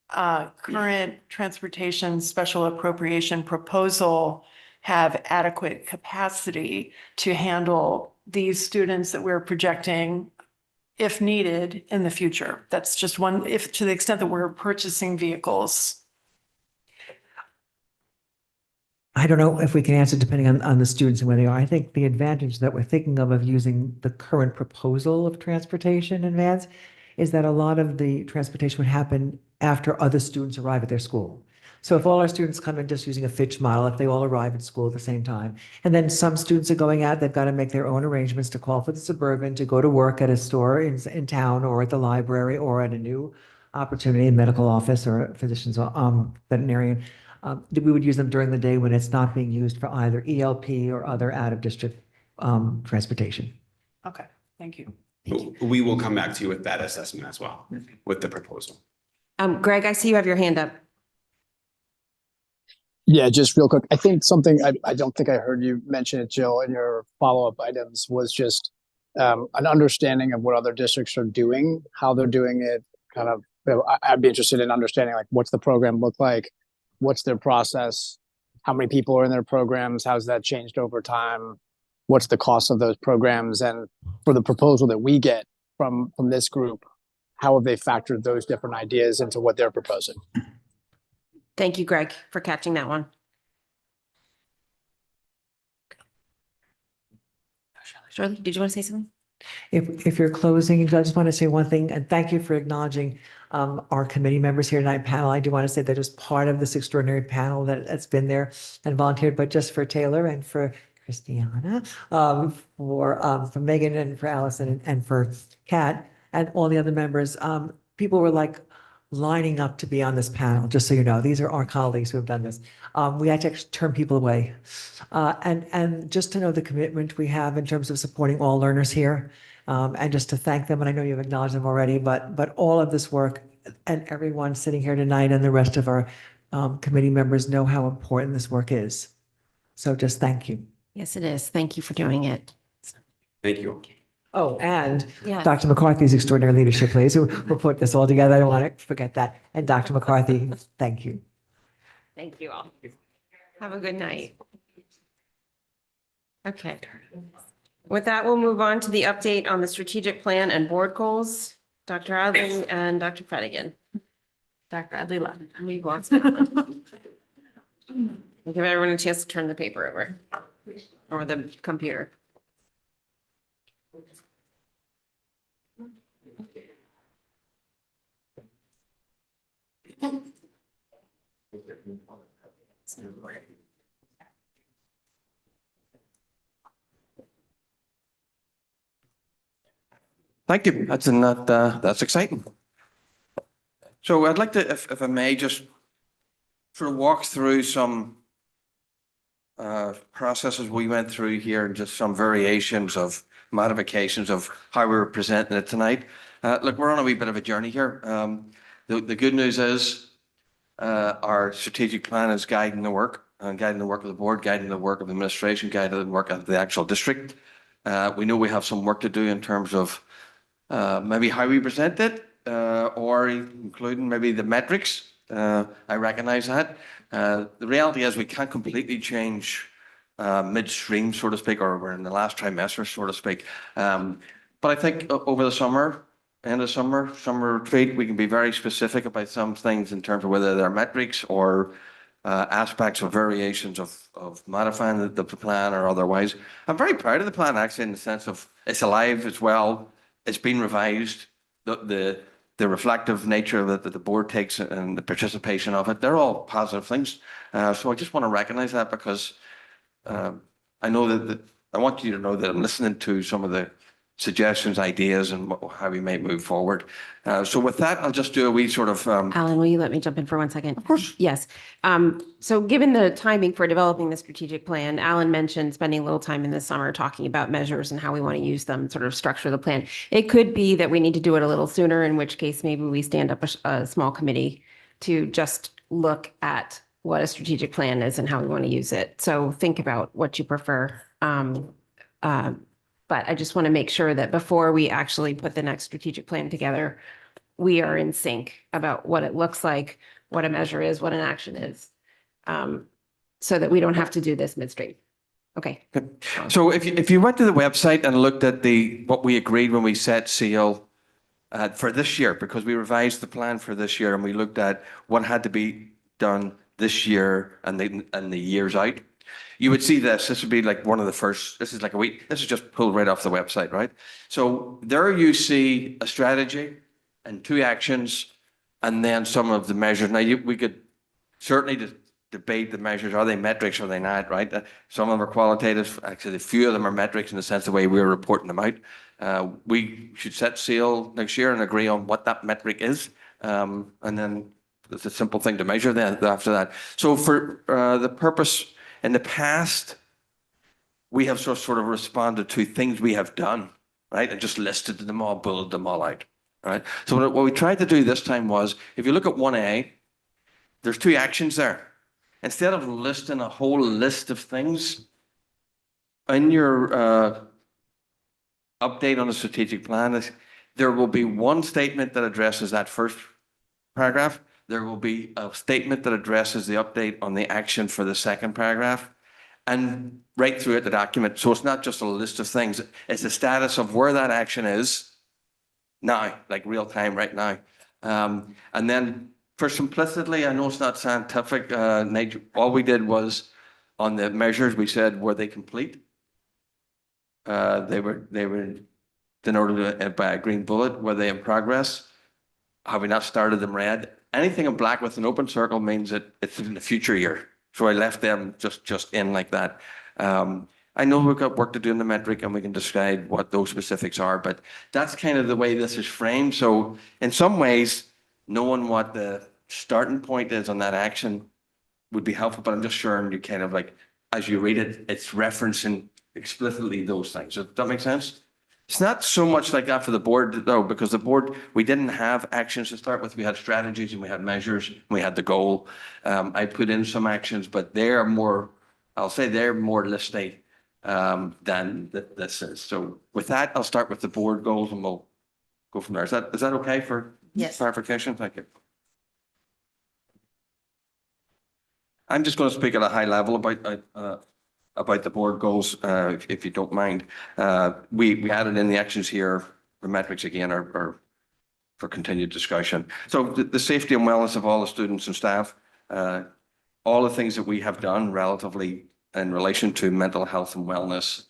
current transportation special appropriation proposal have adequate capacity to handle these students that we're projecting if needed in the future? That's just one, if to the extent that we're purchasing vehicles. I don't know if we can answer depending on the students and where they are. I think the advantage that we're thinking of using the current proposal of transportation in vans is that a lot of the transportation would happen after other students arrive at their school. So if all our students come in just using a Fitch model, if they all arrive at school at the same time, and then some students are going out, they've got to make their own arrangements to call for the Suburban, to go to work at a store in town or at the library or at a new opportunity in medical office or a physician's veterinarian. We would use them during the day when it's not being used for either ELP or other out-of-district transportation. Okay, thank you. We will come back to you with that assessment as well, with the proposal. Greg, I see you have your hand up. Yeah, just real quick. I think something I don't think I heard you mention it, Jill, in your follow-up items was just an understanding of what other districts are doing, how they're doing it. Kind of, I'd be interested in understanding, like, what's the program look like? What's their process? How many people are in their programs? How's that changed over time? What's the cost of those programs? And for the proposal that we get from this group, how have they factored those different ideas into what they're proposing? Thank you, Greg, for catching that one. Shirley, did you want to say something? If you're closing, I just want to say one thing, and thank you for acknowledging our committee members here tonight panel. I do want to say that as part of this extraordinary panel that's been there and volunteered, but just for Taylor and for Christiana, for Megan and for Allison and for Kat and all the other members, people were like lining up to be on this panel, just so you know. These are our colleagues who have done this. We had to actually turn people away. And just to know the commitment we have in terms of supporting all learners here, and just to thank them, and I know you've acknowledged them already, but all of this work and everyone sitting here tonight and the rest of our committee members know how important this work is. So just thank you. Yes, it is. Thank you for doing it. Thank you. Oh, and Yeah. Dr. McCarthy's extraordinary leadership, please, who put this all together. I don't want to forget that. And Dr. McCarthy, thank you. Thank you all. Have a good night. Okay. With that, we'll move on to the update on the strategic plan and board goals. Dr. Adley and Dr. Fedigan. Dr. Adley left. We want to give everyone a chance to turn the paper over or the computer. Thank you. That's exciting. So I'd like to, if I may, just sort of walk through some processes we went through here and just some variations of modifications of how we were presenting it tonight. Look, we're on a wee bit of a journey here. The good news is our strategic plan is guiding the work of the board, guiding the work of administration, guiding the work of the actual district. We know we have some work to do in terms of maybe how we present it, or including maybe the metrics. I recognize that. The reality is we can't completely change midstream, so to speak, or we're in the last trimester, so to speak. But I think over the summer, end of summer retreat, we can be very specific about some things in terms of whether they're metrics or aspects of variations of modifying the plan or otherwise. I'm very proud of the plan, actually, in the sense of it's alive as well. It's been revised. The reflective nature of it that the board takes and the participation of it, they're all positive things. So I just want to recognize that because I know that I want you to know that I'm listening to some of the suggestions, ideas, and how we may move forward. So with that, I'll just do a wee sort of. Alan, will you let me jump in for 1 second? Of course. Yes. So given the timing for developing the strategic plan, Alan mentioned spending a little time in the summer talking about measures and how we want to use them, sort of structure the plan. It could be that we need to do it a little sooner, in which case maybe we stand up a small committee to just look at what a strategic plan is and how we want to use it. So think about what you prefer. But I just want to make sure that before we actually put the next strategic plan together, we are in sync about what it looks like, what a measure is, what an action is, so that we don't have to do this midstream. Okay. So if you went to the website and looked at what we agreed when we set SEAL for this year, because we revised the plan for this year and we looked at what had to be done this year and the years out. You would see this. This would be like one of the first. This is like a week. This is just pulled right off the website, right? So there you see a strategy and 2 actions, and then some of the measures. Now we could certainly debate the measures. Are they metrics? Are they not? Right? Some of them are qualitative. Actually, a few of them are metrics in the sense of the way we're reporting them out. We should set SEAL next year and agree on what that metric is, and then it's a simple thing to measure. Then after that. So for the purpose. In the past, we have sort of responded to things we have done, right? And just listed them all, bulleted them all out, right? So what we tried to do this time was, if you look at 1A, there's 2 actions there. Instead of listing a whole list of things, in your update on the strategic plan, there will be one statement that addresses that first paragraph. There will be a statement that addresses the update on the action for the second paragraph, and right through it, the document. So it's not just a list of things. It's the status of where that action is now, like real time right now. And then for simplicity, I know it's not scientific nature. All we did was on the measures, we said, were they complete? They were denoted by a green bullet. Were they in progress? Have we not started them red? Anything in black with an open circle means that it's in the future year. So I left them just in like that. I know we've got work to do in the metric and we can describe what those specifics are, but that's kind of the way this is framed. So in some ways, knowing what the starting point is on that action would be helpful, but I'm just sure you kind of like, as you read it, it's referencing explicitly those things. Does that make sense? It's not so much like that for the board, though, because the board, we didn't have actions to start with. We had strategies and we had measures, and we had the goal. I put in some actions, but they're more, I'll say they're more listy than this is. So with that, I'll start with the board goals and we'll go from there. Is that okay for clarification? Thank you. I'm just going to speak at a high level about about the board goals, if you don't mind. We added in the actions here, the metrics again are for continued discussion. So the safety and wellness of all the students and staff, all the things that we have done relatively in relation to mental health and wellness,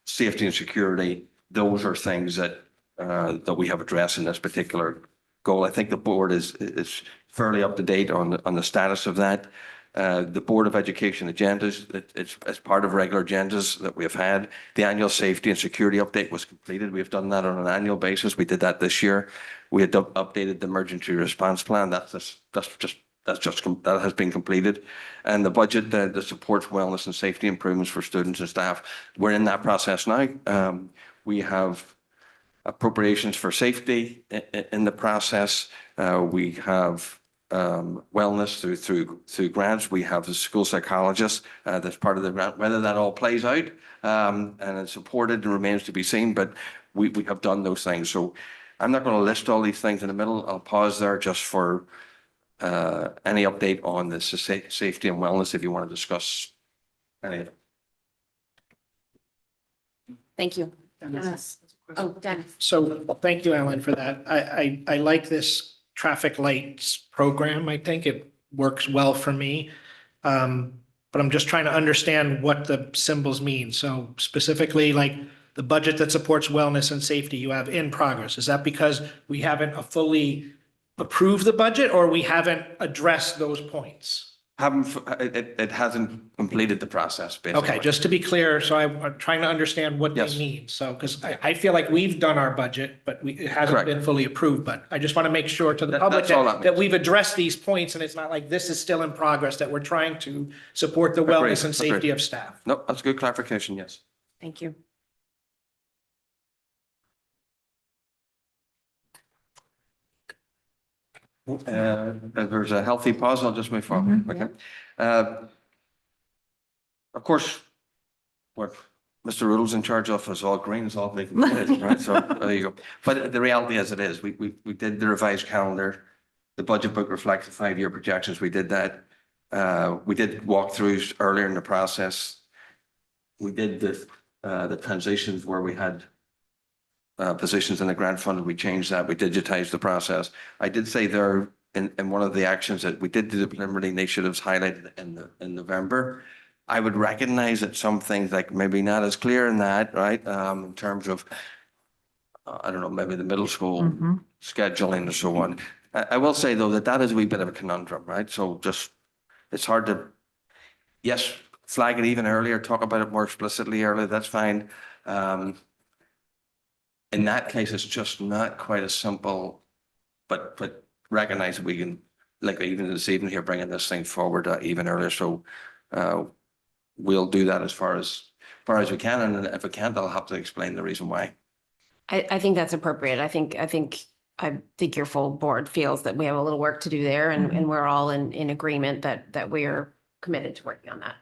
safety and security, those are things that we have addressed in this particular goal. I think the board is fairly up to date on the status of that. The Board of Education agendas, it's as part of regular agendas that we have had. The annual safety and security update was completed. We have done that on an annual basis. We did that this year. We had updated the emergency response plan. That has been completed. And the budget that supports wellness and safety improvements for students and staff, we're in that process now. We have appropriations for safety in the process. We have wellness through grants. We have the school psychologist that's part of the grant. Whether that all plays out and it's supported and remains to be seen, but we have done those things. So I'm not going to list all these things in the middle. I'll pause there just for any update on the safety and wellness if you want to discuss any of it. Thank you. Dennis. Oh, Dennis. So thank you, Ellen, for that. I like this traffic lights program. I think it works well for me. But I'm just trying to understand what the symbols mean. So specifically, like the budget that supports wellness and safety you have in progress. Is that because we haven't fully approved the budget or we haven't addressed those points? It hasn't completed the process, basically. Okay, just to be clear, so I'm trying to understand what they mean. So, because I feel like we've done our budget, but it hasn't Correct. been fully approved. But I just want to make sure to the public that's all that that we've addressed these points and it's not like this is still in progress, that we're trying to support the wellness and safety of staff. No, that's a good clarification, yes. Thank you. If there's a healthy pause, I'll just move forward. Okay. Of course, what Mr. Ruddle's in charge of is all green, is all big, right? So there you go. But the reality as it is, we did the revised calendar. The budget book reflects the 5-year projections. We did that. We did walkthroughs earlier in the process. We did the transitions where we had positions in the grant fund. We changed that. We digitized the process. I did say there in one of the actions that we did do the preliminary initiatives highlighted in November. I would recognize that some things like maybe not as clear in that, right? In terms of, I don't know, maybe the middle school scheduling and so on. I will say though that is a wee bit of a conundrum, right? So just, it's hard to, yes, flag it even earlier, talk about it more explicitly earlier, that's fine. In that case, it's just not quite as simple, but recognize that we can, like even this evening here, bringing this thing forward even earlier. So we'll do that as far as we can. And if we can't, I'll have to explain the reason why. I think that's appropriate. I think your full board feels that we have a little work to do there and we're all in agreement that we are committed to working on that.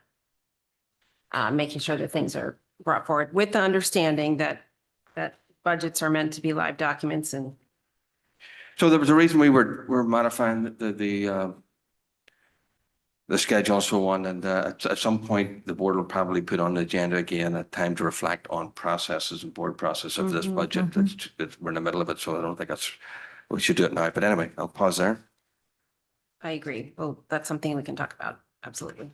Making sure that things are brought forward with the understanding that budgets are meant to be live documents and. So there was a reason we're modifying the schedule and so on. And at some point, the board will probably put on the agenda again a time to reflect on processes and board process of this budget. We're in the middle of it, so I don't think we should do it now. But anyway, I'll pause there. I agree. Well, that's something we can talk about. Absolutely.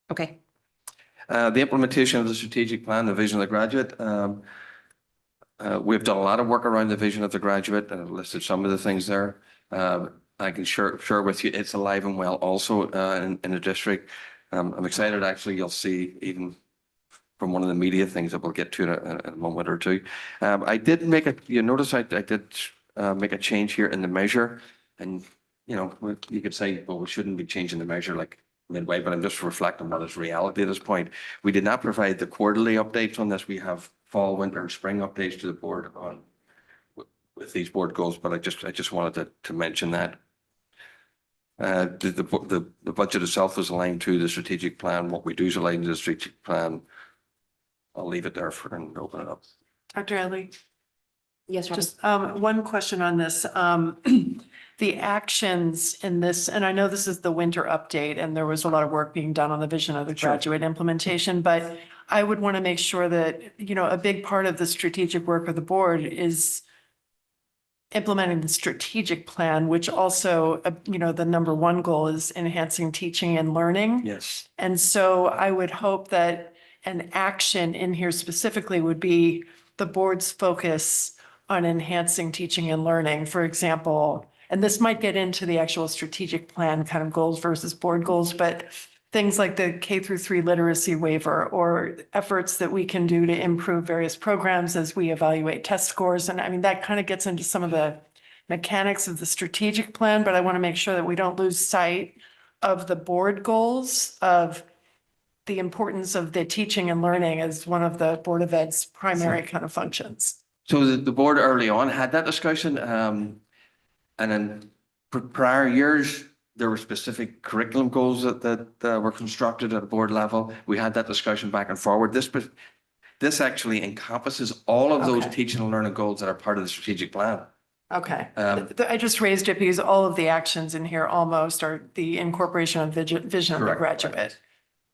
Okay. The implementation of the strategic plan, the vision of the graduate. We've done a lot of work around the vision of the graduate and I've listed some of the things there. I can share with you, it's alive and well also in the district. I'm excited actually, you'll see even from one of the media things that we'll get to in a moment or two. I did make you notice I did make a change here in the measure and you could say, well, we shouldn't be changing the measure like midway, but I'm just reflecting what is reality at this point. We did not provide the quarterly updates on this. We have fall, winter, and spring updates to the board on with these board goals, but I just wanted to mention that. The budget itself is aligned to the strategic plan. What we do is aligned to the strategic plan. I'll leave it there and open it up. Dr. Adley. Yes, Robin. Just one question on this. The actions in this, and I know this is the winter update and there was a lot of work being done on the vision of the graduate implementation, but I would want to make sure that, you know, a big part of the strategic work of the board is implementing the strategic plan, which also, you know, the number one goal is enhancing teaching and learning. Yes. And so I would hope that an action in here specifically would be the board's focus on enhancing teaching and learning. For example, and this might get into the actual strategic plan kind of goals versus board goals, but things like the K-3 literacy waiver or efforts that we can do to improve various programs as we evaluate test scores. And I mean, that kind of gets into some of the mechanics of the strategic plan, but I want to make sure that we don't lose sight of the board goals of the importance of the teaching and learning as one of the Board of Ed's primary kind of functions. So the board early on had that discussion, and in prior years, there were specific curriculum goals that were constructed at a board level. We had that discussion back and forward. This actually encompasses all of those teaching and learning goals that are part of the strategic plan. Okay, I just raised it because all of the actions in here almost are the incorporation of vision of the graduate.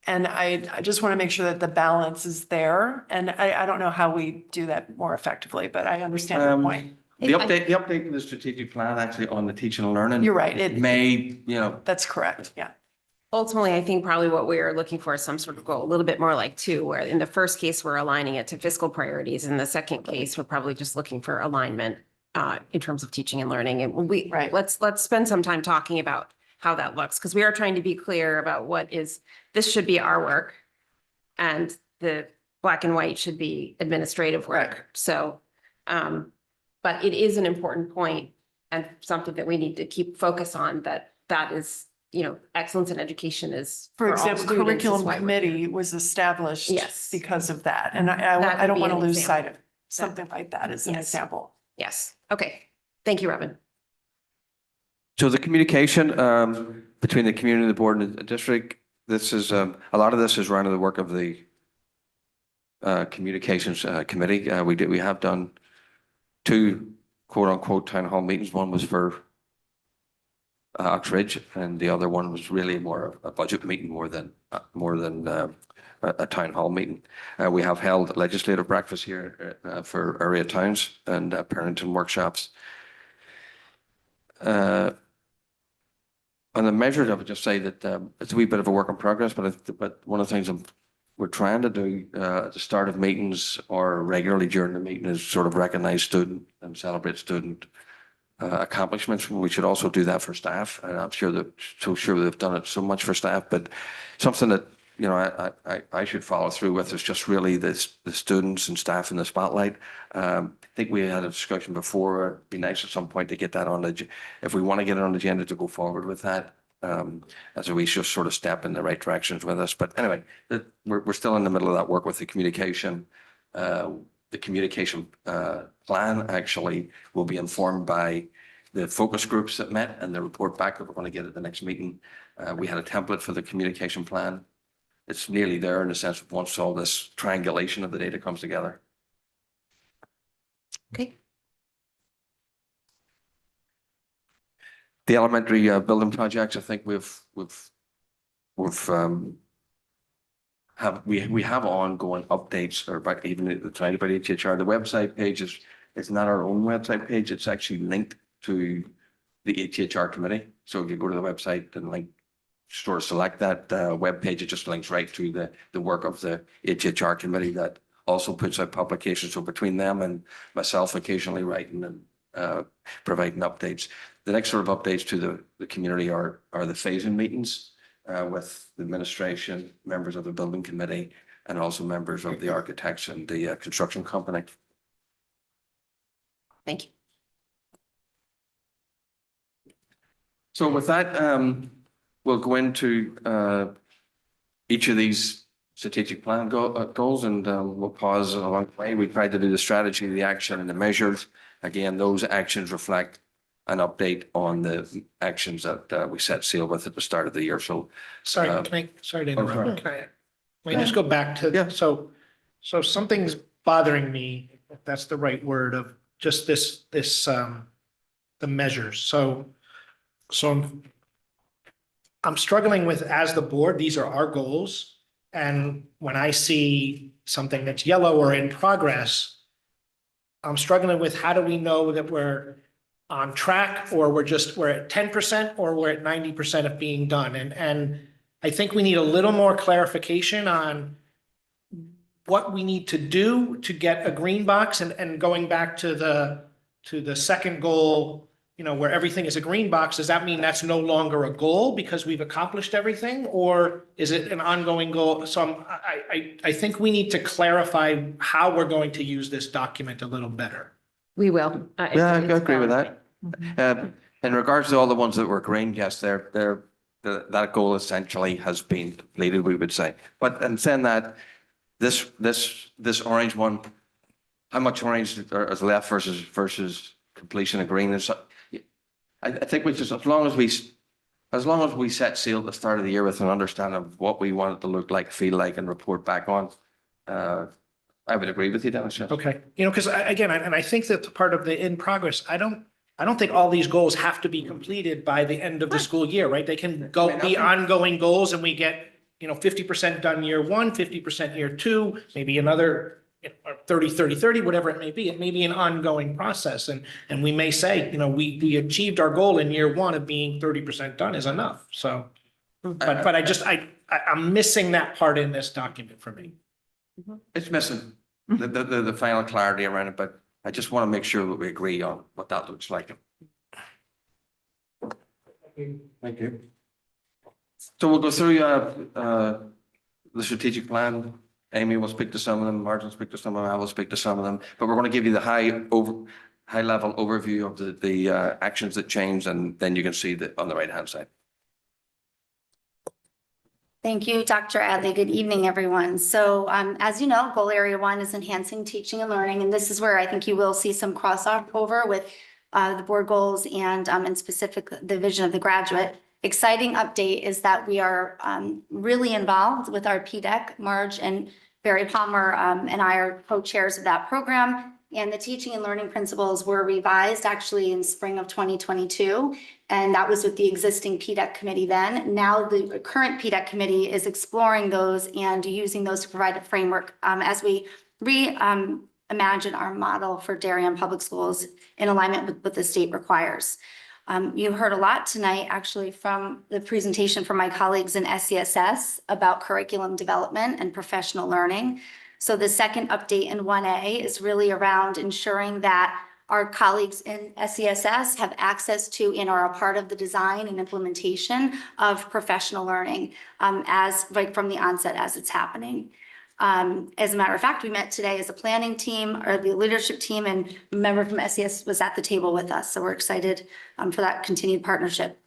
And I just want to make sure that the balance is there. And I don't know how we do that more effectively, but I understand your point. The update to the strategic plan actually on the teaching and learning. You're right. It may, you know. That's correct. Yeah. Ultimately, I think probably what we're looking for is some sort of goal, a little bit more like two, where in the first case, we're aligning it to fiscal priorities. In the second case, we're probably just looking for alignment in terms of teaching and learning. And let's spend some time talking about how that looks, because we are trying to be clear about this should be our work and the black and white should be administrative work. So, but it is an important point and something that we need to keep focus on, that is, you know, excellence in education is. For all example, students, is curriculum why we're committee was established Yes. because of that. And That I would don't be want to an lose sight example. of something like that as an Yes. example. Yes. Okay. Thank you, Robin. So the communication between the community, the board, and the district, this is a lot of this is around the work of the communications committee. We have done 2 quote unquote town hall meetings. One was for Oxbridge, and the other one was really more of a budget meeting more than a town hall meeting. We have held legislative breakfast here for area towns and parenting workshops. On the measures, I would just say that it's a wee bit of a work in progress, but one of the things we're trying to do at the start of meetings or regularly during the meeting is sort of recognize student and celebrate student accomplishments. We should also do that for staff, and I'm sure they've done it so much for staff, but something that, you know, I should follow through with is just really the students and staff in the spotlight. I think we had a discussion before. It'd be nice at some point to get that on if we want to get it on the agenda, to go forward with that. As we just sort of step in the right directions with us. But anyway, we're still in the middle of that work with the communication. The communication plan actually will be informed by the focus groups that met and the report back that we're going to get at the next meeting. We had a template for the communication plan. It's nearly there in the sense of once all this triangulation of the data comes together. Okay. The elementary building projects, I think we have ongoing updates, or by even the trying by HHR. The website page is not our own website page. It's actually linked to the HHR committee. So if you go to the website and sort of select that web page, it just links right to the work of the HHR committee that also puts out publications. So between them and myself occasionally writing and providing updates. The next sort of updates to the community are the phasing meetings with the administration, members of the building committee, and also members of the architects and the construction company. Thank you. So with that, we'll go into each of these strategic plan goals, and we'll pause along the way. We tried to do the strategy, the action, and the measures. Again, those actions reflect an update on the actions that we set sail with at the start of the year. So, sorry to interrupt. sorry. Let me just go back to, so something's bothering me, if that's the right word, of just the measures. So I'm struggling with, as the board, these are our goals. And when I see something that's yellow or in progress, I'm struggling with how do we know that we're on track, or we're at 10% or we're at 90% of being done. And I think we need a little more clarification on what we need to do to get a green box, and going back to the second goal, where everything is a green box, does that mean that's no longer a goal because we've accomplished everything, or is it an ongoing goal? So I think we need to clarify how we're going to use this document a little better. We will. Yeah, I agree with that. In regards to all the ones that were green, yes, that goal essentially has been completed, we would say. But in saying that, this orange one, how much orange is left versus completion of green? I think we just, as long as we set sail at the start of the year with an understanding of what we want it to look like, feel like, and report back on, I would agree with you, Dennis. Yes. Okay, because again, I think that part of the in progress, I don't think all these goals have to be completed by the end of the school year, right? They can be ongoing goals, and we get 50% done year 1, 50% year 2, maybe another 30, whatever it may be. It may be an ongoing process, and we may say, we achieved our goal in year 1 of being 30% done is enough. So, but I'm missing that part in this document for me. It's missing the final clarity around it, but I just want to make sure that we agree on what that looks like. Thank you. So we'll go through the strategic plan. Amy will speak to some of them, Martin will speak to some of them, I will speak to some of them, but we're going to give you the high level overview of the actions that changed, and then you can see that on the right hand side. Thank you, Dr. Adley. Good evening, everyone. So as you know, goal area 1 is enhancing teaching and learning, and this is where I think you will see some crossover with the board goals and in specific the vision of the graduate. Exciting update is that we are really involved with our PDEC. Marge and Barry Palmer and I are co-chairs of that program. And the teaching and learning principles were revised actually in spring of 2022. And that was with the existing PDEC committee then. Now the current PDEC committee is exploring those and using those to provide a framework as we imagine our model for Darien Public Schools in alignment with what the state requires. You heard a lot tonight actually from the presentation from my colleagues in SCSS about curriculum development and professional learning. So the second update in 1A is really around ensuring that our colleagues in SCSS have access to and are a part of the design and implementation of professional learning as right from the onset as it's happening. As a matter of fact, we met today as a planning team or the leadership team, and a member from SES was at the table with us. So we're excited for that continued partnership.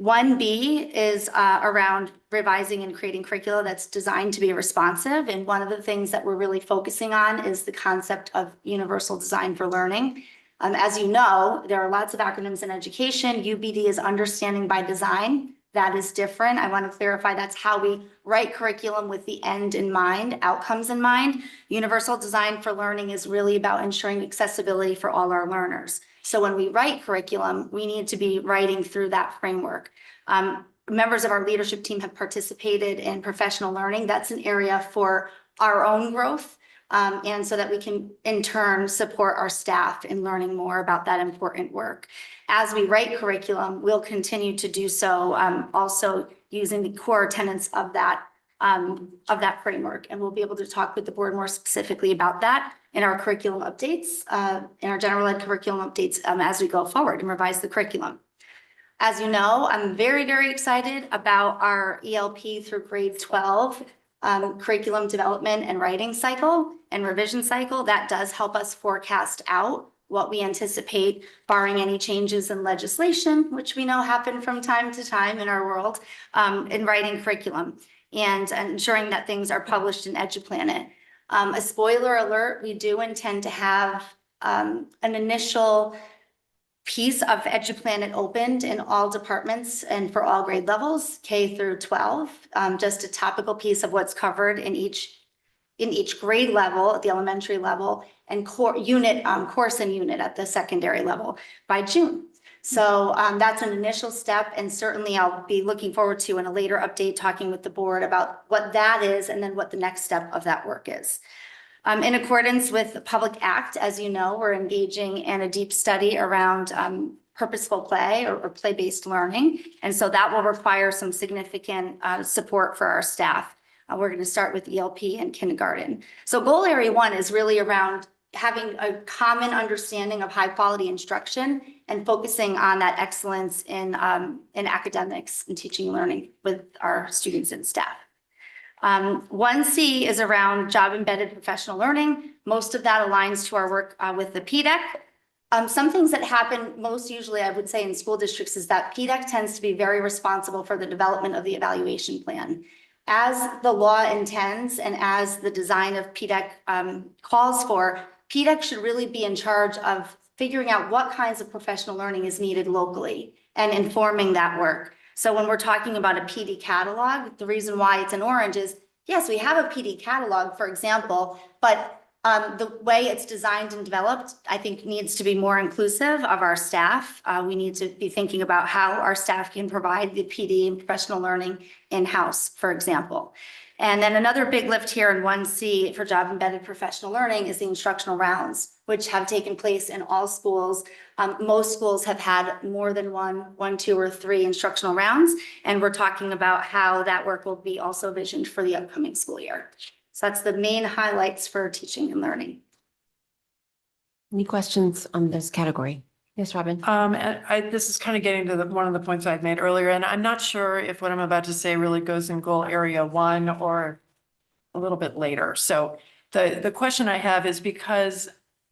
1B is around revising and creating curricula that's designed to be responsive. And one of the things that we're really focusing on is the concept of universal design for learning. As you know, there are lots of acronyms in education. UBD is understanding by design. That is different. I want to clarify that's how we write curriculum with the end in mind, outcomes in mind. Universal design for learning is really about ensuring accessibility for all our learners. So when we write curriculum, we need to be writing through that framework. Members of our leadership team have participated in professional learning. That's an area for our own growth. And so that we can in turn support our staff in learning more about that important work. As we write curriculum, we'll continue to do so also using the core tenets of that framework. And we'll be able to talk with the board more specifically about that in our curriculum updates, in our general ed curriculum updates as we go forward and revise the curriculum. As you know, I'm very, very excited about our ELP through grade 12 curriculum development and writing cycle and revision cycle. That does help us forecast out what we anticipate, barring any changes in legislation, which we know happen from time to time in our world, in writing curriculum and ensuring that things are published in EduPlanet. A spoiler alert, we do intend to have an initial piece of EduPlanet opened in all departments and for all grade levels, K through 12, just a topical piece of what's covered in each in each grade level at the elementary level and course and unit at the secondary level by June. So that's an initial step, and certainly I'll be looking forward to in a later update talking with the board about what that is and then what the next step of that work is. In accordance with the Public Act, as you know, we're engaging in a deep study around purposeful play or play-based learning. And so that will require some significant support for our staff. We're going to start with ELP and kindergarten. So goal area 1 is really around having a common understanding of high quality instruction and focusing on that excellence in academics and teaching and learning with our students and staff. 1C is around job embedded professional learning. Most of that aligns to our work with the PDEC. Some things that happen most usually, I would say, in school districts is that PDEC tends to be very responsible for the development of the evaluation plan. As the law intends and as the design of PDEC calls for, PDEC should really be in charge of figuring out what kinds of professional learning is needed locally and informing that work. So when we're talking about a PD catalog, the reason why it's in orange is, yes, we have a PD catalog, for example, but the way it's designed and developed, I think needs to be more inclusive of our staff. We need to be thinking about how our staff can provide the PD and professional learning in-house, for example. And then another big lift here in 1C for job embedded professional learning is the instructional rounds, which have taken place in all schools. Most schools have had more than one, 2, or 3 instructional rounds. And we're talking about how that work will be also visioned for the upcoming school year. So that's the main highlights for teaching and learning. Any questions on this category? Yes, Robin. This is kind of getting to one of the points I'd made earlier, and I'm not sure if what I'm about to say really goes in goal area 1 or a little bit later. So the question I have is because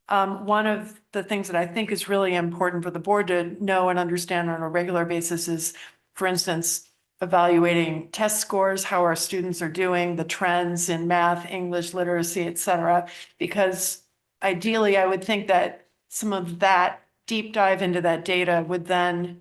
one of the things that I think is really important for the board to know and understand on a regular basis is, for instance, evaluating test scores, how our students are doing, the trends in math, English, literacy, et cetera. Because ideally, I would think that some of that deep dive into that data would then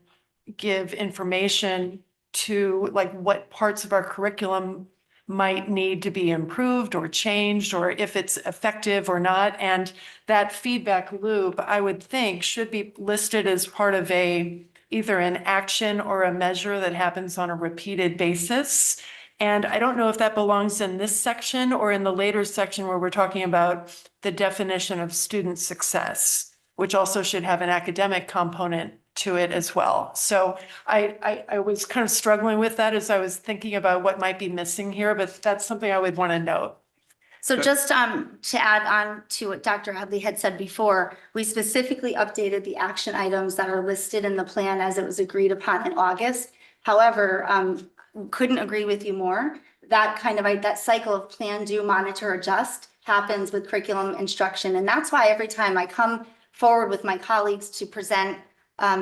give information to like what parts of our curriculum might need to be improved or changed, or if it's effective or not. And that feedback loop, I would think, should be listed as part of either an action or a measure that happens on a repeated basis. And I don't know if that belongs in this section or in the later section where we're talking about the definition of student success, which also should have an academic component to it as well. So I was kind of struggling with that as I was thinking about what might be missing here, but that's something I would want to note. So just to add on to what Dr. Hadley had said before, we specifically updated the action items that are listed in the plan as it was agreed upon in August. However, couldn't agree with you more. That cycle of plan, do, monitor, adjust happens with curriculum instruction. And that's why every time I come forward with my colleagues to present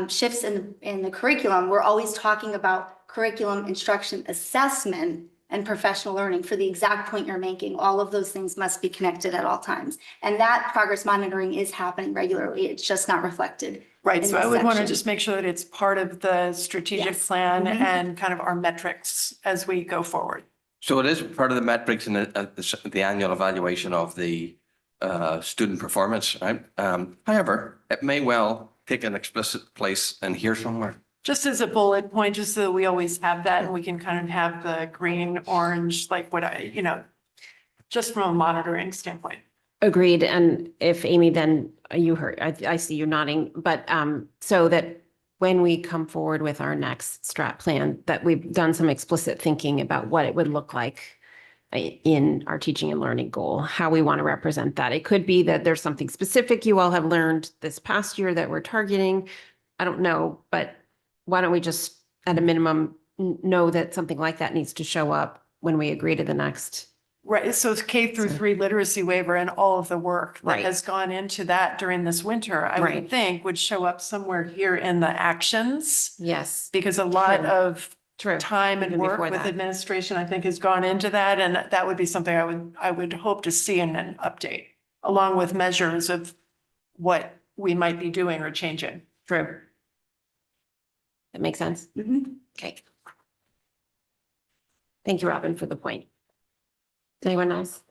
shifts in the curriculum, we're always talking about curriculum instruction assessment and professional learning for the exact point you're making. All of those things must be connected at all times. And that progress monitoring is happening regularly. It's just not reflected. Right, in so I this would want to section. just make sure that it's part of the strategic Yes. plan Mhm. and kind of our metrics as we go forward. So it is part of the metrics in the annual evaluation of the student performance, right? However, it may well take an explicit place in here somewhere. Just as a bullet point, just so that we always have that and we can kind of have the green, orange, like just from a monitoring standpoint. Agreed. And if Amy, then you heard, I see you nodding, but so that when we come forward with our next strat plan, that we've done some explicit thinking about what it would look like in our teaching and learning goal, how we want to represent that. It could be that there's something specific you all have learned this past year that we're targeting. I don't know, but why don't we just, at a minimum, know that something like that needs to show up when we agree to the next. Right, so it's K-3 literacy waiver and all of the work that Right. has gone into that during this winter, I Right. would think would show up somewhere here in the actions. Yes. Because a lot True. of True. time and Even work before with that. administration, I think, has gone into that. And that would be something I would hope to see in an update, along with measures of what we might be doing or changing. True. That makes sense. Okay. Thank you, Robin, for the point. Anyone else?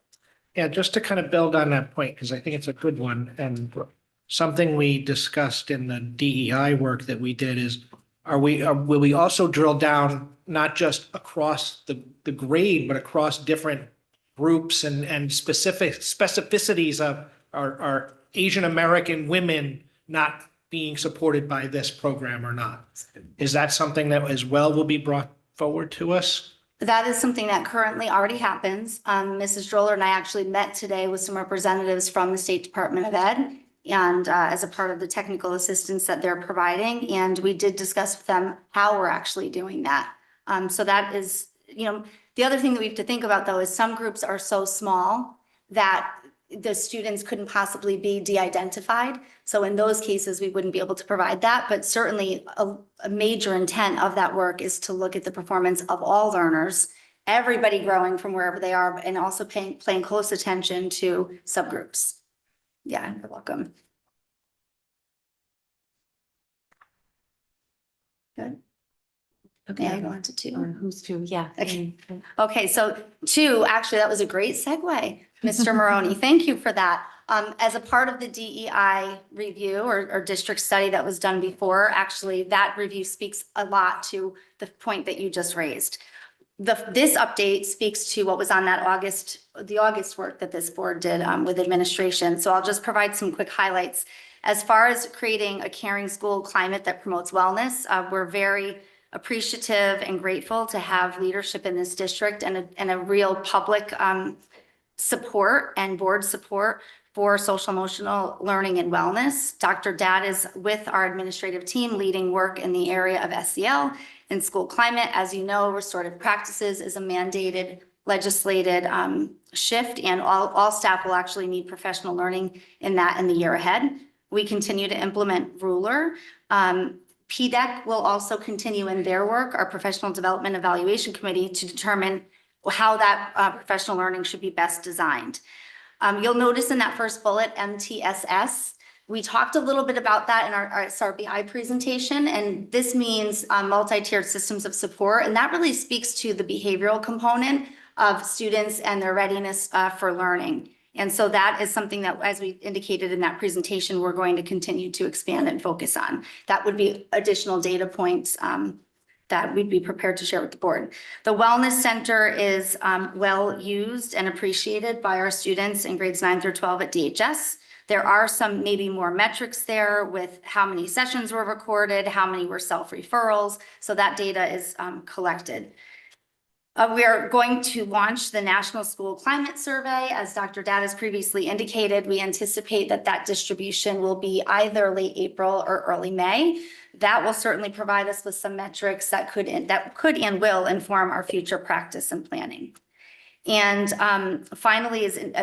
Yeah, just to kind of build on that point, because I think it's a good one, and something we discussed in the DEI work that we did is, will we also drill down not just across the grade, but across different groups and specificities of our Asian American women not being supported by this program or not? Is that something that as well will be brought forward to us? That is something that currently already happens. Mrs. Droller and I actually met today with some representatives from the State Department of Ed and as a part of the technical assistance that they're providing. And we did discuss with them how we're actually doing that. So that is, the other thing that we have to think about though is some groups are so small that the students couldn't possibly be de-identified. So in those cases, we wouldn't be able to provide that, but certainly a major intent of that work is to look at the performance of all learners, everybody growing from wherever they are, and also paying close attention to subgroups. Yeah, you're welcome. Good. Okay, I go on to 2. Who's 2? Yeah. Okay, so 2, actually, that was a great segue, Mr. Maroney. Thank you for that. As a part of the DEI review or district study that was done before, actually, that review speaks a lot to the point that you just raised. This update speaks to what was on that the August work that this board did with administration. So I'll just provide some quick highlights. As far as creating a caring school climate that promotes wellness, we're very appreciative and grateful to have leadership in this district and a real public support and board support for social emotional learning and wellness. Dr. Dad is with our administrative team leading work in the area of SEL and school climate. As you know, restorative practices is a mandated legislated shift, and all staff will actually need professional learning in the year ahead. We continue to implement Ruler. PDEC will also continue in their work, our Professional Development Evaluation Committee, to determine how that professional learning should be best designed. You'll notice in that first bullet, MTSS, we talked a little bit about that in our SRBI presentation, and this means multi-tiered systems of support, and that really speaks to the behavioral component of students and their readiness for learning. And so that is something that, as we indicated in that presentation, we're going to continue to expand and focus on. That would be additional data points that we'd be prepared to share with the board. The Wellness Center is well used and appreciated by our students in grades 9 through 12 at DHS. There are some maybe more metrics there with how many sessions were recorded, how many were self-referrals. So that data is collected. We are going to launch the National School Climate Survey. As Dr. Dad has previously indicated, we anticipate that distribution will be either late April or early May. That will certainly provide us with some metrics that could and will inform our future practice and planning. And finally,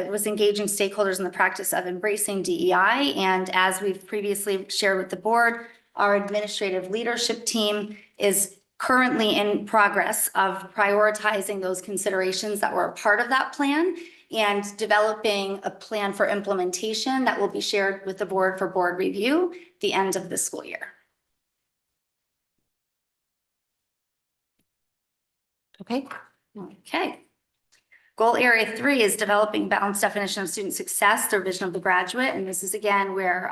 was engaging stakeholders in the practice of embracing DEI. And as we've previously shared with the board, our administrative leadership team is currently in progress of prioritizing those considerations that were a part of that plan and developing a plan for implementation that will be shared with the board for board review at the end of the school year. Okay. Okay. Goal area 3 is developing balanced definition of student success through vision of the graduate. And this is again where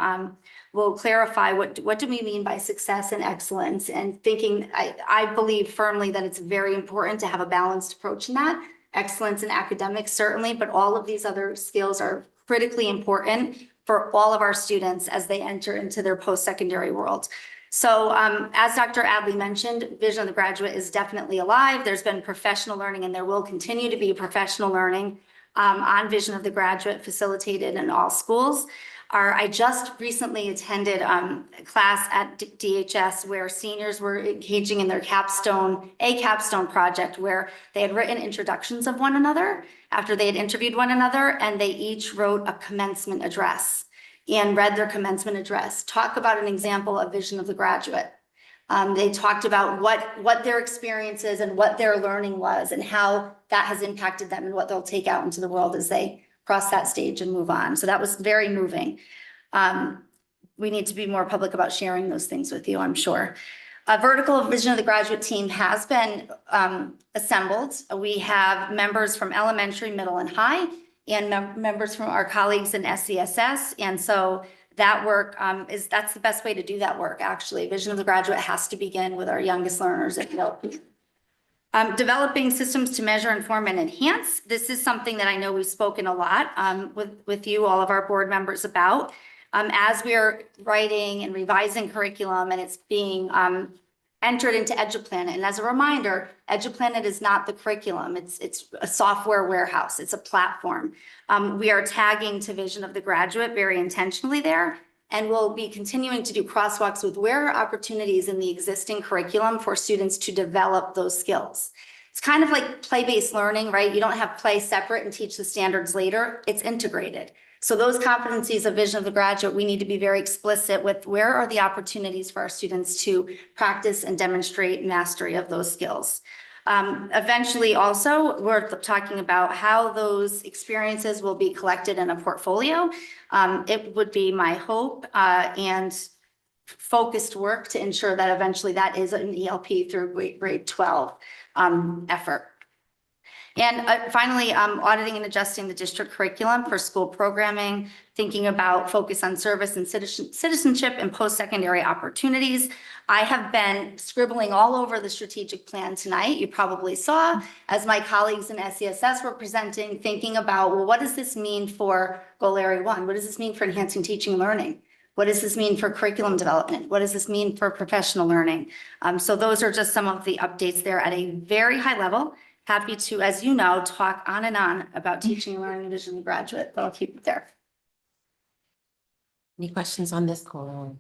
we'll clarify what do we mean by success and excellence, and thinking, I believe firmly that it's very important to have a balanced approach in that. Excellence in academics, certainly, but all of these other skills are critically important for all of our students as they enter into their post-secondary world. So as Dr. Adley mentioned, Vision of the Graduate is definitely alive. There's been professional learning and there will continue to be professional learning on Vision of the Graduate facilitated in all schools. I just recently attended a class at DHS where seniors were engaging in their capstone project where they had written introductions of one another after they had interviewed one another, and they each wrote a commencement address and read their commencement address, talk about an example of Vision of the Graduate. They talked about what their experience is and what their learning was and how that has impacted them and what they'll take out into the world as they cross that stage and move on. So that was very moving. We need to be more public about sharing those things with you, I'm sure. A vertical Vision of the Graduate team has been assembled. We have members from elementary, middle, and high, and members from our colleagues in SCSS. And so that work that's the best way to do that work, actually. Vision of the Graduate has to begin with our youngest learners at ELP. Developing systems to measure, inform, and enhance. This is something that I know we've spoken a lot with you, all of our board members, about. As we are writing and revising curriculum and it's being entered into EduPlanet. And as a reminder, EduPlanet is not the curriculum. It's a software warehouse. It's a platform. We are tagging to Vision of the Graduate very intentionally there. And we'll be continuing to do crosswalks with where are opportunities in the existing curriculum for students to develop those skills. It's kind of like play-based learning, right? You don't have play separate and teach the standards later. It's integrated. So those competencies of Vision of the Graduate, we need to be very explicit with where are the opportunities for our students to practice and demonstrate mastery of those skills. Eventually also, we're talking about how those experiences will be collected in a portfolio. It would be my hope and focused work to ensure that eventually that is an ELP through grade 12 effort. And finally, auditing and adjusting the district curriculum for school programming, thinking about focus on service and citizenship and post-secondary opportunities. I have been scribbling all over the strategic plan tonight. You probably saw as my colleagues in SCSS were presenting, thinking about, well, what does this mean for goal area 1? What does this mean for enhancing teaching and learning? What does this mean for curriculum development? What does this mean for professional learning? So those are just some of the updates there at a very high level. Happy to, as you know, talk on and on about teaching and learning Vision of the Graduate, but I'll keep it there. Any questions on this, Cole?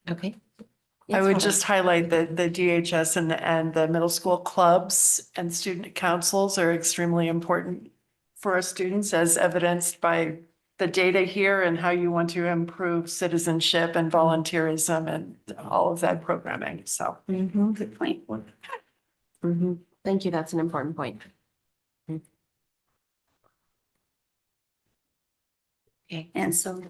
Okay. I Yes, would Heather. just highlight that the DHS and the middle school clubs and student councils are extremely important for our students, as evidenced by the data here and how you want to improve citizenship and volunteerism and all of that programming. So. Good point. Thank you. That's an important point. Okay, and so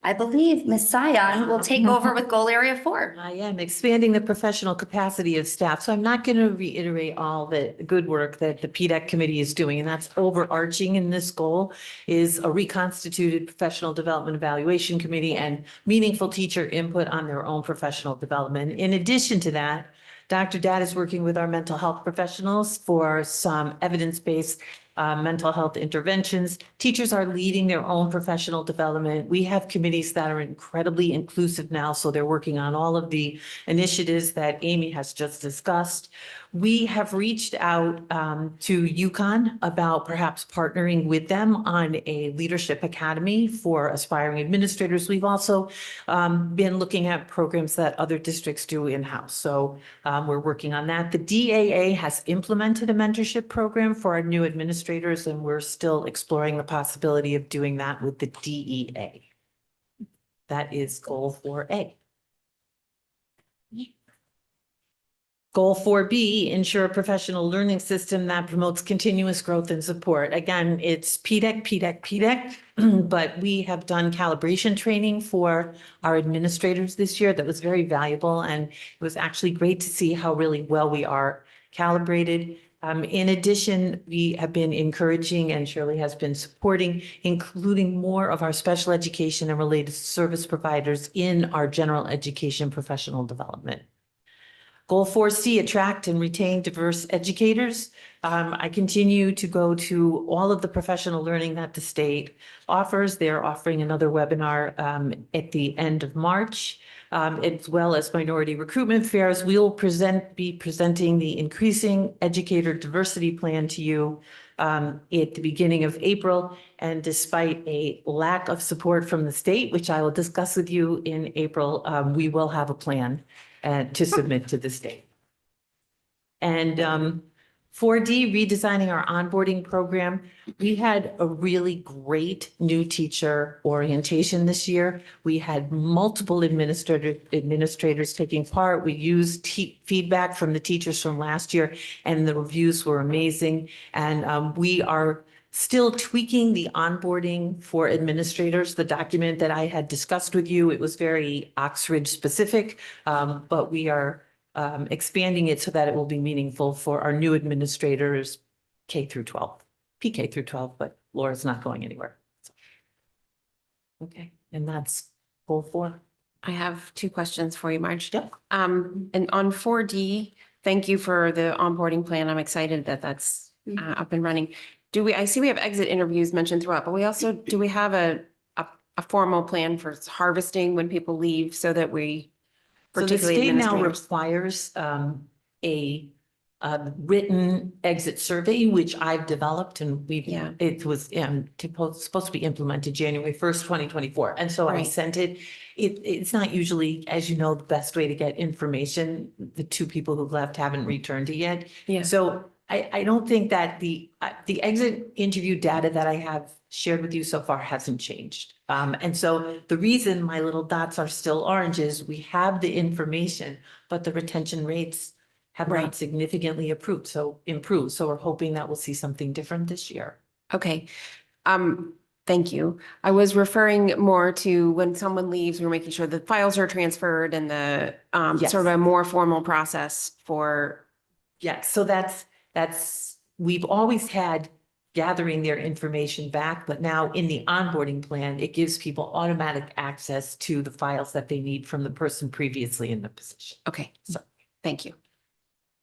I believe Ms. Sion will take over with goal area 4. I am expanding the professional capacity of staff. So I'm not going to reiterate all the good work that the PDEC committee is doing. And that's overarching in this goal is a reconstituted professional development evaluation committee and meaningful teacher input on their own professional development. In addition to that, Dr. Dad is working with our mental health professionals for some evidence-based mental health interventions. Teachers are leading their own professional development. We have committees that are incredibly inclusive now, so they're working on all of the initiatives that Amy has just discussed. We have reached out to UConn about perhaps partnering with them on a leadership academy for aspiring administrators. We've also been looking at programs that other districts do in-house. So we're working on that. The DAA has implemented a mentorship program for our new administrators, and we're still exploring the possibility of doing that with the DEA. That is goal 4A. Goal 4B, ensure a professional learning system that promotes continuous growth and support. Again, it's PDEC, but we have done calibration training for our administrators this year that was very valuable, and it was actually great to see how really well we are calibrated. In addition, we have been encouraging, and Shirley has been supporting, including more of our special education and related service providers in our general education professional development. Goal 4C, attract and retain diverse educators. I continue to go to all of the professional learning that the state offers. They're offering another webinar at the end of March, as well as minority recruitment fairs. We'll be presenting the Increasing Educator Diversity Plan to you at the beginning of April. And despite a lack of support from the state, which I will discuss with you in April, we will have a plan to submit to the state. And 4D, redesigning our onboarding program. We had a really great new teacher orientation this year. We had multiple administrators taking part. We used feedback from the teachers from last year, and the reviews were amazing. And we are still tweaking the onboarding for administrators. The document that I had discussed with you, it was very Oxford specific, but we are expanding it so that it will be meaningful for our new administrators, K through 12, PK through 12, but Laura's not going anywhere. So. Okay, and that's goal 4. I have 2 questions for you, Marge. And on 4D, thank you for the onboarding plan. I'm excited that that's up and running. I see we have exit interviews mentioned throughout, but do we have a formal plan for harvesting when people leave so that we, So the particularly state now administrators? requires a written exit survey, which I've developed, and it was supposed to be implemented January 1st, 2024. And so I Right. sent it. It's not usually, as you know, the best way to get information. The 2 people who've left haven't returned it yet. Yeah. So I don't think that the exit interview data that I have shared with you so far hasn't changed. And so the reason my little dots are still orange is we have the information, but the retention rates have Right. not significantly improved. So we're hoping that we'll see something different this year. Okay. Thank you. I was referring more to when someone leaves, we're making sure the files are transferred and the Yes. sort of a more formal process for. Yeah, so we've always had gathering their information back, but now in the onboarding plan, it gives people automatic access to the files that they need from the person previously in the position. Okay, so, thank you.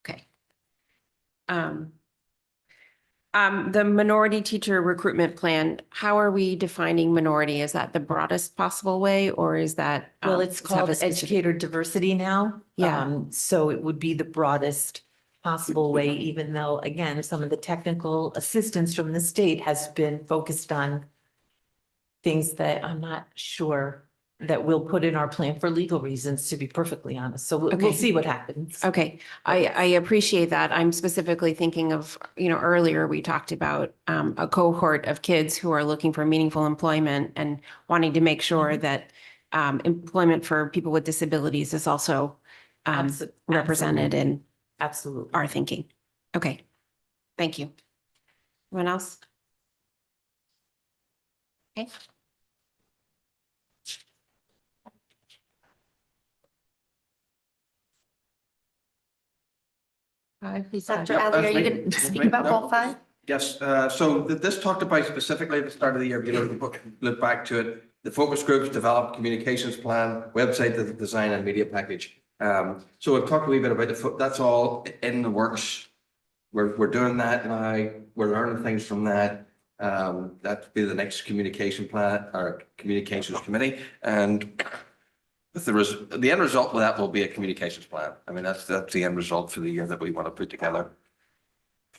Okay. The minority teacher recruitment plan, how are we defining minority? Is that the broadest possible way, or is that? Well, it's does it have called a specific- educator diversity now. Yeah. So it would be the broadest possible way, even though, again, some of the technical assistance from the state has been focused on things that I'm not sure that we'll put in our plan for legal reasons, to be perfectly honest. So we'll Okay. see what happens. Okay, I appreciate that. I'm specifically thinking of, earlier we talked about a cohort of kids who are looking for meaningful employment and wanting to make sure that employment for people with disabilities is also represented in Absolutely. our thinking. Okay, thank you. Anyone else? Okay. Dr. Adley, are you going to speak about goal 5? Yes, so this talked about specifically at the start of the year, look back to it, the focus groups, develop communications plan, website, the design and media package. So we've talked a wee bit about that's all in the works. We're doing that now, we're learning things from that. That'd be the next communication plan or communications committee. And the end result of that will be a communications plan. I mean, that's the end result for the year that we want to put together.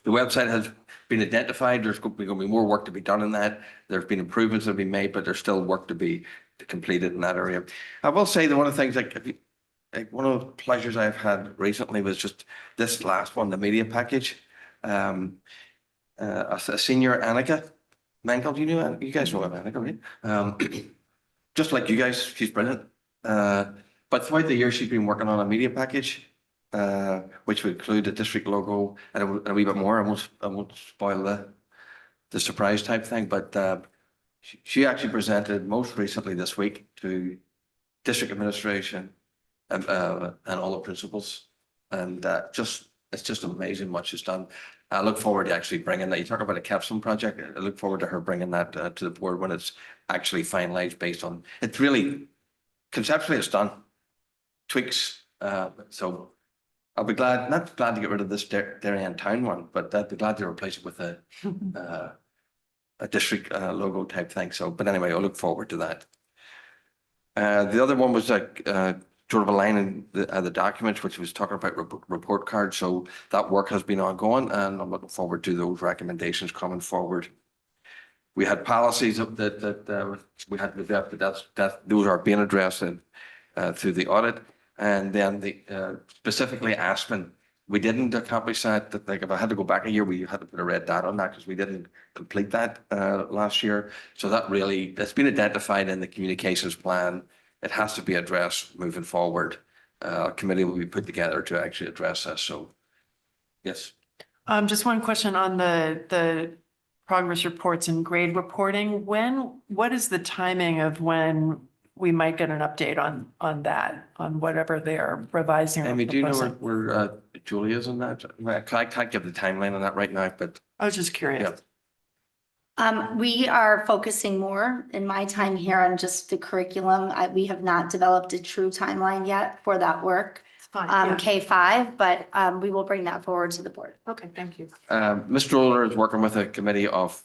The website has been identified. There's going to be more work to be done in that. There's been improvements that have been made, but there's still work to be completed in that area. I will say that one of the things one of the pleasures I've had recently was just this last one, the media package. A senior Annika Menkel, you guys know Annika, right? Just like you guys, she's brilliant. But throughout the year, she's been working on a media package, which would include the district logo and a wee bit more. I won't spoil the surprise type thing, but she actually presented most recently this week to district administration and all the principals, and it's just amazing what she's done. I look forward to actually bringing that. You talk about a capstone project. I look forward to her bringing that to the board when it's actually finalized based on, it's really, conceptually it's done, tweaks. So I'll be not glad to get rid of this Darien Town one, but I'd be glad to replace it with a district logo type thing. So, but anyway, I'll look forward to that. The other one was sort of a line in the documents, which was talking about report cards. So that work has been ongoing, and I'm looking forward to those recommendations coming forward. We had policies that we had to adapt, but those are being addressed through the audit. And then specifically Aspen, we didn't accomplish that. Like if I had to go back a year, we had to put a red dot on that because we didn't complete that last year. So that's been identified in the communications plan. It has to be addressed moving forward. A committee will be put together to actually address this. So, yes. Just one question on the progress reports and grade reporting. What is the timing of when we might get an update on that, on whatever they're revising? Amy, do you know where Julie is on that? I can't give the timeline on that right now, but. I was just curious. We are focusing more in my time here on just the curriculum. We have not developed a true timeline yet for that work. yeah. K-5, but we will bring that forward to the board. Okay, thank you. Mr. Oler is working with a committee of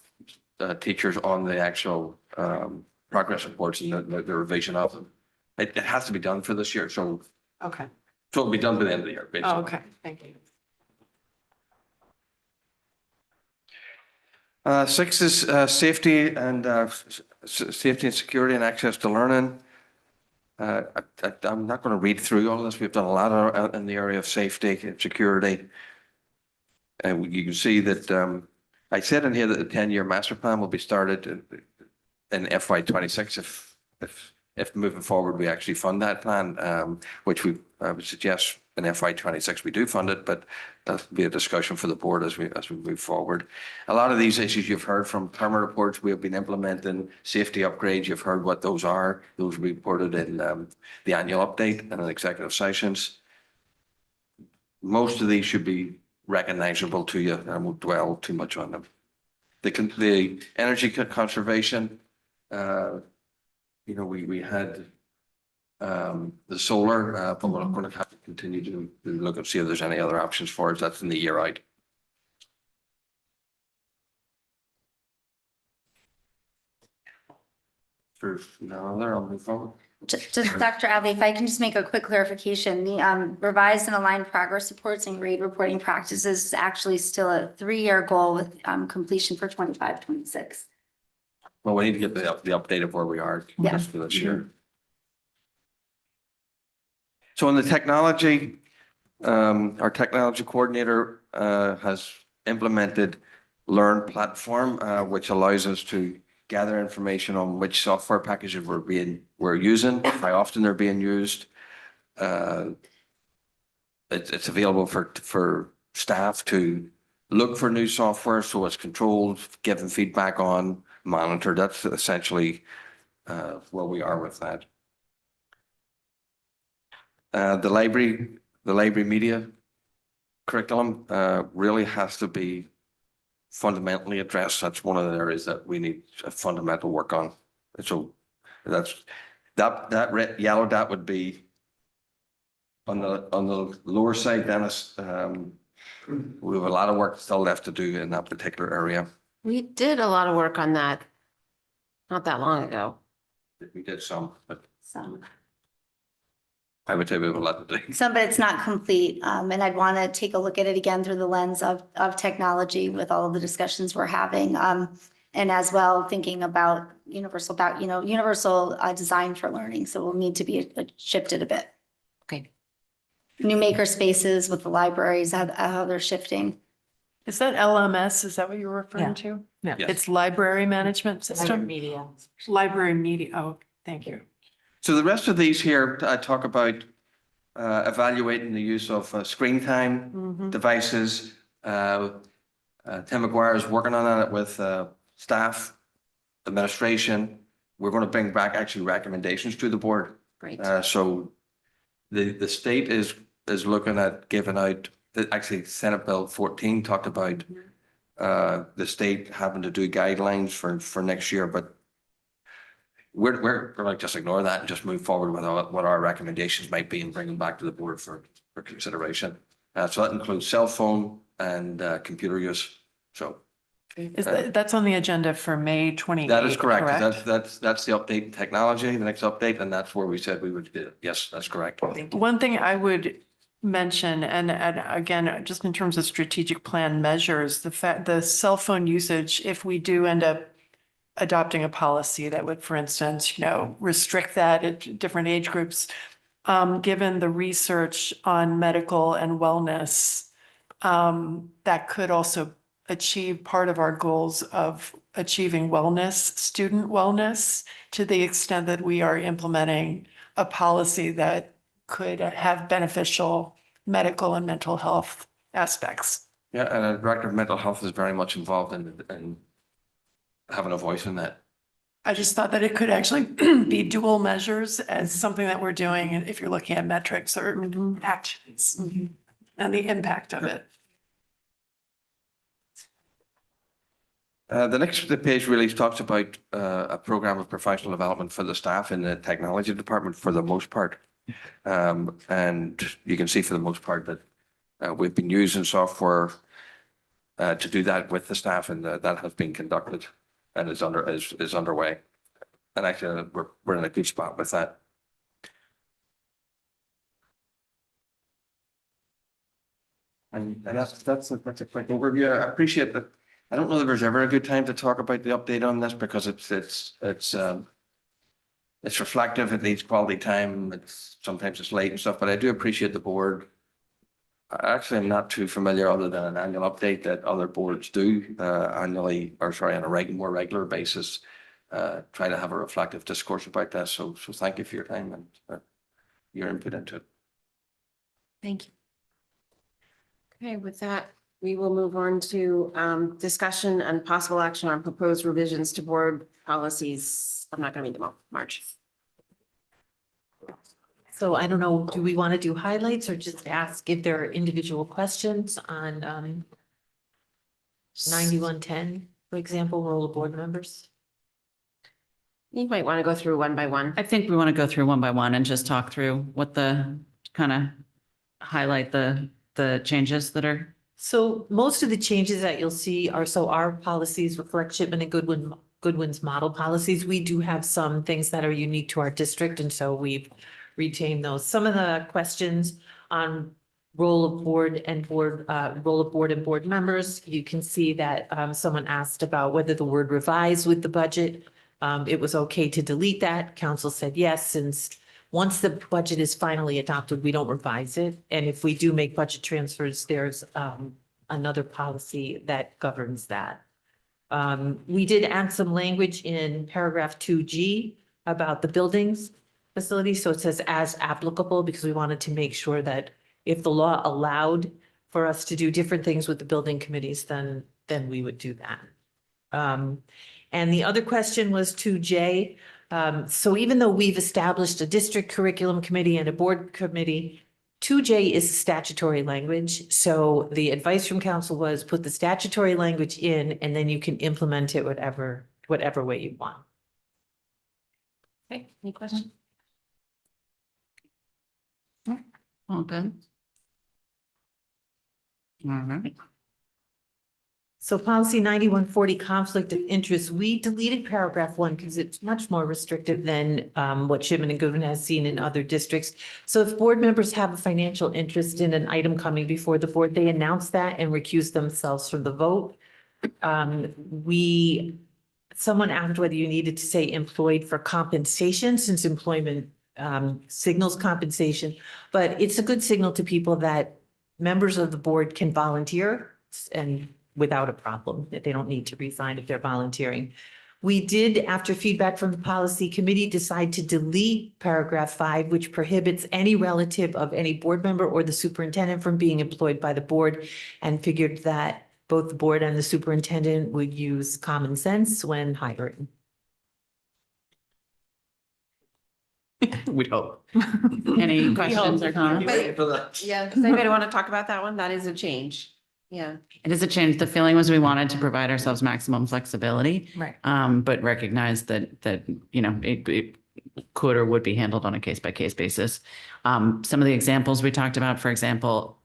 teachers on the actual progress reports and the revision of them. It has to be done for this year, so Okay. it'll be done by the end of the year, basically. Oh, okay, thank you. 6 is safety and security and access to learning. I'm not going to read through all of this. We've done a lot in the area of safety and security. And you can see that I said in here that the 10-year master plan will be started in FY26 if moving forward we actually fund that plan, which we would suggest in FY26 we do fund it, but that'll be a discussion for the board as we move forward. A lot of these issues you've heard from PERMA reports. We have been implementing safety upgrades. You've heard what those are. Those will be reported in the annual update and in executive sessions. Most of these should be recognizable to you. I won't dwell too much on them. The energy conservation, we had the solar, but we're going to have to continue to look and see if there's any other options for us. That's in the year out. For now, I'll move forward. Just Dr. Adley, if I can just make a quick clarification, the revised and aligned progress reports and grade reporting practices is actually still a 3-year goal with completion for 25-26. Well, we need to get the update of where we are Yeah. for this year. So in the technology, our technology coordinator has implemented Learn platform, which allows us to gather information on which software packages we're using, how often they're being used. It's available for staff to look for new software, so it's controlled, given feedback on, monitored. That's essentially where we are with that. The library media curriculum really has to be fundamentally addressed. That's one of the areas that we need a fundamental work on. So that red, yellow dot would be on the lower side, Dennis. We have a lot of work still left to do in that particular area. We did a lot of work on that not that long ago. We did some, but Some, I would say we have a lot to do. but it's not complete. And I'd want to take a look at it again through the lens of technology with all of the discussions we're having. And as well, thinking about universal design for learning. So we'll need to be shifted a bit. Okay. New maker spaces with the libraries, how they're shifting. Is that LMS? Is that what you're referring to? Yeah. Yes. It's library management system? Media. Library media. Oh, thank you. So the rest of these here, I talk about evaluating the use of screen time devices. Tim McGuire is working on that with staff, administration. We're going to bring back actually recommendations to the board. Great. So the state is looking at giving out, actually Senate Bill 14 talked about the state having to do guidelines for next year, but we're like, just ignore that and just move forward with what our recommendations might be and bring them back to the board for consideration. So that includes cell phone and computer use. So That's on the agenda for May 28th, that is correct. That's the update in technology, the next update, and that's where we said we would do it. Yes, that's correct. One thing I would mention, and again, just in terms of strategic plan measures, the cell phone usage, if we do end up adopting a policy that would, for instance, restrict that at different age groups, given the research on medical and wellness, that could also achieve part of our goals of achieving wellness, student wellness, to the extent that we are implementing a policy that could have beneficial medical and mental health aspects. Yeah, and the director of mental health is very much involved in having a voice in that. I just thought that it could actually be dual measures as something that we're doing if you're looking at metrics or actions and the impact of it. The next page really talks about a program of professional development for the staff in the technology department for the most part. And you can see for the most part that we've been using software to do that with the staff, and that has been conducted and is underway. And actually, we're in a good spot with that. And that's a quick overview. I appreciate that. I don't know that there's ever a good time to talk about the update on this because it's reflective. It needs quality time. Sometimes it's late and stuff, but I do appreciate the board. I actually am not too familiar other than an annual update that other boards do annually, or sorry, on a more regular basis. Try to have a reflective discourse about this. So thank you for your time and your input into it. Thank you. Okay, with that, we will move on to discussion and possible action on proposed revisions to board policies. I'm not going to read them all. March. So I don't know, do we want to do highlights or just ask if there are individual questions on 9110, for example, role of board members? You might want to go through one by one. I think we want to go through one by one and just talk through what kind of highlight the changes that are. So most of the changes that you'll see are, so our policies reflect Shipman and Goodwin's model policies. We do have some things that are unique to our district, and so we've retained those. Some of the questions on role of board and board members, you can see that someone asked about whether the word revise with the budget. It was okay to delete that. Council said yes, since once the budget is finally adopted, we don't revise it. And if we do make budget transfers, there's another policy that governs that. We did add some language in paragraph 2G about the buildings facility. So it says as applicable, because we wanted to make sure that if the law allowed for us to do different things with the building committees, then we would do that. And the other question was 2J. So even though we've established a district curriculum committee and a board committee, 2J is statutory language. So the advice from council was put the statutory language in, and then you can implement it whatever way you want. Okay, any questions? All good. All right. So policy 9140, conflict of interest, we deleted paragraph 1 because it's much more restrictive than what Shipman and Goodwin has seen in other districts. So if board members have a financial interest in an item coming before the board, they announce that and recuse themselves from the vote. Someone asked whether you needed to say employed for compensation, since employment signals compensation, but it's a good signal to people that members of the board can volunteer and without a problem, that they don't need to resign if they're volunteering. We did, after feedback from the policy committee, decide to delete paragraph 5, which prohibits any relative of any board member or the superintendent from being employed by the board, and figured that both the board and the superintendent would use common sense when hiring. We'd hope. Any questions or comments? Yeah, does anybody want to talk about that one? That is a change. Yeah. It is a change. The feeling was we wanted to provide ourselves maximum flexibility. Right. But recognize that, you know, it could or would be handled on a case by case basis. Some of the examples we talked about, for example,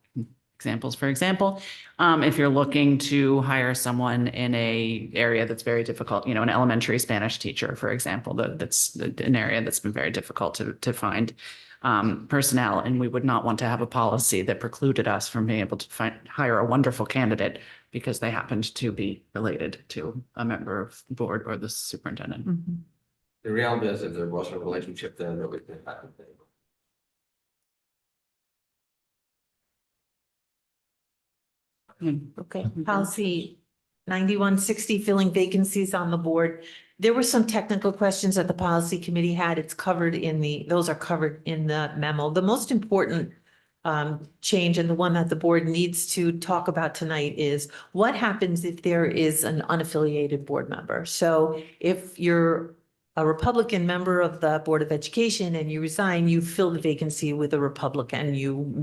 if you're looking to hire someone in a area that's very difficult, you know, an elementary Spanish teacher, for example, that's an area that's been very difficult to find personnel, and we would not want to have a policy that precluded us from being able to hire a wonderful candidate because they happened to be related to a member of the board or the superintendent. Mm-hmm. The reality is if there was a relationship there, that would happen. Okay, policy 9160, filling vacancies on the board. There were some technical questions that the policy committee had. It's covered those are covered in the memo. The most important change, and the one that the board needs to talk about tonight, is what happens if there is an unaffiliated board member. So if you're a Republican member of the Board of Education and you resign, you fill the vacancy with a Republican.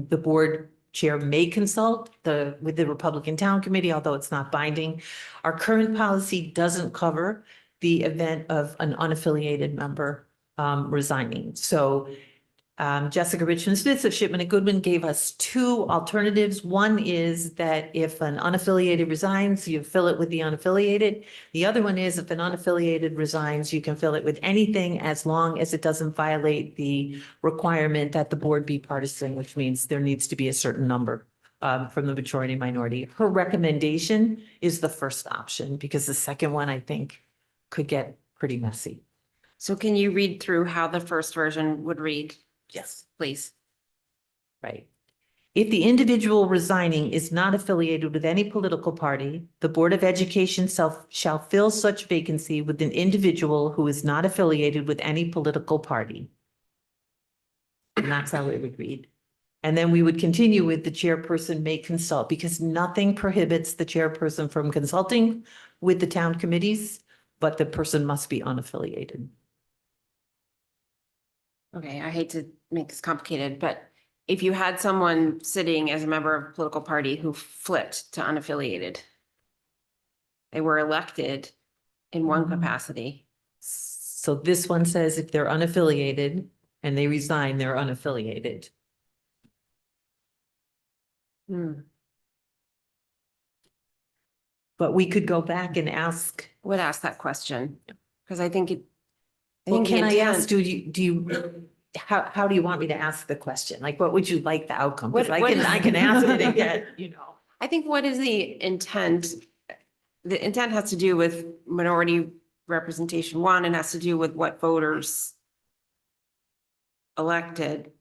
The board chair may consult with the Republican Town Committee, although it's not binding. Our current policy doesn't cover the event of an unaffiliated member resigning. So Jessica Richmond Smith of Shipman and Goodwin gave us two alternatives. One is that if an unaffiliated resigns, you fill it with the unaffiliated. The other one is if an unaffiliated resigns, you can fill it with anything as long as it doesn't violate the requirement that the board be partisan, which means there needs to be a certain number from the majority minority. Her recommendation is the first option because the second one, I think, could get pretty messy. So can you read through how the first version would read? Yes. Please. Right. If the individual resigning is not affiliated with any political party, the Board of Education shall fill such vacancy with an individual who is not affiliated with any political party. And that's how it would read. And then we would continue with the chairperson may consult because nothing prohibits the chairperson from consulting with the town committees, but the person must be unaffiliated. Okay, I hate to make this complicated, but if you had someone sitting as a member of a political party who flipped to unaffiliated, they were elected in one capacity. So this one says if they're unaffiliated and they resign, they're unaffiliated. But we could go back and ask. Would ask that question, because I think it. Well, can I intent- ask, do you, how do you want me to ask the question? Like, what would you like the outcome? Because What- I can ask it and get, you know. I think what is the intent? The intent has to do with minority representation, one, and has to do with what voters elected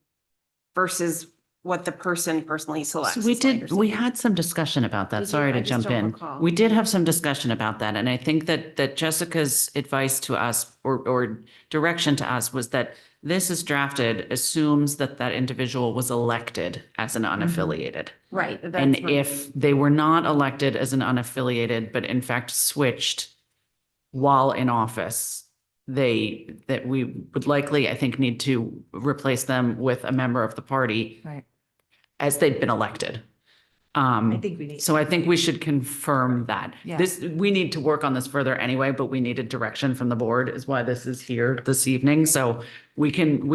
versus what the person personally selects. So we is my did, we understanding. had some discussion about that. Did you? Sorry I to just jump don't in. recall. We did have some discussion about that. And I think that Jessica's advice to us or direction to us was that this is drafted assumes that that individual was elected as an unaffiliated. Right. And if they were not elected as an unaffiliated, but in fact switched while in office, that we would likely, I think, need to replace them with a member of the party. Right. As they've been elected. I think we need. So I think we should confirm that. Yeah. We need to work on this further anyway, but we needed direction from the board is why this is here this evening. So we can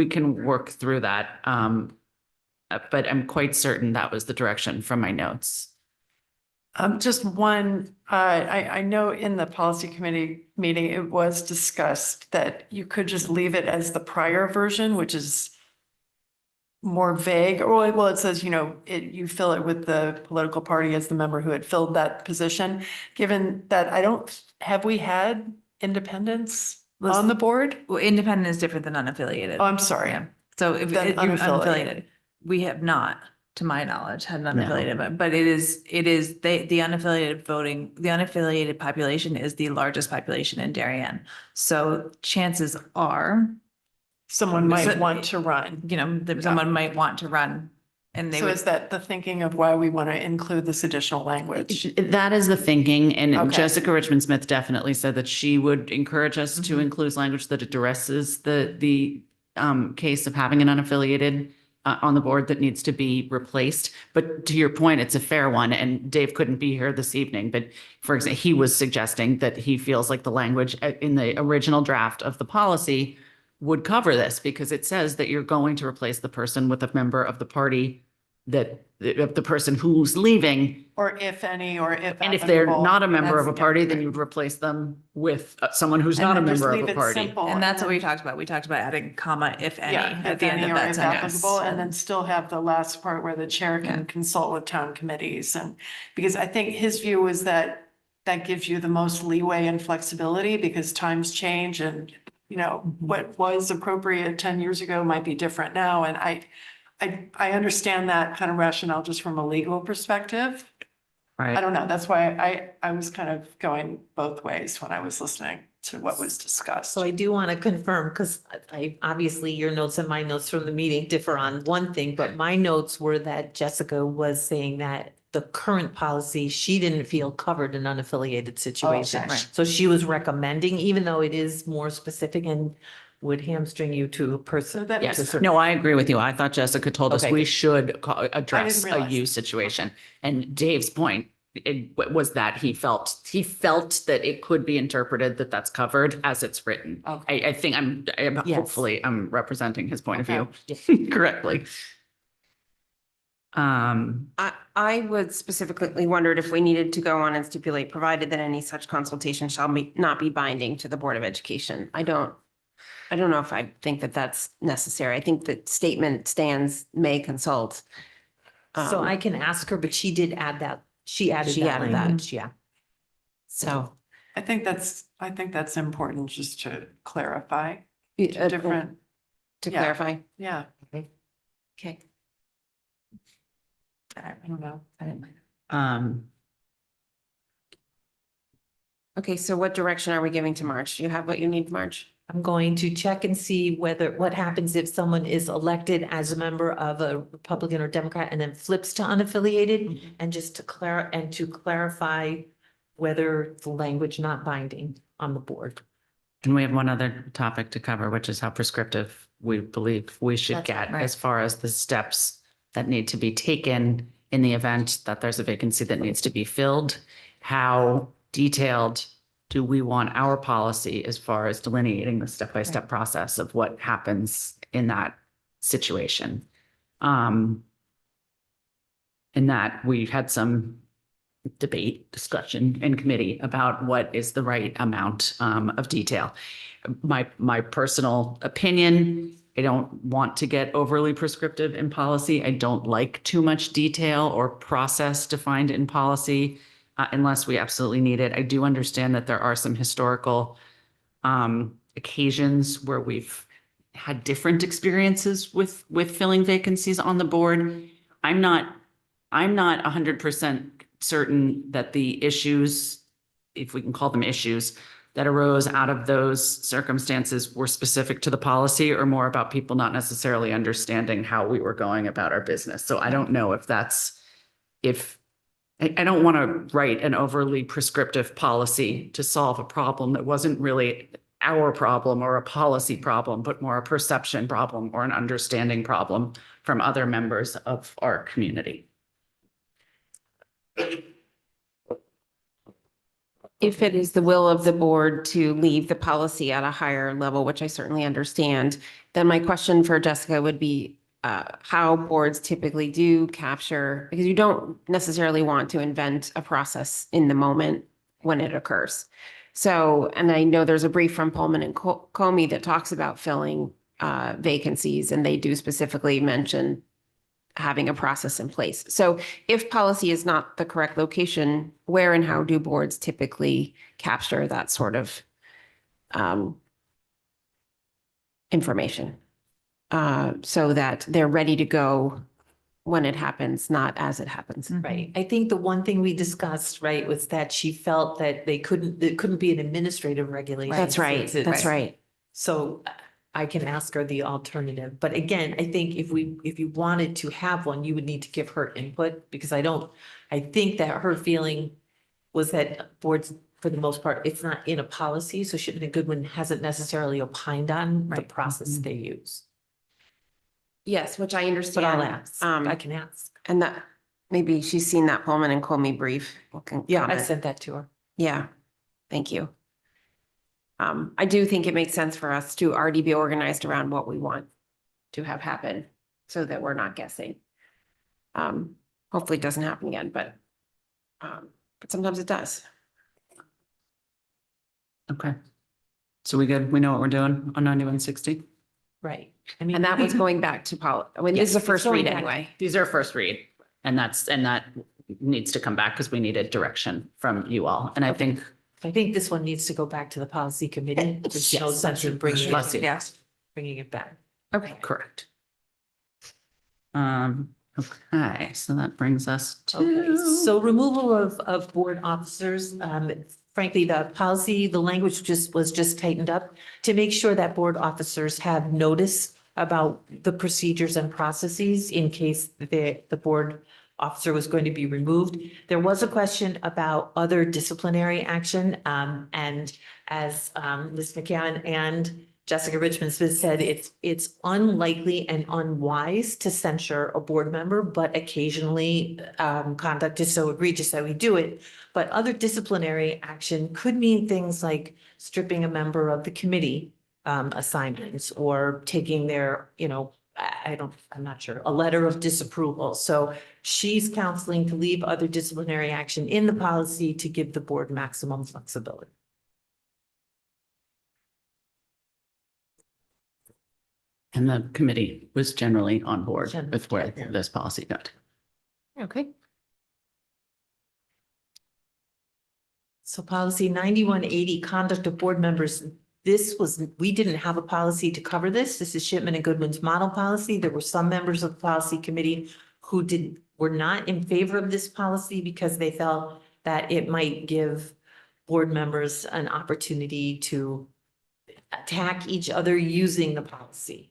work through that. But I'm quite certain that was the direction from my notes. Just one, I know in the policy committee meeting, it was discussed that you could just leave it as the prior version, which is more vague, or well, it says, you fill it with the political party as the member who had filled that position. Given that have we had independents on the board? Well, independent is different than unaffiliated. Oh, I'm sorry. Yeah. So if Then you're unaffiliated. unaffiliated, we have not, to my knowledge, had an unaffiliated, but it is, the unaffiliated voting, the unaffiliated population is the largest population in Darien. So chances are, Someone might want to run. that someone might want to run and they So would. is that the thinking of why we want to include this additional language? That is the thinking, and Okay. Jessica Richmond Smith definitely said that she would encourage us to include language that addresses the case of having an unaffiliated on the board that needs to be replaced. But to your point, it's a fair one, and Dave couldn't be here this evening, but for example, he was suggesting that he feels like the language in the original draft of the policy would cover this because it says that you're going to replace the person with a member of the party that the person who's leaving. Or if any, or if. And if they're applicable. not a member of a That's- party, then you'd replace them with someone who's not a then just member of leave a it party. simple, And that's what we talked about. We talked about adding comma, if any, Yeah, at if the end any of or that if sentence. applicable, and then still have the last part where the chair can Yeah. consult with town committees. And because I think his view was that gives you the most leeway and flexibility because times change and, what was appropriate 10 years ago might be different now. And I understand that kind of rationale just from a legal perspective. I don't know. That's why I was kind of going both ways when I was listening to what was discussed. So I do want to confirm, because obviously your notes and my notes from the meeting differ on one thing, but my notes were that Jessica was saying that the current policy, she didn't feel covered in unaffiliated situation. okay. So she was recommending, even though it is more specific and would hamstring you to a person. that Yes, makes no, I agree with you. I thought Jessica told us Okay, we good. should address a realize. use situation. And Dave's point was that he felt that it could be interpreted that that's covered as it's written. I think Yes. hopefully I'm representing his point of Okay. view correctly. I would specifically wondered if we needed to go on and stipulate, provided that any such consultation shall not be binding to the Board of Education. I don't know if I think that that's necessary. I think that statement stands may consult. So I can ask her, but she did add that. She added She that added that. language, yeah. So. I think that's important just to clarify uh, different, To yeah. clarify, yeah, okay. I don't know. Okay, so what direction are we giving to March? Do you have what you need, March? I'm going to check and see what happens if someone is elected as a member of a Republican or Democrat and then flips to unaffiliated, and just to clarify whether the language not binding on the board. And we have one other topic to cover, which is how prescriptive we believe we should That's get right. as far as the steps that need to be taken in the event that there's a vacancy that needs to be filled. How detailed do we want our policy as far as delineating the step-by-step process of what happens in that situation? In that we had some discussion in committee about what is the right amount of detail. My personal opinion, I don't want to get overly prescriptive in policy. I don't like too much detail or process defined in policy unless we absolutely need it. I do understand that there are some historical occasions where we've had different experiences with filling vacancies on the board. I'm not 100% certain that the issues, if we can call them issues, that arose out of those circumstances were specific to the policy or more about people not necessarily understanding how we were going about our business. So I don't know if I don't want to write an overly prescriptive policy to solve a problem that wasn't really our problem or a policy problem, but more a perception problem or an understanding problem from other members of our community. If it is the will of the board to leave the policy at a higher level, which I certainly understand, then my question for Jessica would be how boards typically do capture, because you don't necessarily want to invent a process in the moment when it occurs. So, and I know there's a brief from Pullman and Comey that talks about filling vacancies, and they do specifically mention having a process in place. So if policy is not the correct location, where and how do boards typically capture that sort of information? So that they're ready to go when it happens, not as it happens. Right. I think the one thing we discussed, right, was that she felt that it couldn't be an administrative regulation. That's right. It's- That's right. So I can ask her the alternative. But again, I think if you wanted to have one, you would need to give her input, because I think that her feeling was that boards, for the most part, it's not in a policy, so Shipman and Goodwin hasn't necessarily opined on the process they use. Yes, which I But understand. I'll ask, I can ask. And that, maybe she's seen that Pullman and Comey brief. Yeah, I sent that to her. Yeah, thank you. I do think it makes sense for us to already be organized around what we want to have happen so that we're not guessing. Hopefully it doesn't happen again, but sometimes it does. Okay. So we good? We know what we're doing on 9160? Right. And that was going back to I mean, this is a first read anyway. These are first read. And that needs to come back because we needed direction from you all. And I think this one needs to go back to the policy committee. There's no Yes. sense in bringing Bless you. bringing it back. Okay. correct. Okay, so that brings us Okay, to, so removal of board officers, frankly, the policy, the language was just tightened up to make sure that board officers have notice about the procedures and processes in case the board officer was going to be removed. There was a question about other disciplinary action, and as Ms. McCann and Jessica Richmond Smith said, it's unlikely and unwise to censure a board member, but occasionally conduct is so egregious that we do it. But other disciplinary action could mean things like stripping a member of the committee assignments or taking their, I'm not sure, a letter of disapproval. So she's counseling to leave other disciplinary action in the policy to give the board maximum flexibility. And the committee was generally on board with where this policy got. Okay. So policy 9180, conduct of board members. We didn't have a policy to cover this. This is Shipman and Goodwin's model policy. There were some members of the policy committee who were not in favor of this policy because they felt that it might give board members an opportunity to attack each other using the policy.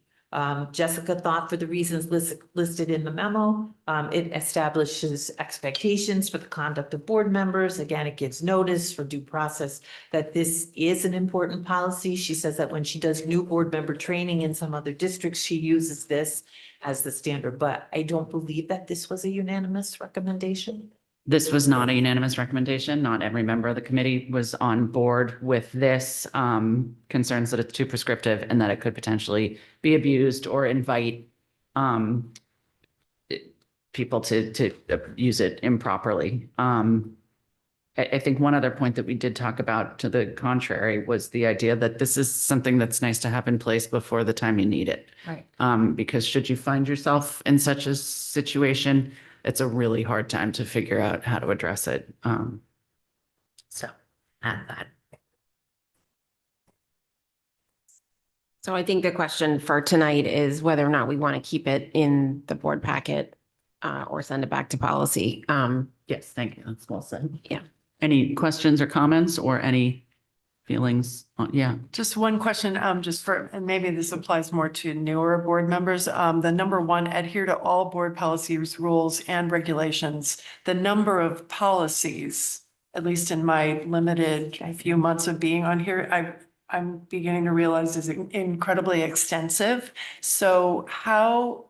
Jessica thought for the reasons listed in the memo, it establishes expectations for the conduct of board members. Again, it gives notice for due process that this is an important policy. She says that when she does new board member training in some other districts, she uses this as the standard, but I don't believe that this was a unanimous recommendation. This was not a unanimous recommendation. Not every member of the committee was on board with this, concerns that it's too prescriptive and that it could potentially be abused or invite people to use it improperly. I think one other point that we did talk about to the contrary was the idea that this is something that's nice to have in place before the time you need it. Right. Because should you find yourself in such a situation, it's a really hard time to figure out how to address it. So add that. So I think the question for tonight is whether or not we want to keep it in the board packet or send it back to policy. Yes, thank you. That's well said. Yeah. Any questions or comments or any feelings? Yeah. Just one question, and maybe this applies more to newer board members. The number one, adhere to all board policies, rules, and regulations. The number of policies, at least in my limited few months of being on here, I'm beginning to realize is incredibly extensive. So how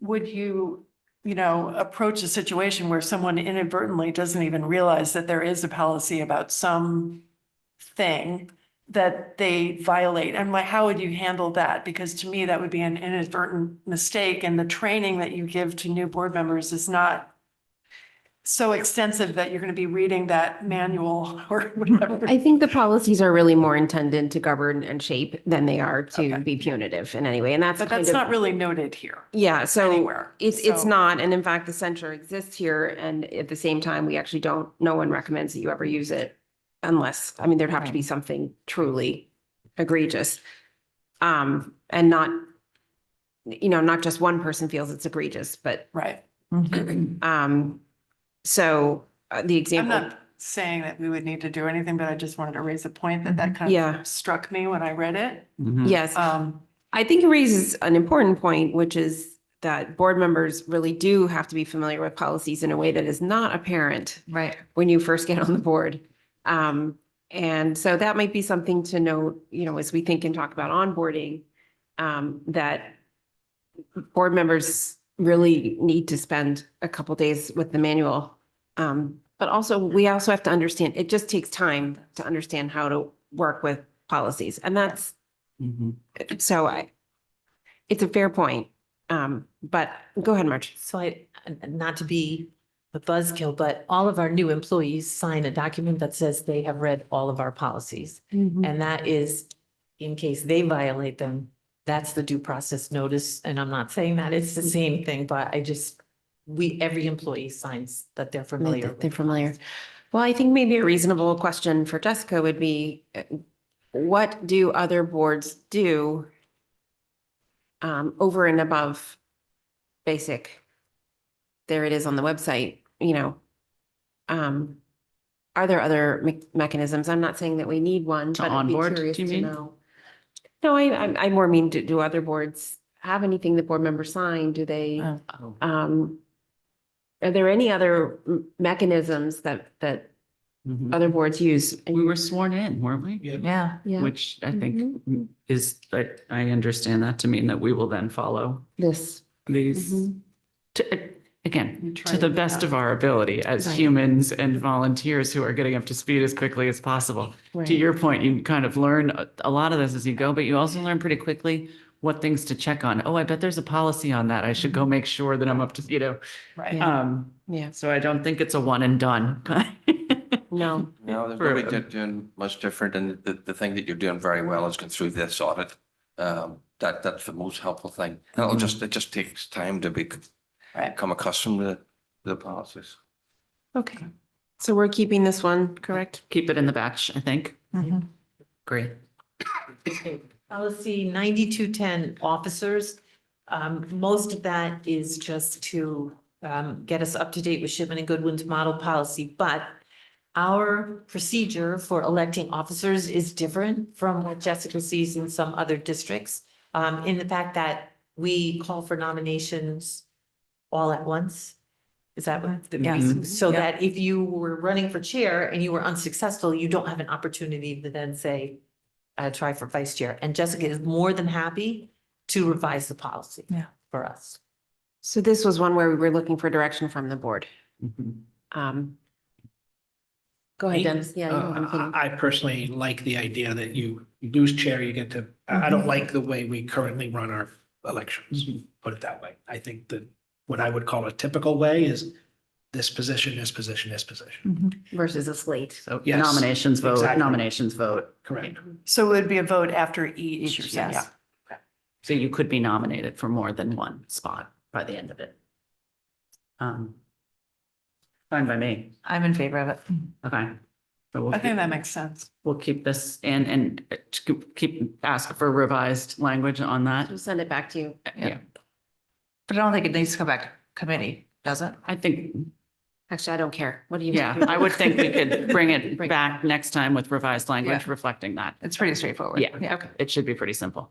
would you approach a situation where someone inadvertently doesn't even realize that there is a policy about some thing that they violate? And how would you handle that? Because to me, that would be an inadvertent mistake. And the training that you give to new board members is not so extensive that you're going to be reading that manual or whatever. I think the policies are really more intended to govern and shape than they are to be punitive in any way. And But that's not really noted here. Yeah, so anywhere. it's So- not. And in fact, the censure exists here. And at the same time, we actually no one recommends that you ever use it unless, there'd have to be something truly egregious. And not just one person feels it's egregious, but. Right. So the I'm example. not saying that we would need to do anything, but I just wanted to raise a point that kind Yeah. of struck me when I read it. Yes, I think it raises an important point, which is that board members really do have to be familiar with policies in a way that is not apparent Right. when you first get on the board. And so that might be something to note, as we think and talk about onboarding, that board members really need to spend a couple days with the manual. But we also have to understand, it just takes time to understand how to work with policies. And that's, it's a fair point. But go ahead, March. So not to be a buzzkill, but all of our new employees sign a document that says they have read all of our policies. And that is, in case they violate them, that's the due process notice. And I'm not saying that it's the same thing, but every employee signs that they're familiar. They're familiar. Well, I think maybe a reasonable question for Jessica would be, what do other boards do over and above basic? There it is on the website, are there other mechanisms? I'm not saying that we need one, but I'd be onboard, curious do you to mean? know. No, I more mean, do other boards have anything that board members sign? Do they, are there any other mechanisms that other boards use. We were sworn in, weren't we? Yeah. Which I think is, I understand that to mean that we will then follow This. these. Again, to the best of our ability as Right. humans and volunteers who are getting up to speed as quickly as possible. Right. To your point, you kind of learn a lot of this as you go, but you also learn pretty quickly what things to check on. Oh, I bet there's a policy on that. I should go make sure that I'm up to, Right. Yeah. So I don't think it's a one and done. No. No, they're For- really doing much different, and the thing that you're doing very well is going through this audit. That's the most helpful thing. And it just takes time to become accustomed to the policies. Okay. So we're keeping this one, correct? Keep it in the batch, I think. Great. Policy 9210 officers. Most of that is just to get us up to date with Shipman and Goodwin's model policy, but our procedure for electing officers is different from what Jessica sees in some other districts. In the fact that we call for nominations all at once. Is that what? Yes. So Yeah. that if you were running for chair and you were unsuccessful, you don't have an opportunity to then say, try for vice chair. And Jessica is more than happy to revise the policy for us. So this was one where we were looking for direction from the board. Go ahead, Dennis. Yeah. you know what I'm thinking. I personally like the idea that you lose chair, you get to, I don't like the way we currently run our elections, put it that way. I think that what I would call a typical way is this position, this position, this position. Versus a slate. So Yes, nominations vote, exactly. nominations vote. Correct. So it would be a vote after each, you're saying, Yes. yeah. So you could be nominated for more than one spot by the end of it. Fine by me. I'm in favor of it. Okay. So we'll I think keep- that makes sense. We'll keep this and ask for revised language on that. We'll send it back to you. Yeah, But I don't think it needs to come back to committee, does it? I think, Actually, I don't care. What do you? yeah, I would think we could bring it back next time with revised language Yeah. reflecting that. It's pretty straightforward. Yeah, okay. It should be pretty simple.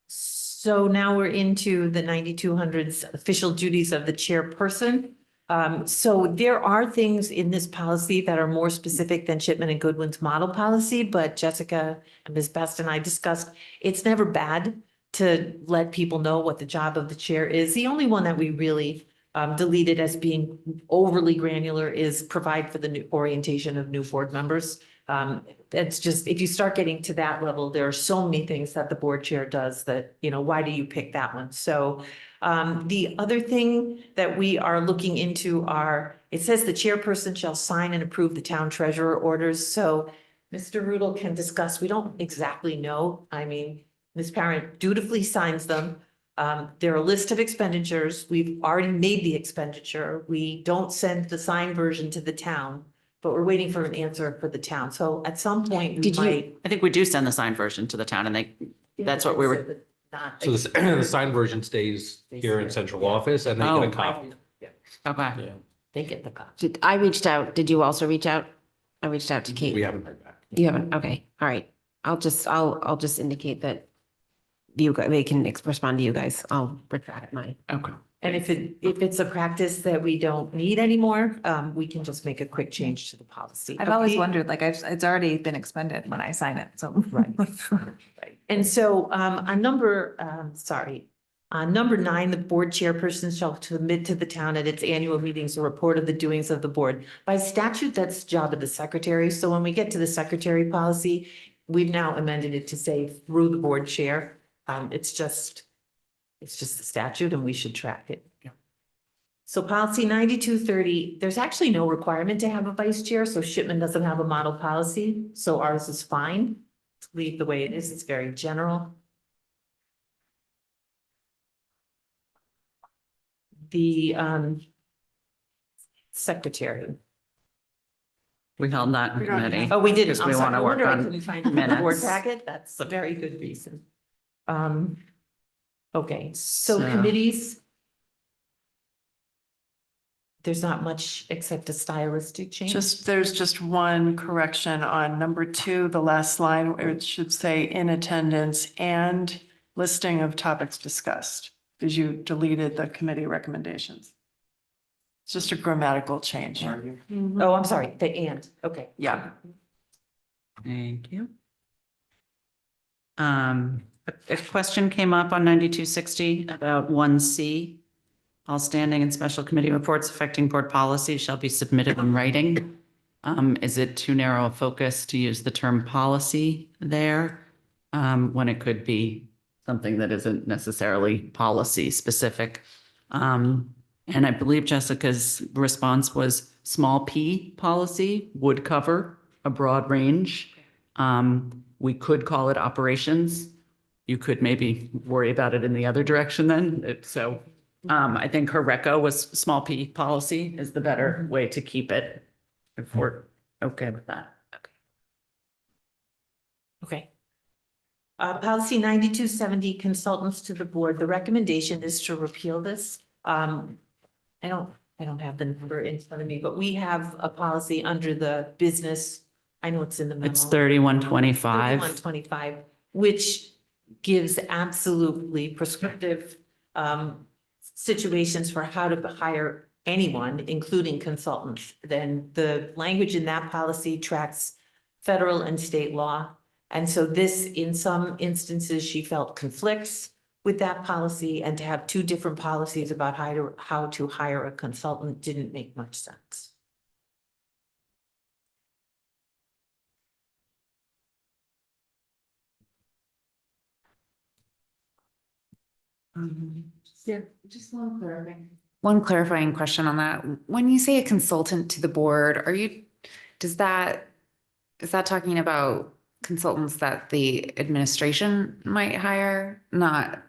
So now we're into the 9200s official duties of the chairperson. So there are things in this policy that are more specific than Shipman and Goodwin's model policy, but Jessica and Ms. Best and I discussed, it's never bad to let people know what the job of the chair is. The only one that we really deleted as being overly granular is provide for the new orientation of new board members. That's just, if you start getting to that level, there are so many things that the board chair does that, why do you pick that one? So the other thing that we are looking into it says the chairperson shall sign and approve the town treasurer orders. So Mr. Rudel can discuss, we don't exactly know. I mean, Ms. Parent dutifully signs them. There are a list of expenditures. We've already made the expenditure. We don't send the signed version to the town, but we're waiting for an answer for the town. So at some point, we might. I think we do send the signed version to the town and that's what we were. So the signed version stays here in central office and they get a copy. Okay. They get the copy. I reached out. Did you also reach out? I reached out to Kate. We haven't heard back. You haven't? Okay. All right. I'll just indicate that they can respond to you guys. I'll retract mine. Okay. And if it's a practice that we don't need anymore, we can just make a quick change to the policy. I've always wondered, like, it's already been expended when I sign it, so. Right. And so on number 9, the board chairperson shall submit to the town at its annual meetings a report of the doings of the board. By statute, that's the job of the secretary. So when we get to the secretary policy, we've now amended it to say through the board chair. It's just the statute and we should track it. So policy 9230, there's actually no requirement to have a vice chair. So Shipman doesn't have a model policy. So ours is fine. Leave the way it is. It's very general. The secretary. We held that in committee. Oh, we didn't. Because we want to work on Couldn't find it in the board minutes. packet. That's a very good reason. Okay, so So- committees. There's not much except a stylistic change. There's just one correction on number 2, the last line, where it should say in attendance and listing of topics discussed, because you deleted the committee recommendations. It's just a grammatical change. Oh, I'm sorry, the and, okay. Yeah. Thank you. A question came up on 9260 about 1C. All standing and special committee reports affecting board policy shall be submitted in writing. Is it too narrow a focus to use the term policy there? When it could be something that isn't necessarily policy specific? And I believe Jessica's response was small p policy would cover a broad range. We could call it operations. You could maybe worry about it in the other direction then. I think her reco was small p policy is the better way to keep it. If we're okay with that. Okay. Policy 9270 consultants to the board. The recommendation is to repeal this. I don't have the number in front of me, but we have a policy under the business. I know it's in the memo. It's 3125. 3125, which gives absolutely prescriptive situations for how to hire anyone, including consultants. Then the language in that policy tracks federal and state law. And so this, in some instances, she felt conflicts with that policy, and to have two different policies about how to hire a consultant didn't make much sense. Yeah, just one clarifying question on that. When you say a consultant to the board, is that talking about consultants that the administration might hire? Not,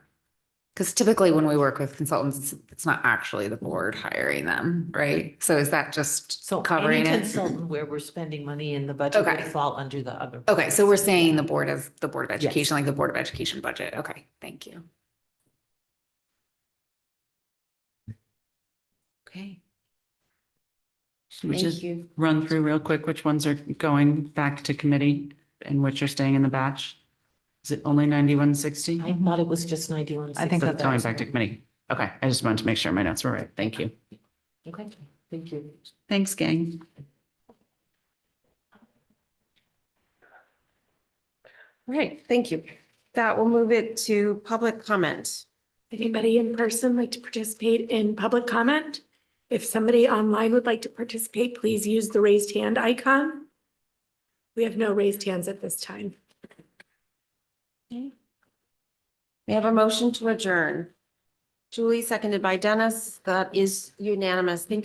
because typically when we work with consultants, it's not actually the board hiring them, right? So is that just covering Any it? consultant where we're spending money in the budget would Okay. fall under the other. Okay, so we're saying the board of education, Yes. like the Board of Education budget. Okay, thank you. Okay. Should we Thank just you. run through real quick which ones are going back to committee and which are staying in the batch? Is it only 9160? I thought it was just 91. I think So that's it's going back to committee. Okay, I just wanted to make sure my notes were right. Thank you. Okay, thank you. Thanks, gang. All right, thank you. That will move it to public comment. Anybody in person like to participate in public comment? If somebody online would like to participate, please use the raised hand icon. We have no raised hands at this time. We have a motion to adjourn. Julie, seconded by Dennis. That is unanimous. Thank you.